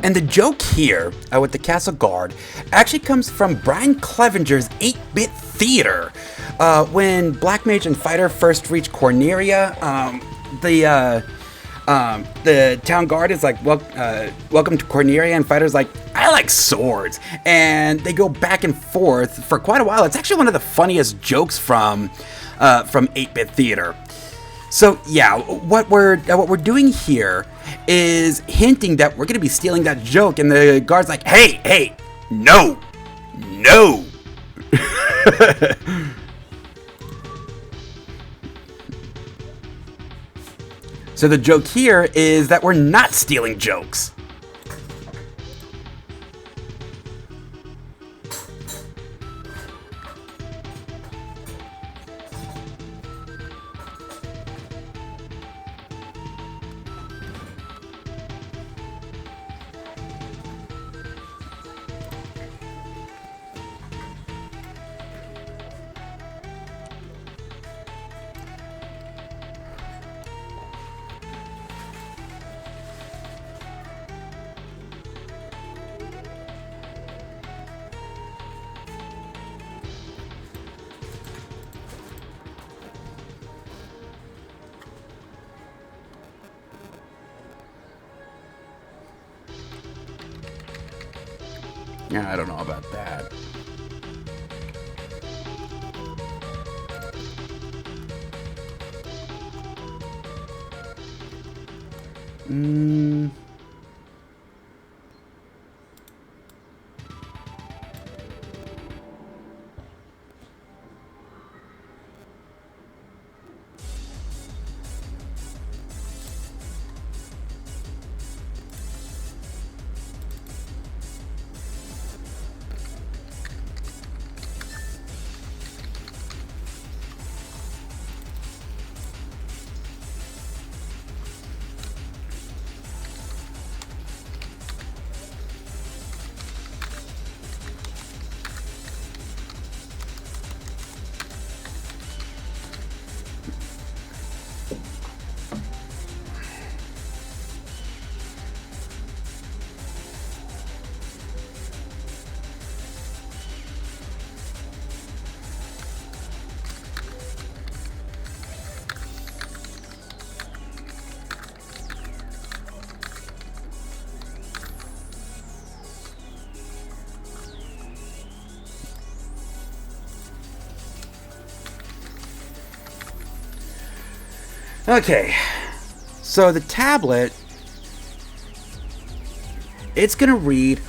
and the joke here with the Castle Guard actually comes from Brian Clevenger's 8-Bit Theater. When Black Mage and Fighter first reach Corneria, the town guard is like, welcome to Corneria, and Fighter's like, I like swords. And they go back and forth for quite a while. It's actually one of the funniest jokes from 8-Bit Theater. So yeah, what we're doing here is hinting that we're gonna be stealing that joke, and the guard's like, hey, no. So the joke here is that we're not stealing jokes. Yeah, I don't know about that. Okay, so the tablet, it's gonna read.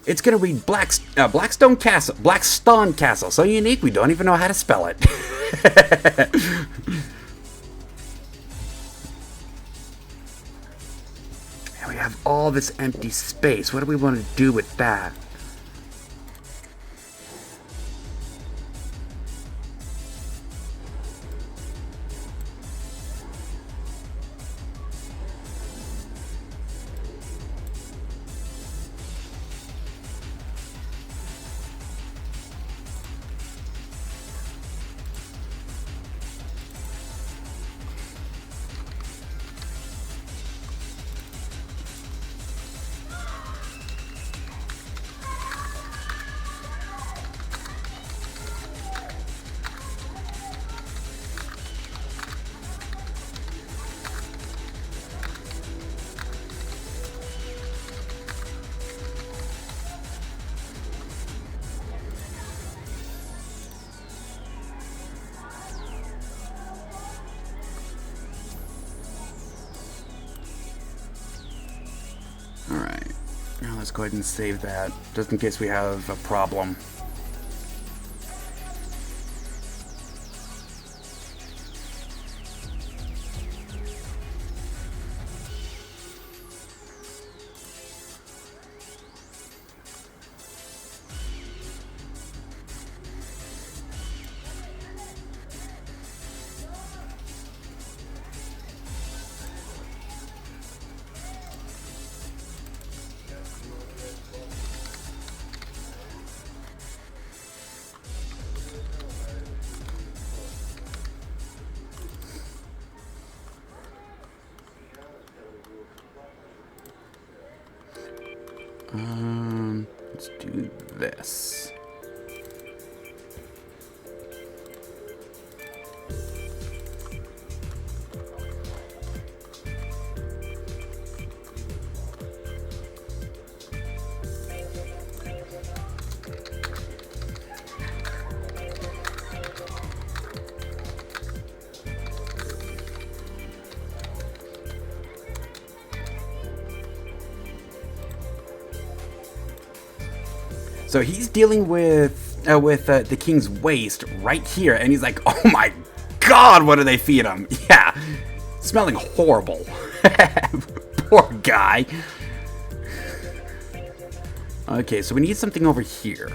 It's gonna read Blackstone Castle, Blackstone Castle. So unique, we don't even know how to spell it. And we have all this empty space. What do we want to do with that? Alright, now let's go ahead and save that, just in case we have a problem. Let's do this. So he's dealing with the king's waste right here, and he's like, "Oh my God, what do they feed him?" Yeah, smelling horrible. Poor guy. Okay, so we need something over here.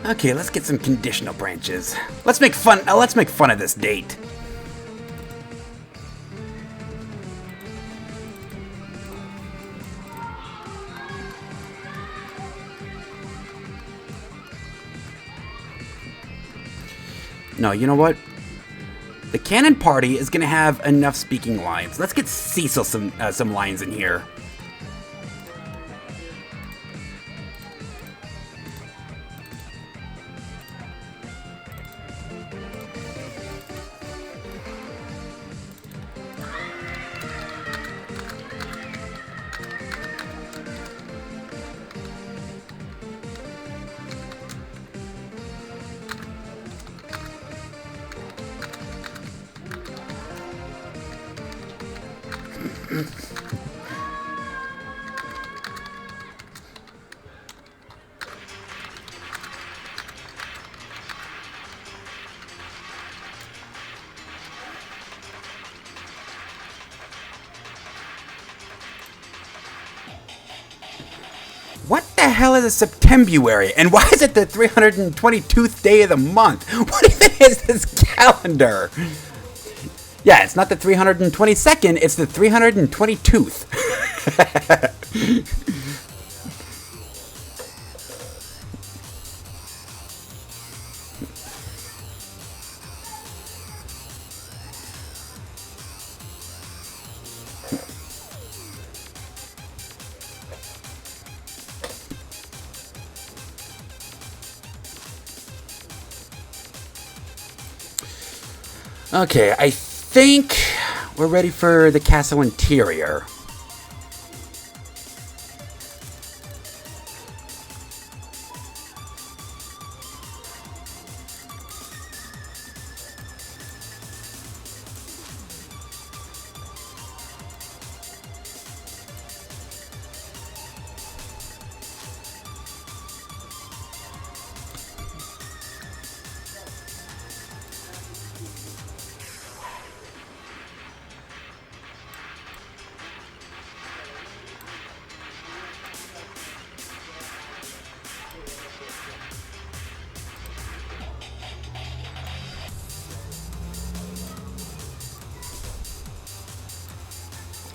Okay, let's get some conditional branches. Let's make fun of this date. No, you know what? The Cannon Party is gonna have enough speaking lines. Let's get Cecil some lines in here. What the hell is a Septembuary? And why is it the 322nd day of the month? What even is this calendar? Yeah, it's not the 322nd, it's the 322th. Okay, I think we're ready for the castle interior.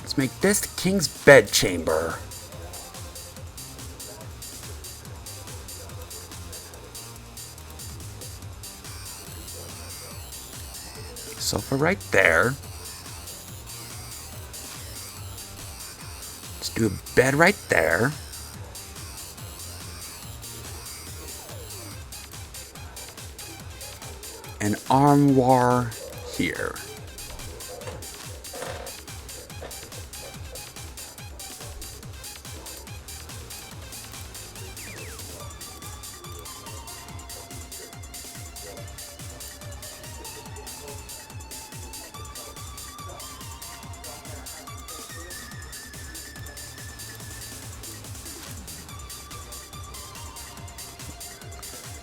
Let's make this the king's bedchamber. Sofa right there. Let's do a bed right there. An armoire here.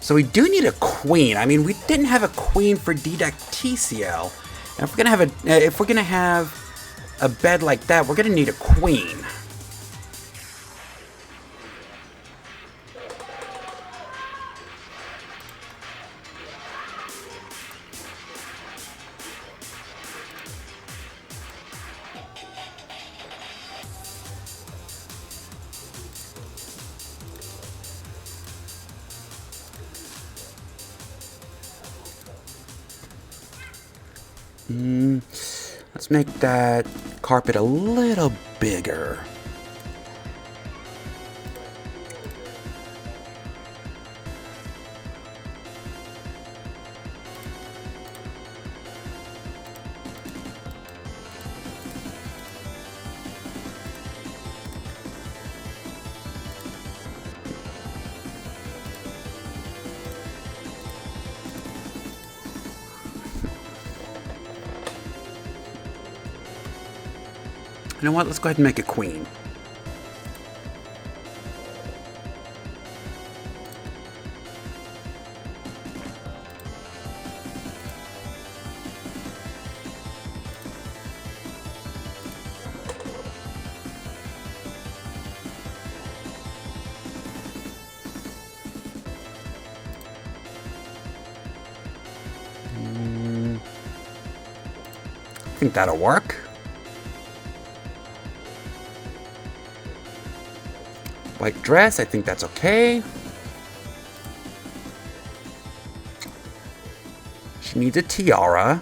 So we do need a queen. I mean, we didn't have a queen for Didacticiel. And if we're gonna have a bed like that, we're gonna need a queen. Let's make that carpet a little bigger. You know what? Let's go ahead and make a queen. I think that'll work. White dress, I think that's okay. She needs a tiara.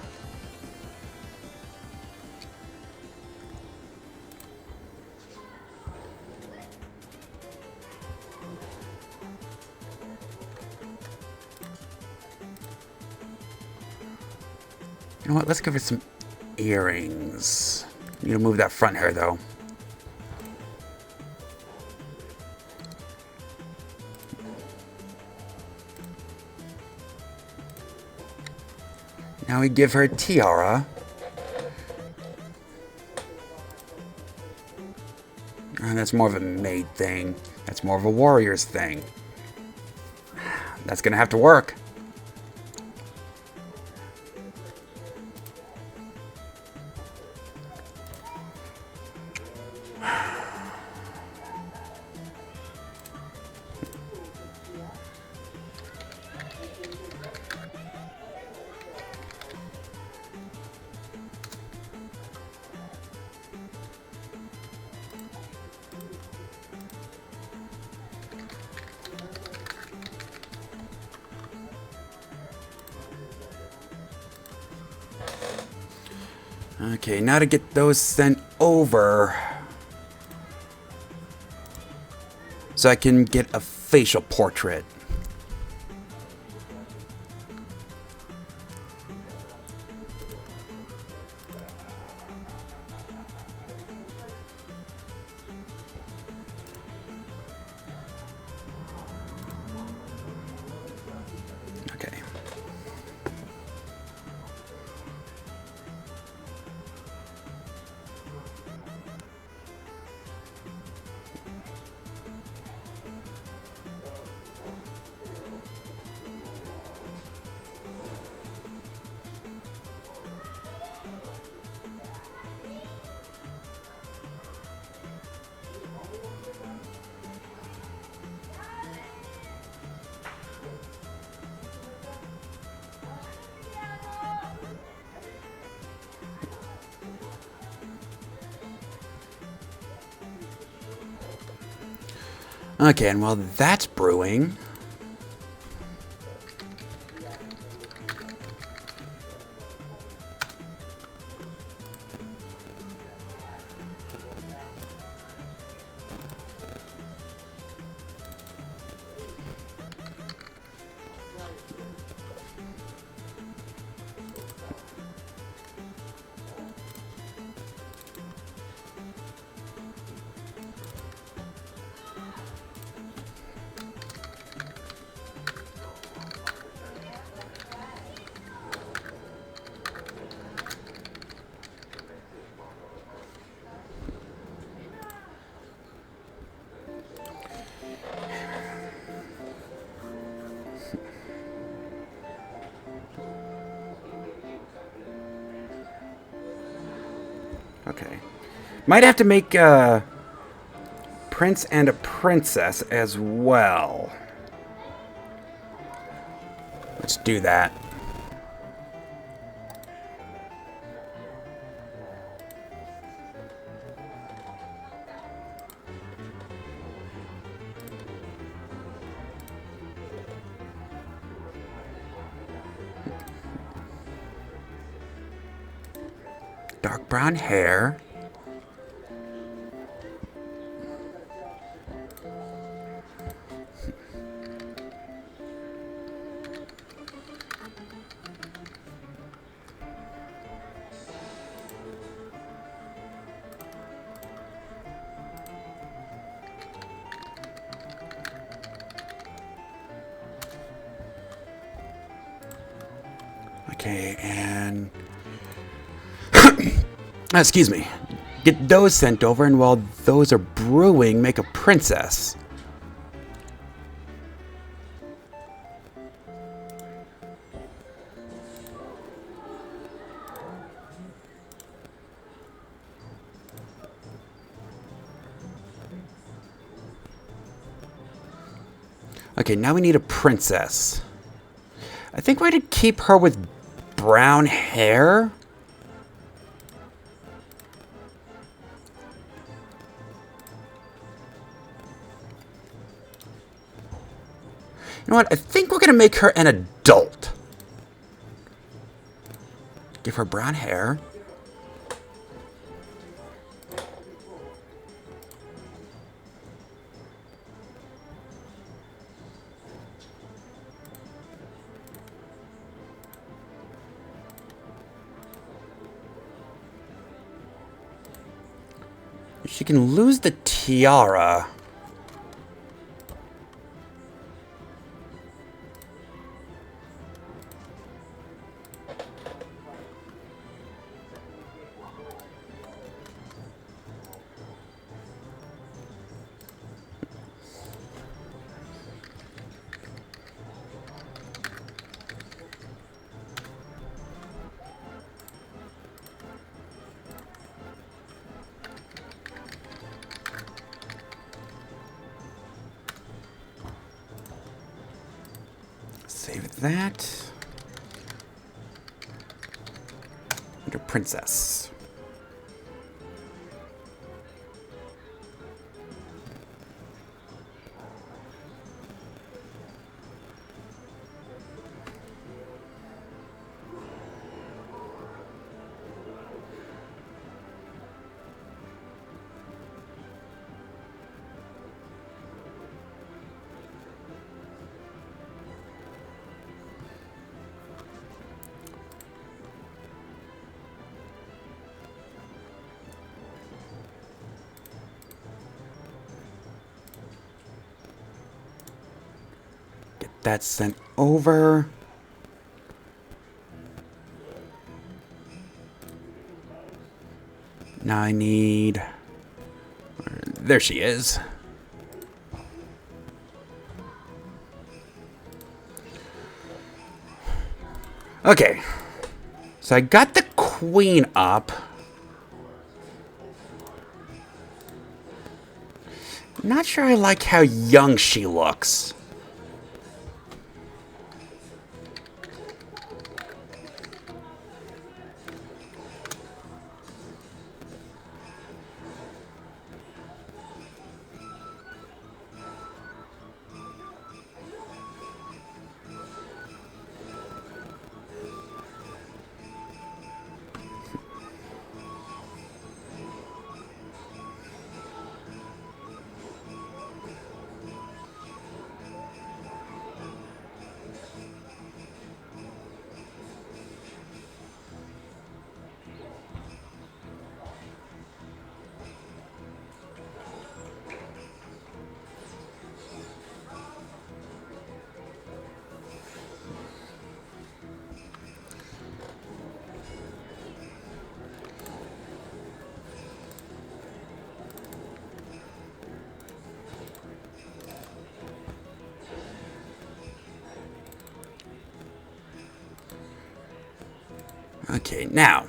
You know what? Let's give her some earrings. Need to move that front hair, though. Now we give her a tiara. And that's more of a maid thing. That's more of a warrior's thing. That's gonna have to work. Okay, now to get those sent over so I can get a facial portrait. Okay. Okay, and while that's brewing, okay. Might have to make a prince and a princess as well. Let's do that. Dark brown hair. Okay, and excuse me. Get those sent over, and while those are brewing, make a princess. Okay, now we need a princess. I think we're going to keep her with brown hair. You know what? I think we're going to make her an adult. Give her brown hair. She can lose the tiara. Save that. Under princess. That's sent over. Now I need... There she is. Okay. So I got the queen up. Not sure I like how young she looks. Okay, now.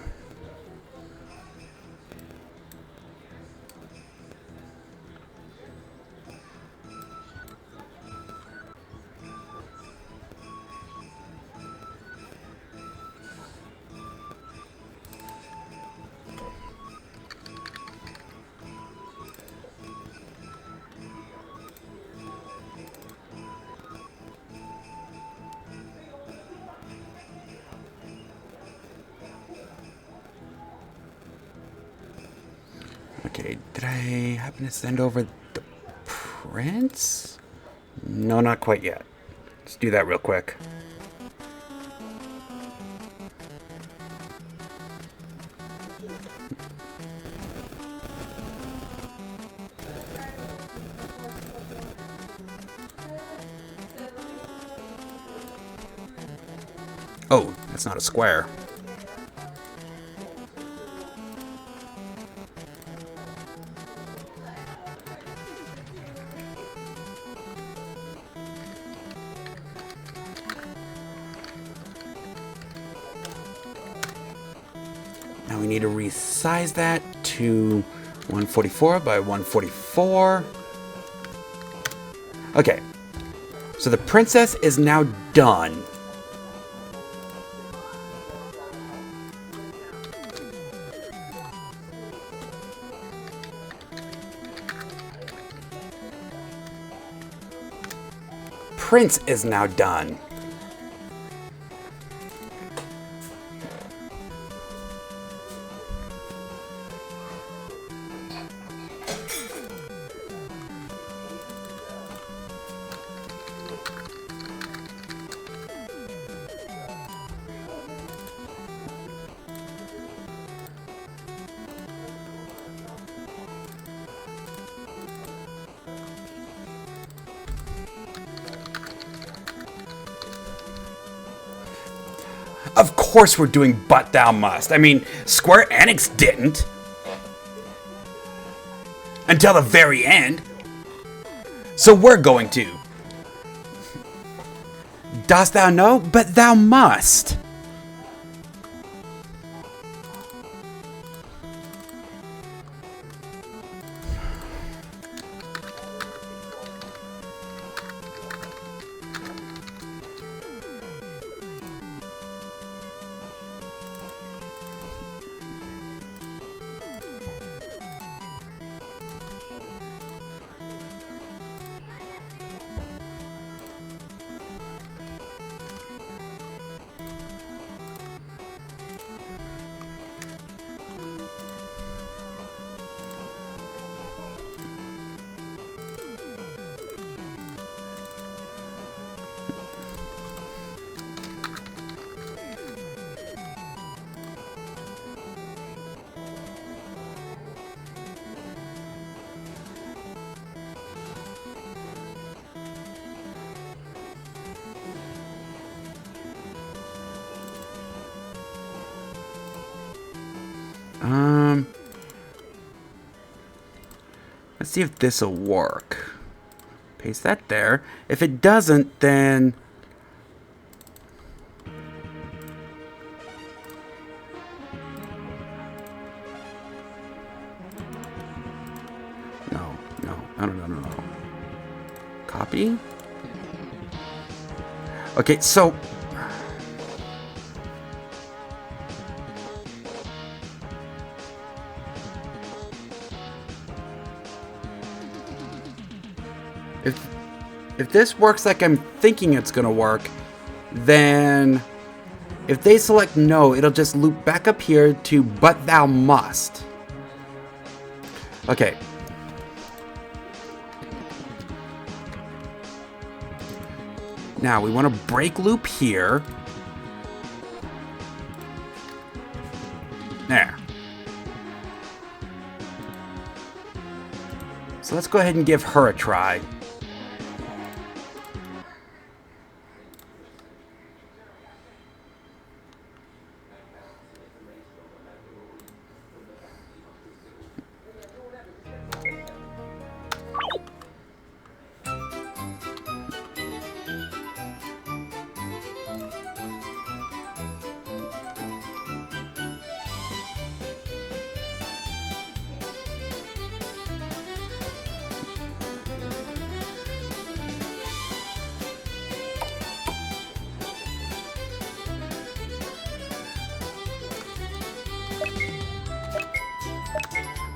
Okay, did I happen to send over the prince? No, not quite yet. Let's do that real quick. Oh, that's not a square. Now we need to resize that to 144 by 144. Okay, so the princess is now done. Prince is now done. Of course we're doing But Thou Must. I mean, Square Enix didn't. Until the very end. So we're going to. Dost thou know? But thou must. Let's see if this'll work. Paste that there. If it doesn't, then... No. Copy? Okay, so... If this works like I'm thinking it's gonna work, then if they select no, it'll just loop back up here to But Thou Must. Okay. Now we want to break loop here. There. So let's go ahead and give her a try.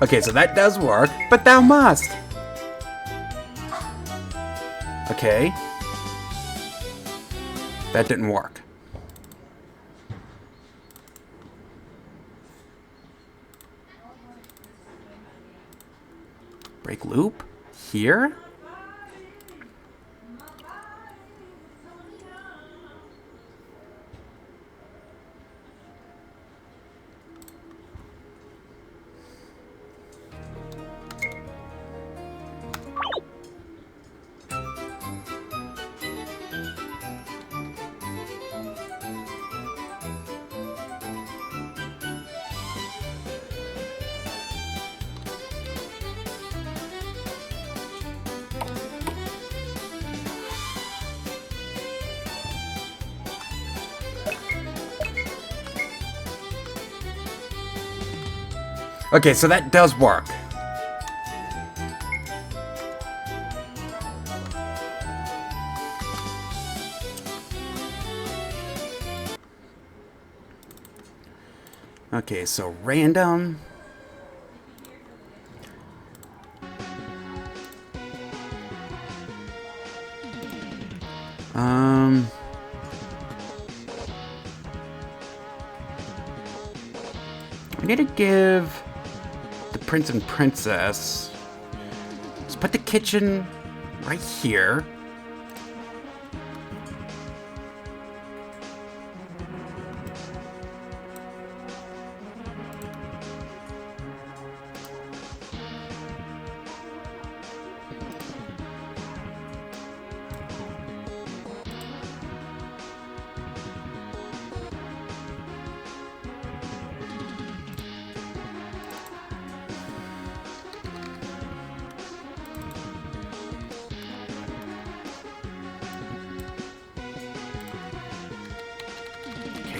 Okay, so that does work, but thou must. Okay. That didn't work. Break loop here. Okay, so that does work. Okay, so random. I need to give the prince and princess. Let's put the kitchen right here.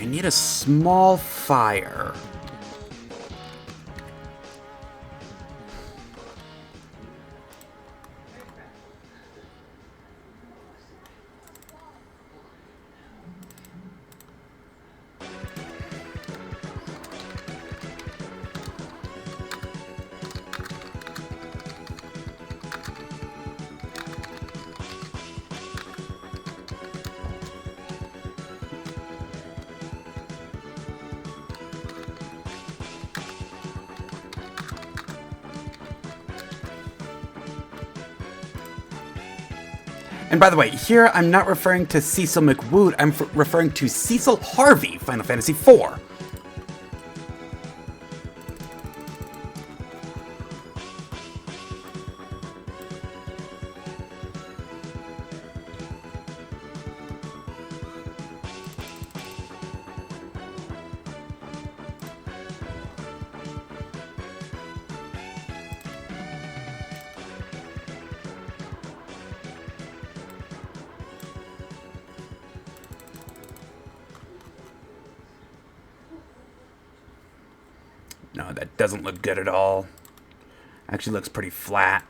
I need a small fire. And by the way, here I'm not referring to Cecil McWood, I'm referring to Cecil Harvey, Final Fantasy IV. No, that doesn't look good at all. Actually looks pretty flat.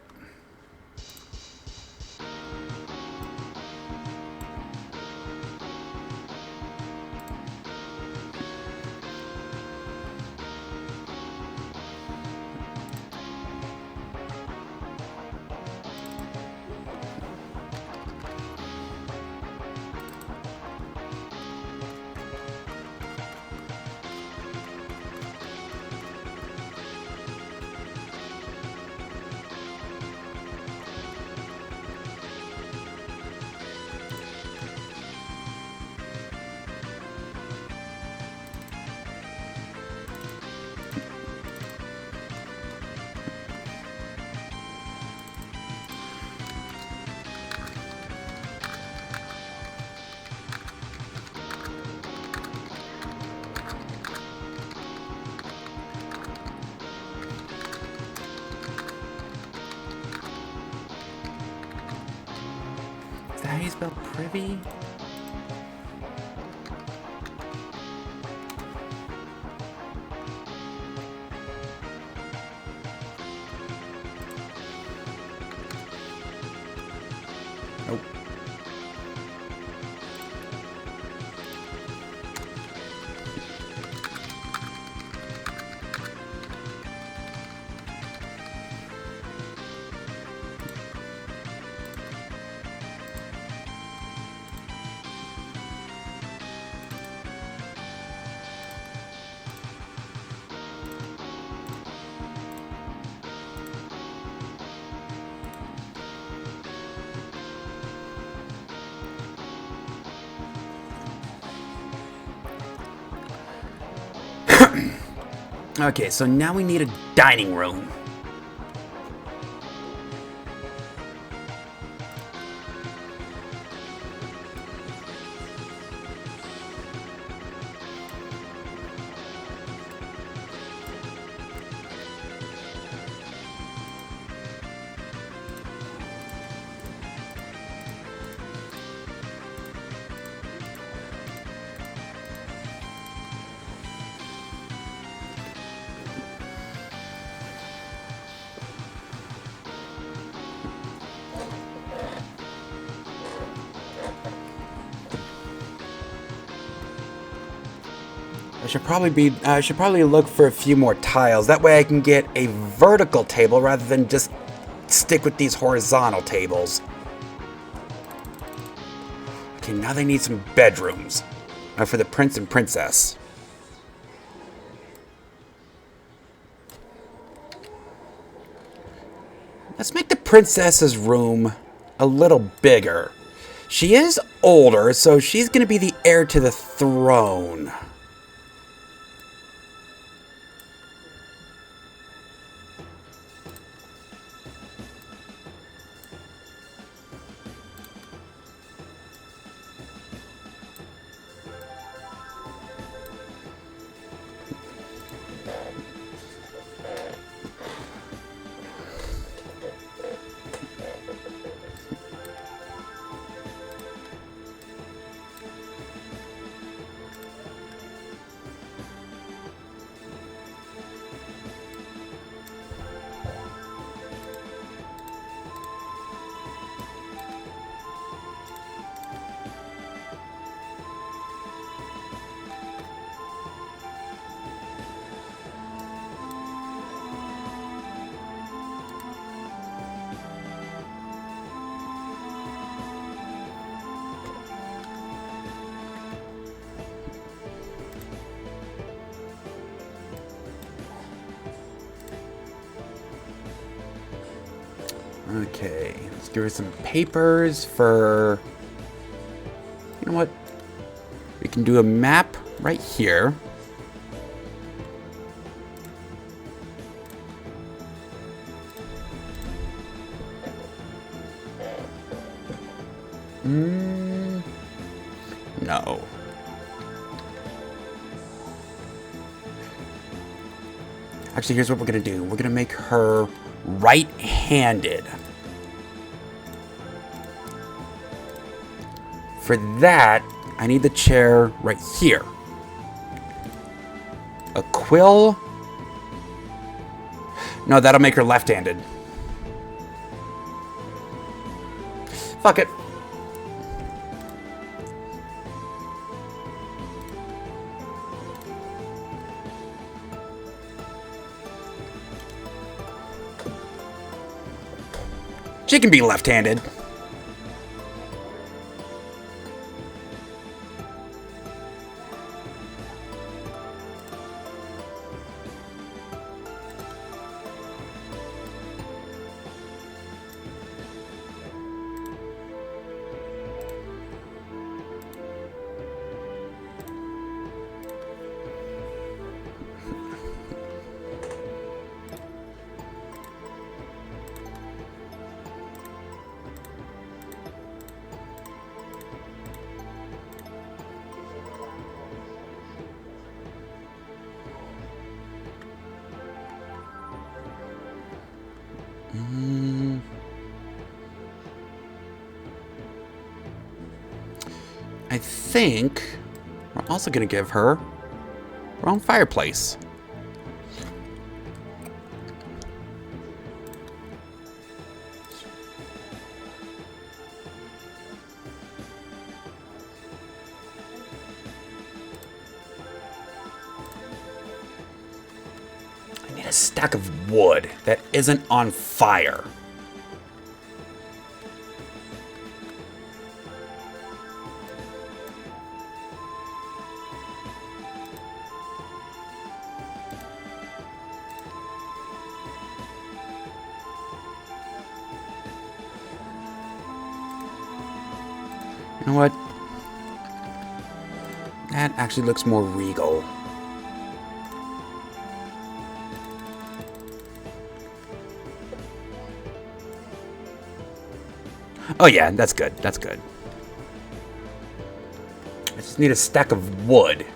Is that how you spell privy? Nope. Okay, so now we need a dining room. I should probably look for a few more tiles. That way I can get a vertical table rather than just stick with these horizontal tables. Okay, now they need some bedrooms for the prince and princess. Let's make the princess's room a little bigger. She is older, so she's going to be the heir to the throne. Okay, let's give her some papers for... You know what? We can do a map right here. No. Actually, here's what we're gonna do. We're gonna make her right-handed. For that, I need the chair right here. A quill. No, that'll make her left-handed. Fuck it. She can be left-handed. I think we're also going to give her her own fireplace. I need a stack of wood that isn't on fire. You know what? That actually looks more regal. Oh yeah, that's good. That's good. I just need a stack of wood.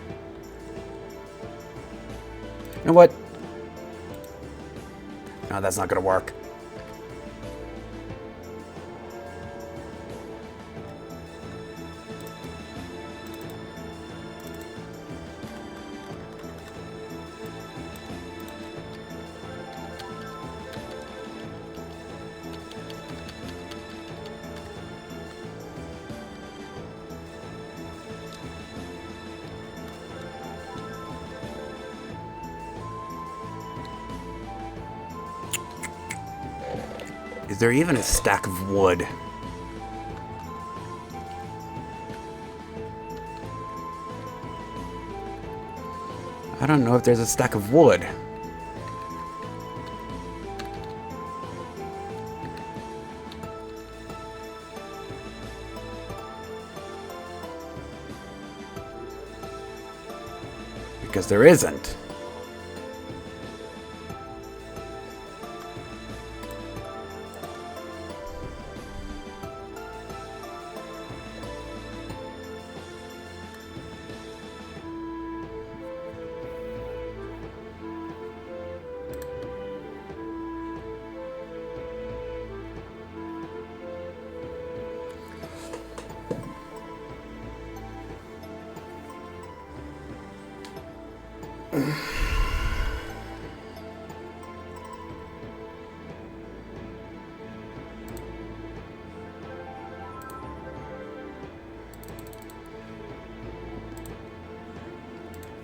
You know what? No, that's not gonna work. Is there even a stack of wood? I don't know if there's a stack of wood. Because there isn't.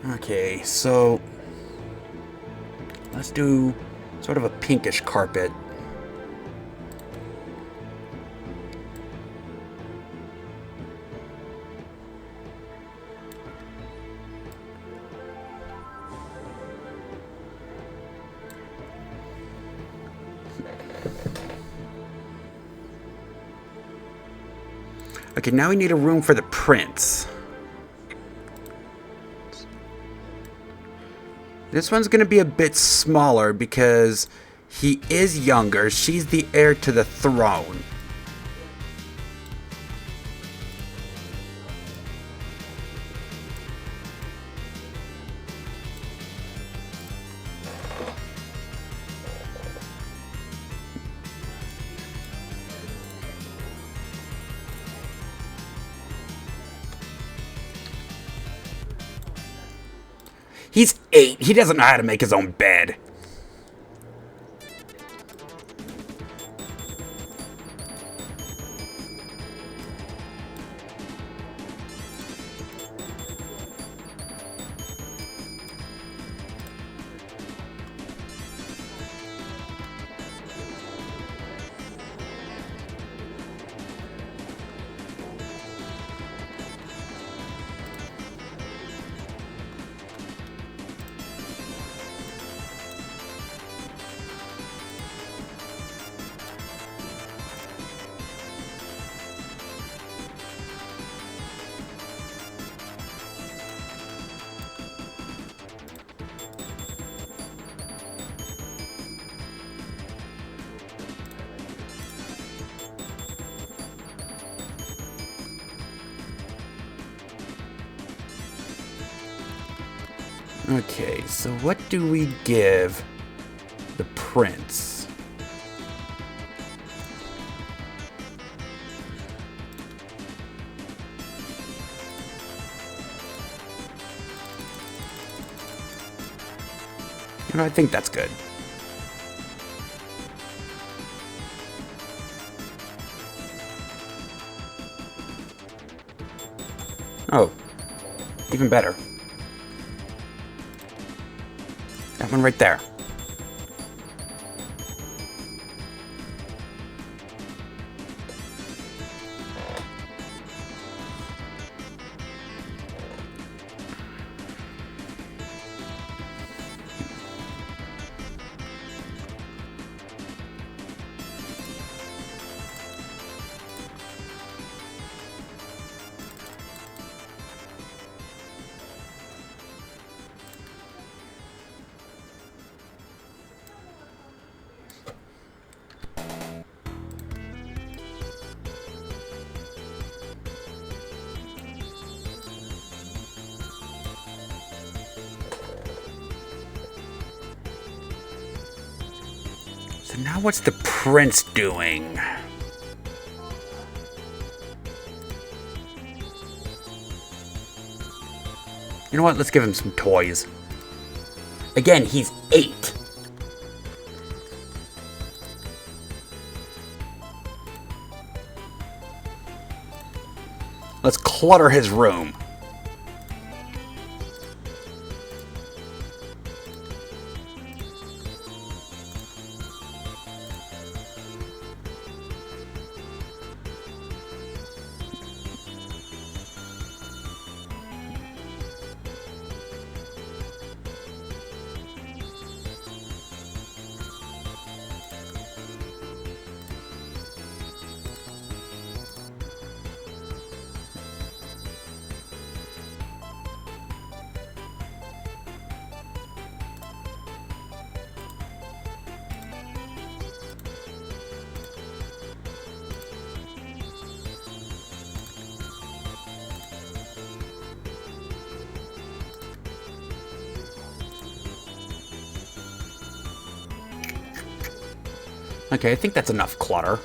Okay, so let's do sort of a pinkish carpet. Okay, now we need a room for the prince. This one's going to be a bit smaller because he is younger. She's the heir to the throne. He's 8. He doesn't know how to make his own bed. Okay, so what do we give the prince? You know, I think that's good. Oh, even better. That one right there. So now what's the prince doing? You know what? Let's give him some toys. Again, he's 8. Let's clutter his room. Okay, I think that's enough clutter.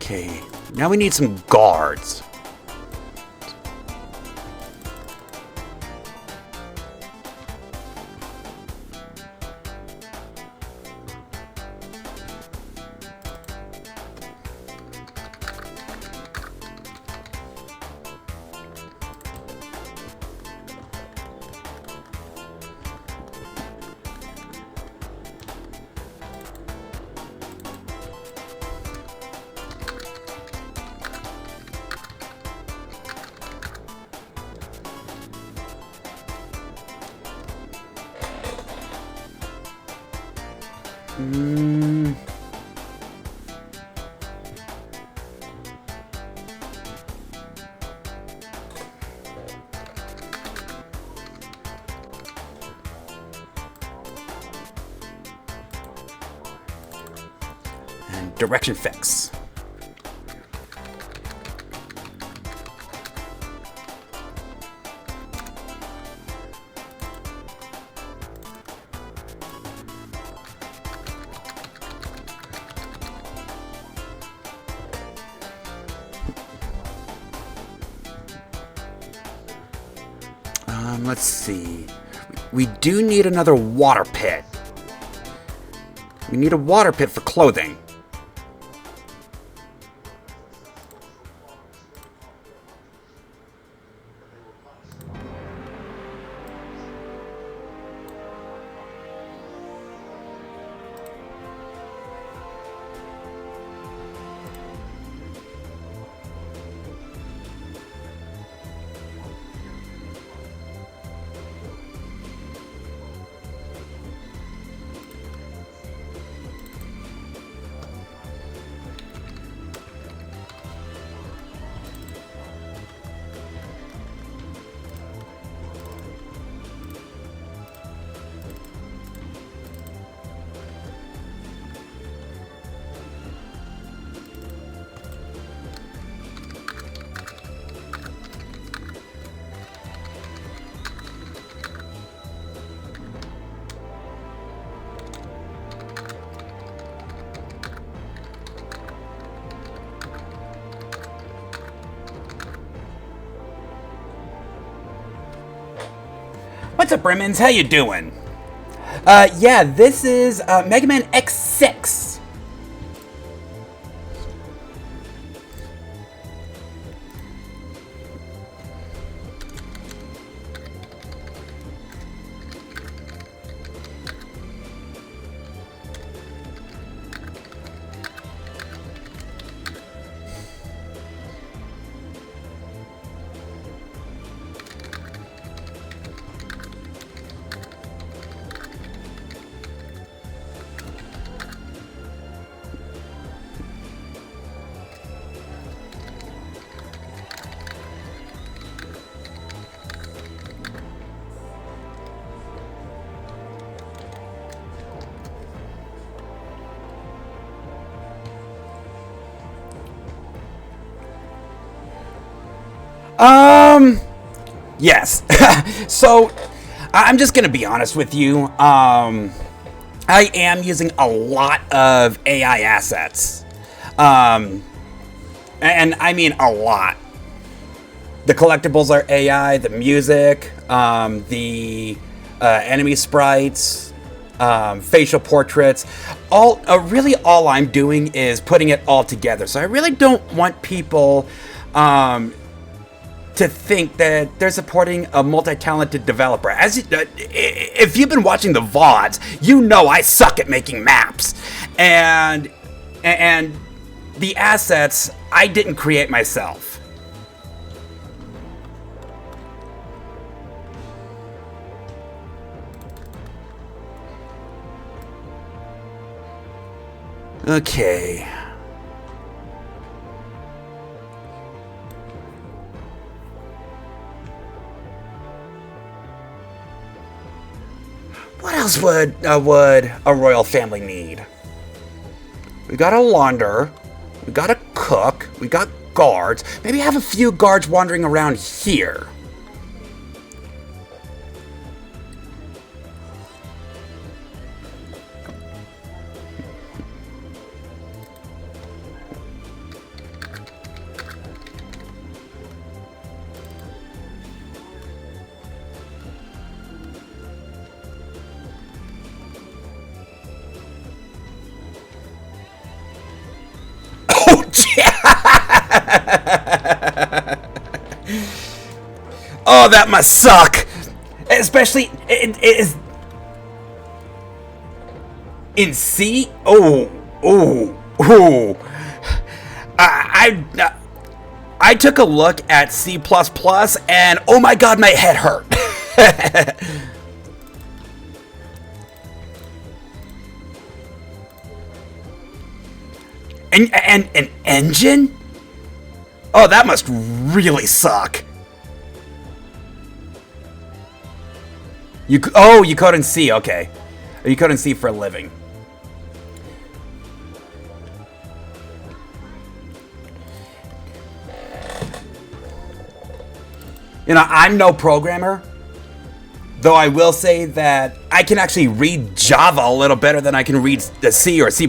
Okay, now we need some guards. And direction fix. Let's see. We do need another water pit. We need a water pit for clothing. What's up, Brimmins? How you doing? Yeah, this is Mega Man X6. Yes. So, I'm just gonna be honest with you. I am using a lot of AI assets. And I mean a lot. The collectibles are AI, the music, the enemy sprites, facial portraits. Really all I'm doing is putting it all together. So I really don't want people to think that they're supporting a multi-talented developer. If you've been watching the VODs, you know I suck at making maps. And the assets, I didn't create myself. Okay. What else would a royal family need? We got a launderer, we got a cook, we got guards. Maybe have a few guards wandering around here. Oh, that must suck. Especially it is in C. Oh. I took a look at C++ and oh my god, my head hurt. and an engine? Oh, that must really suck. You code in C, okay. You code in C for a living. You know, I'm no programmer, though I will say that I can actually read Java a little better than I can read the C or C++.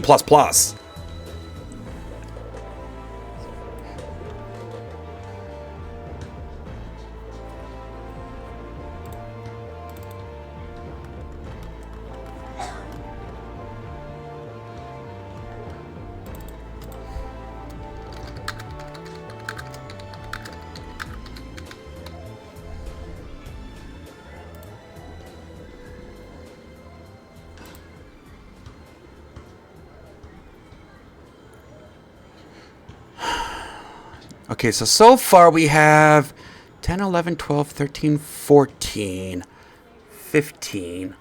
Okay, so far we have 10, 11, 12, 13, 14, 15.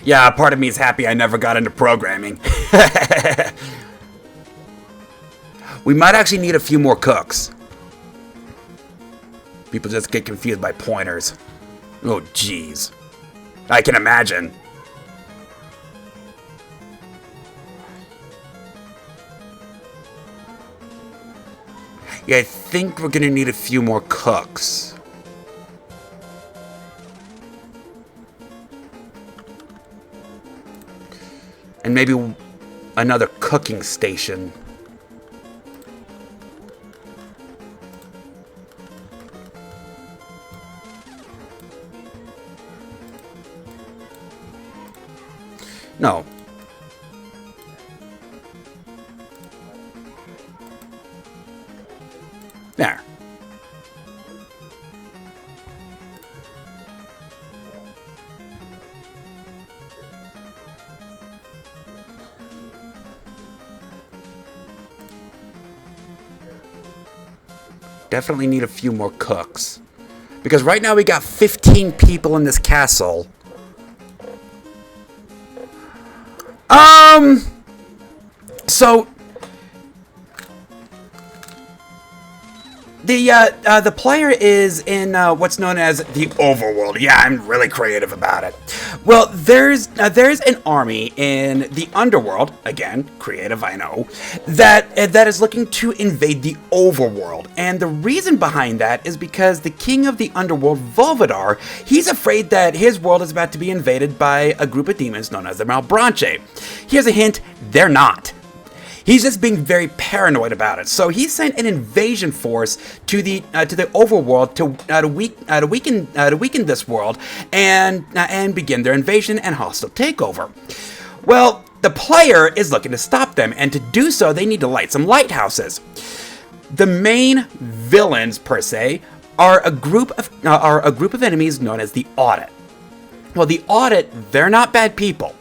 Yeah, part of me is happy I never got into programming. We might actually need a few more cooks. People just get confused by pointers. Oh, jeez. I can imagine. Yeah, I think we're gonna need a few more cooks. And maybe another cooking station. No. There. Definitely need a few more cooks. Because right now we got 15 people in this castle. So the player is in what's known as the overworld. Yeah, I'm really creative about it. Well, there's an army in the underworld. Again, creative, I know. That is looking to invade the overworld, and the reason behind that is because the king of the underworld, Volvidar, he's afraid that his world is about to be invaded by a group of demons known as the Malbranche. Here's a hint: they're not. He's just being very paranoid about it. So he sent an invasion force to the overworld to weaken this world and begin their invasion and hostile takeover. Well, the player is looking to stop them, and to do so, they need to light some lighthouses. The main villains, per se, are a group of enemies known as the Audit. Well, the Audit, they're not bad people.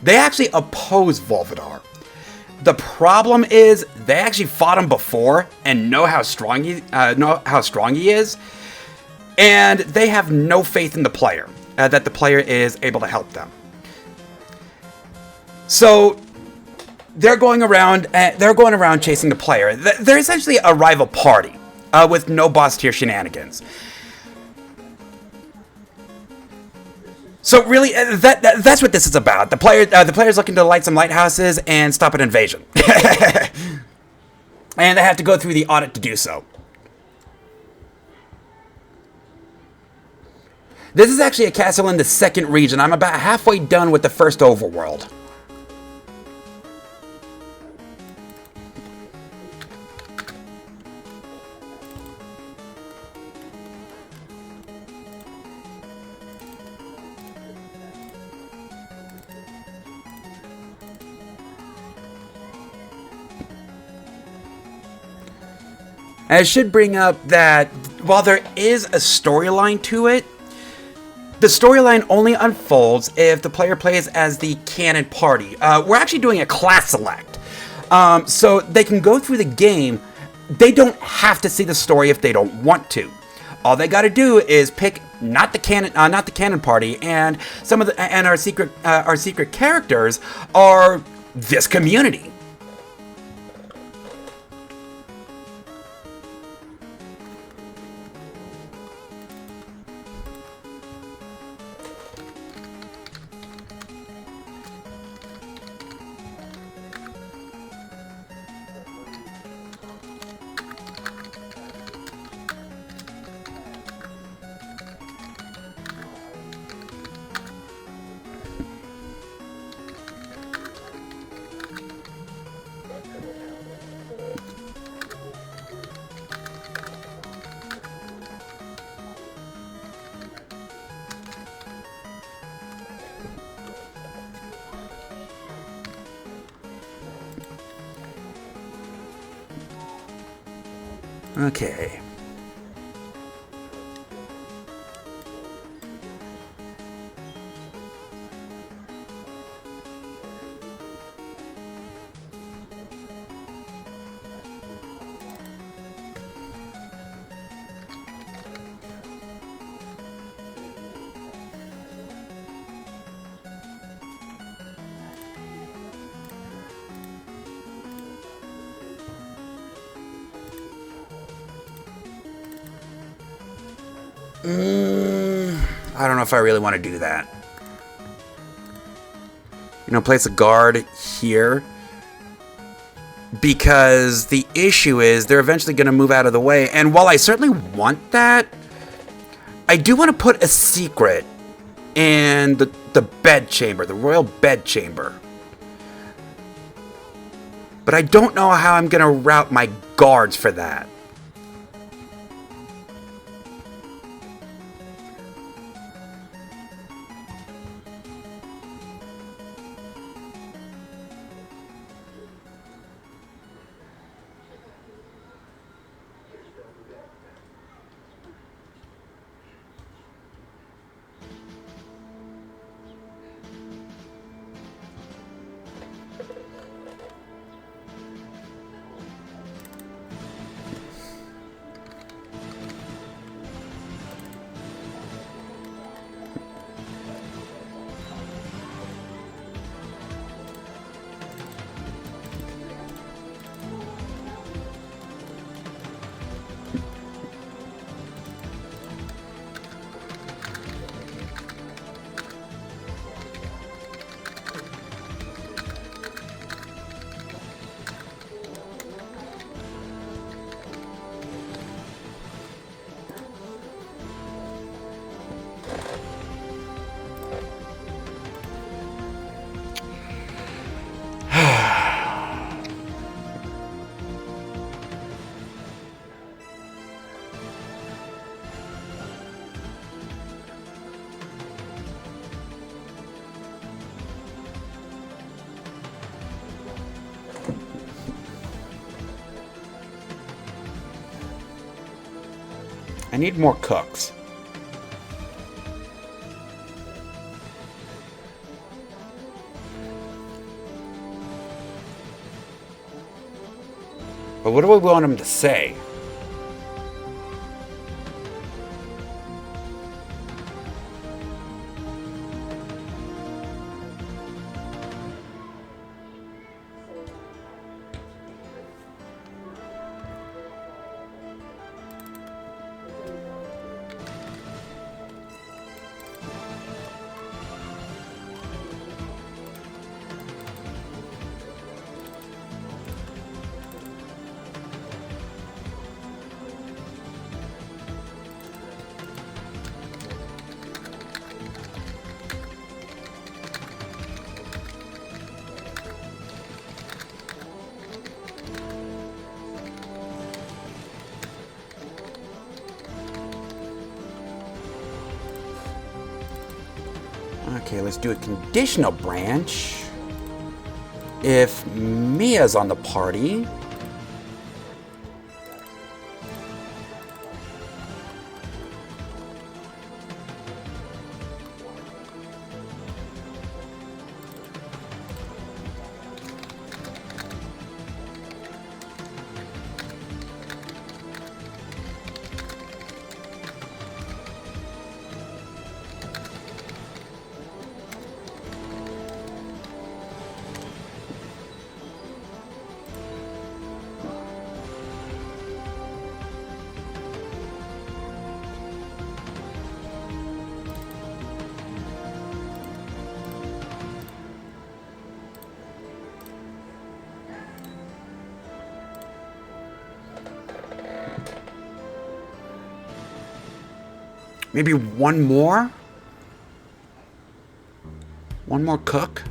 They actually oppose Volvidar. The problem is they actually fought him before and know how strong he is, and they have no faith in the player that the player is able to help them. So they're going around chasing the player. They're essentially a rival party with no boss tier shenanigans. So really, that's what this is about. The player's looking to light some lighthouses and stop an invasion, and they have to go through the Audit to do so. This is actually a castle in the second region. I'm about halfway done with the first overworld. And I should bring up that while there is a storyline to it, the storyline only unfolds if the player plays as the canon party. We're actually doing a class select. So they can go through the game. They don't have to see the story if they don't want to. All they got to do is pick not the canon party, and our secret characters are this community. Okay. I don't know if I really want to do that. You know, place a guard here. Because the issue is they're eventually going to move out of the way. And while I certainly want that, I do want to put a secret in the bed chamber, the royal bed chamber. But I don't know how I'm going to route my guards for that. I need more cooks. But what do we want them to say? Okay, let's do a conditional branch. If Mia's on the party, Maybe one more? One more cook?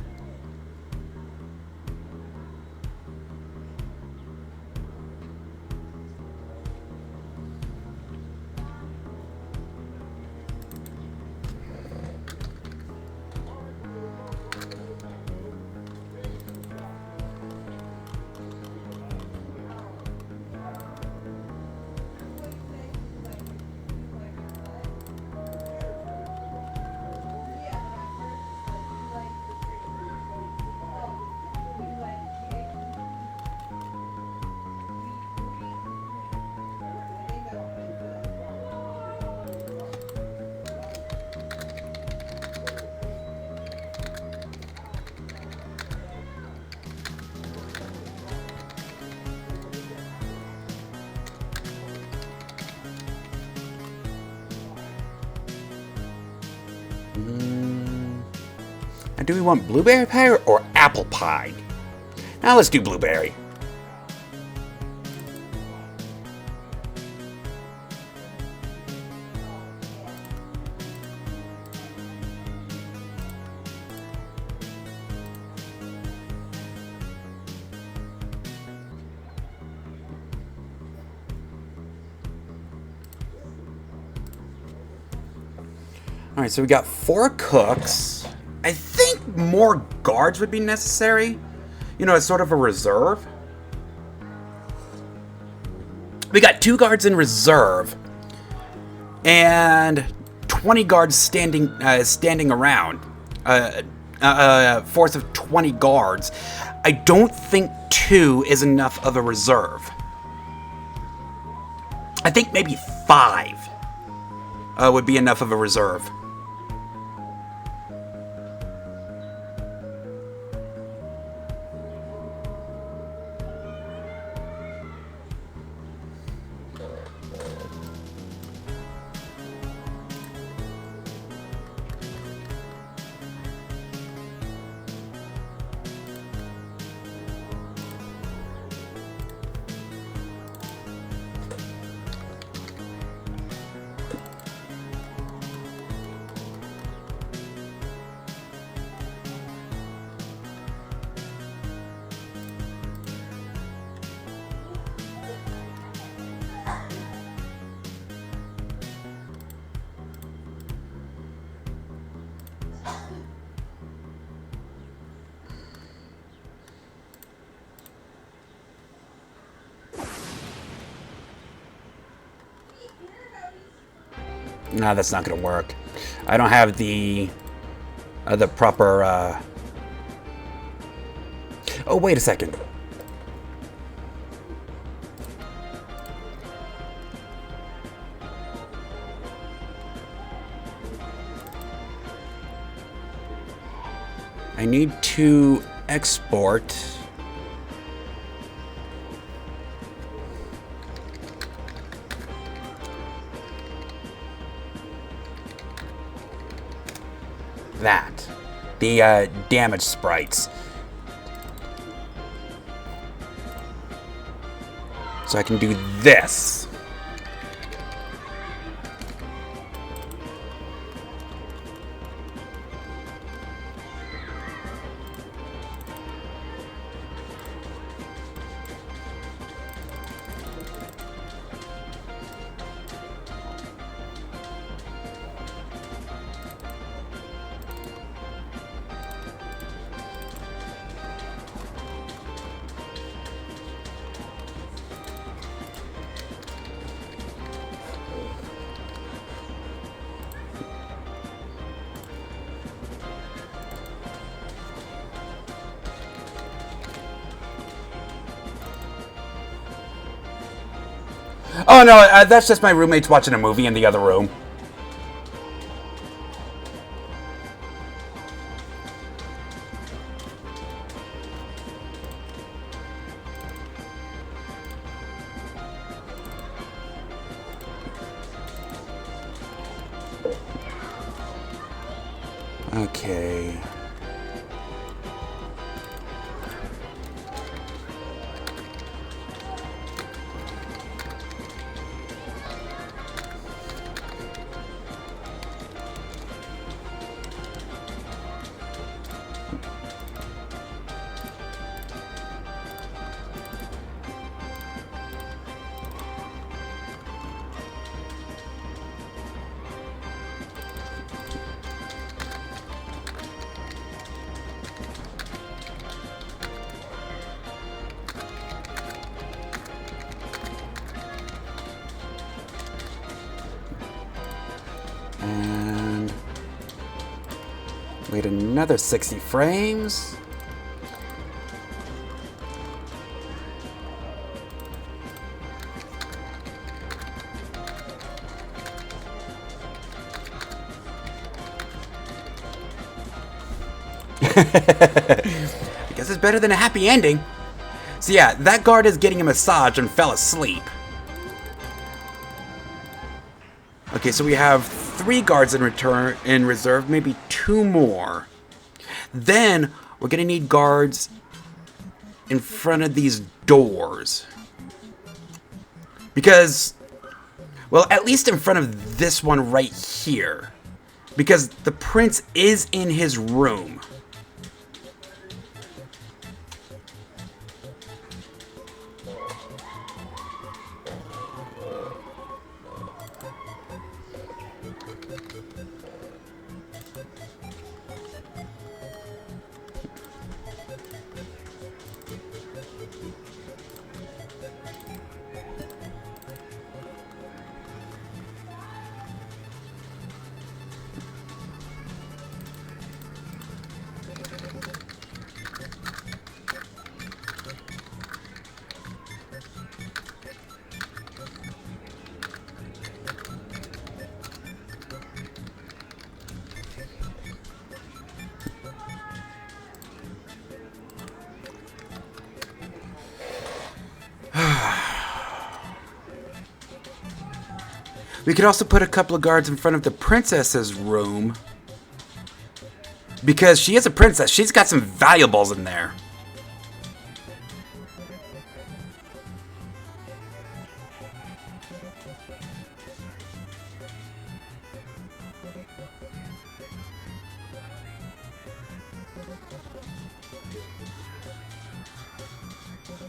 Now, do we want blueberry pie or apple pie? Now let's do blueberry. All right, so we got 4 cooks. I think more guards would be necessary. You know, as sort of a reserve. We got 2 guards in reserve. And 20 guards standing around. Force of 20 guards. I don't think 2 is enough of a reserve. I think maybe 5 would be enough of a reserve. No, that's not gonna work. I don't have the proper. Oh, wait a second. I need to export. That. The damage sprites. So I can do this. Oh no, that's just my roommates watching a movie in the other room. Okay. Wait another 60 frames. I guess it's better than a happy ending. So yeah, that guard is getting a massage and fell asleep. Okay, so we have 3 guards in reserve, maybe 2 more. Then we're gonna need guards in front of these doors. Because, well, at least in front of this one right here. Because the prince is in his room. We could also put a couple of guards in front of the princess's room. Because she is a princess. She's got some valuables in there.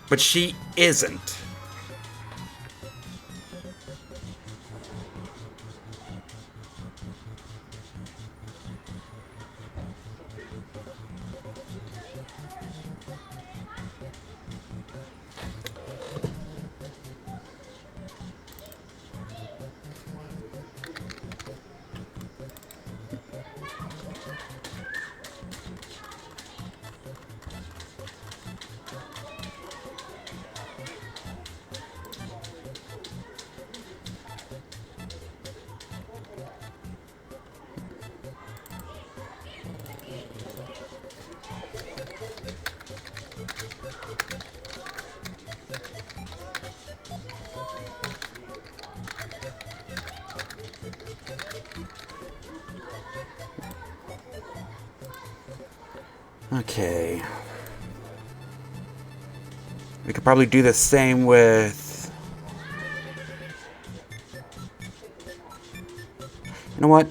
But she isn't. Okay. We could probably do the same with... You know what?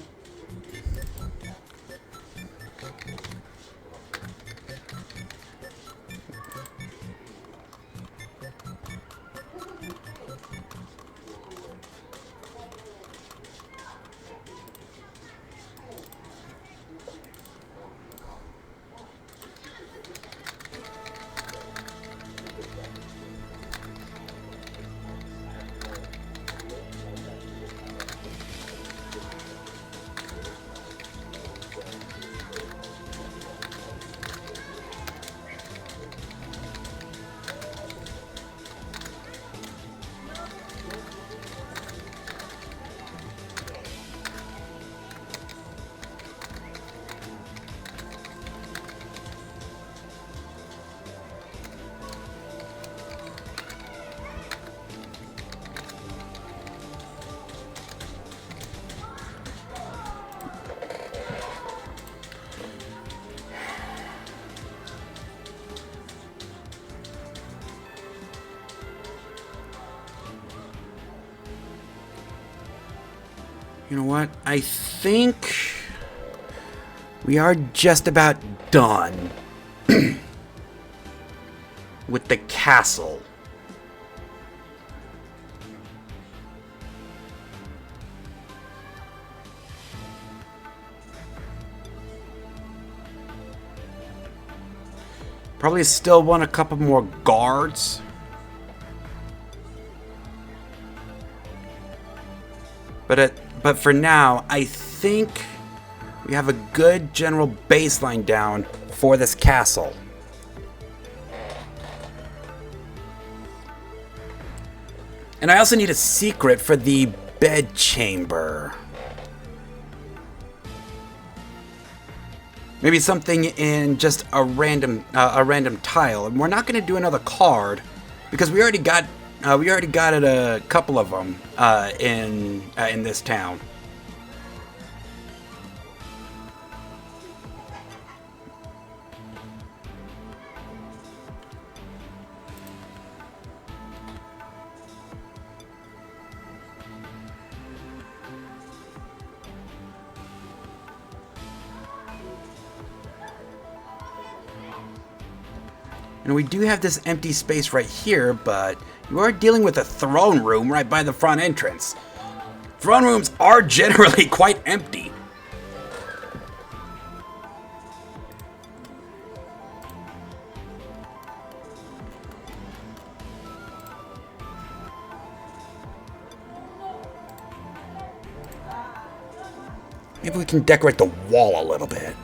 You know what? I think we are just about done with the castle. Probably still want a couple more guards. But for now, I think we have a good general baseline down for this castle. And I also need a secret for the bed chamber. Maybe something in just a random tile. And we're not going to do another card because we already got it a couple of them in this town. And we do have this empty space right here, but you are dealing with a throne room right by the front entrance. Throne rooms are generally quite empty. Maybe we can decorate the wall a little bit.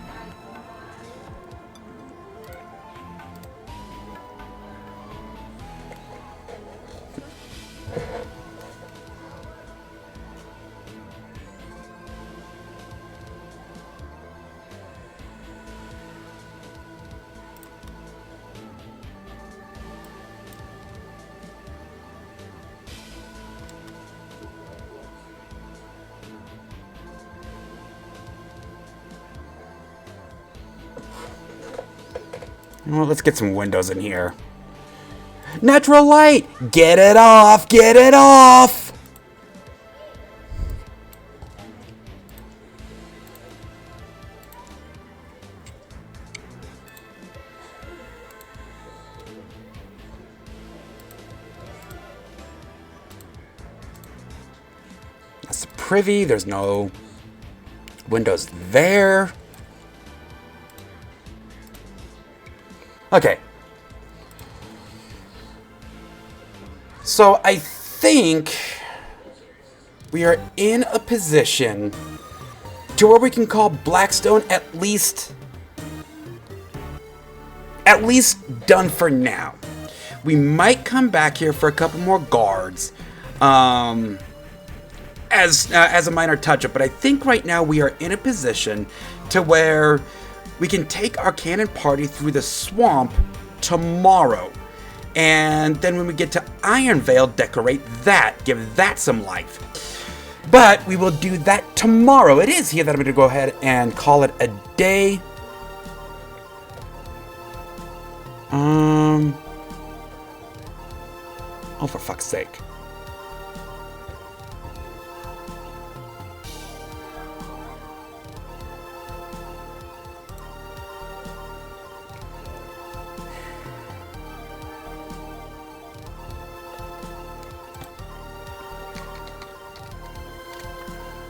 Well, let's get some windows in here. Natural light! Get it off! Get it off! That's the privy. There's no windows there. Okay. So I think we are in a position to where we can call Blackstone at least done for now. We might come back here for a couple more guards as a minor touch-up, but I think right now we are in a position to where we can take our cannon party through the swamp tomorrow. And then when we get to Ironvale, decorate that. Give that some life. But we will do that tomorrow. It is here that I'm going to go ahead and call it a day. Oh, for fuck's sake.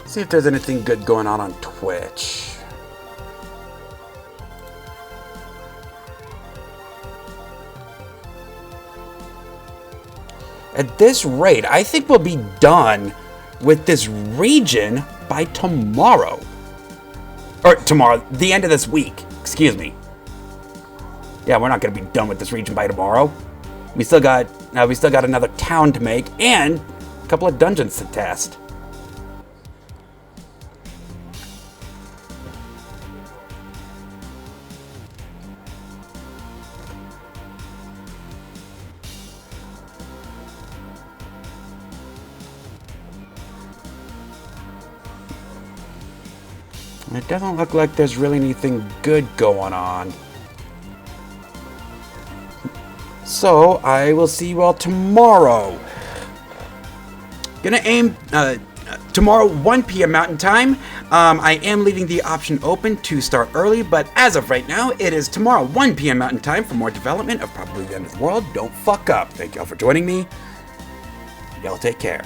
See if there's anything good going on Twitch. At this rate, I think we'll be done with this region by tomorrow. Or tomorrow, the end of this week. Excuse me. Yeah, we're not going to be done with this region by tomorrow. We still got another town to make and a couple of dungeons to test. It doesn't look like there's really anything good going on. So, I will see you all tomorrow. Gonna aim tomorrow 1 p.m. Mountain Time. I am leaving the option open to start early, but as of right now, it is tomorrow 1 p.m. Mountain Time for more development of Probably the End of the World. Don't fuck up. Thank y'all for joining me. Y'all take care.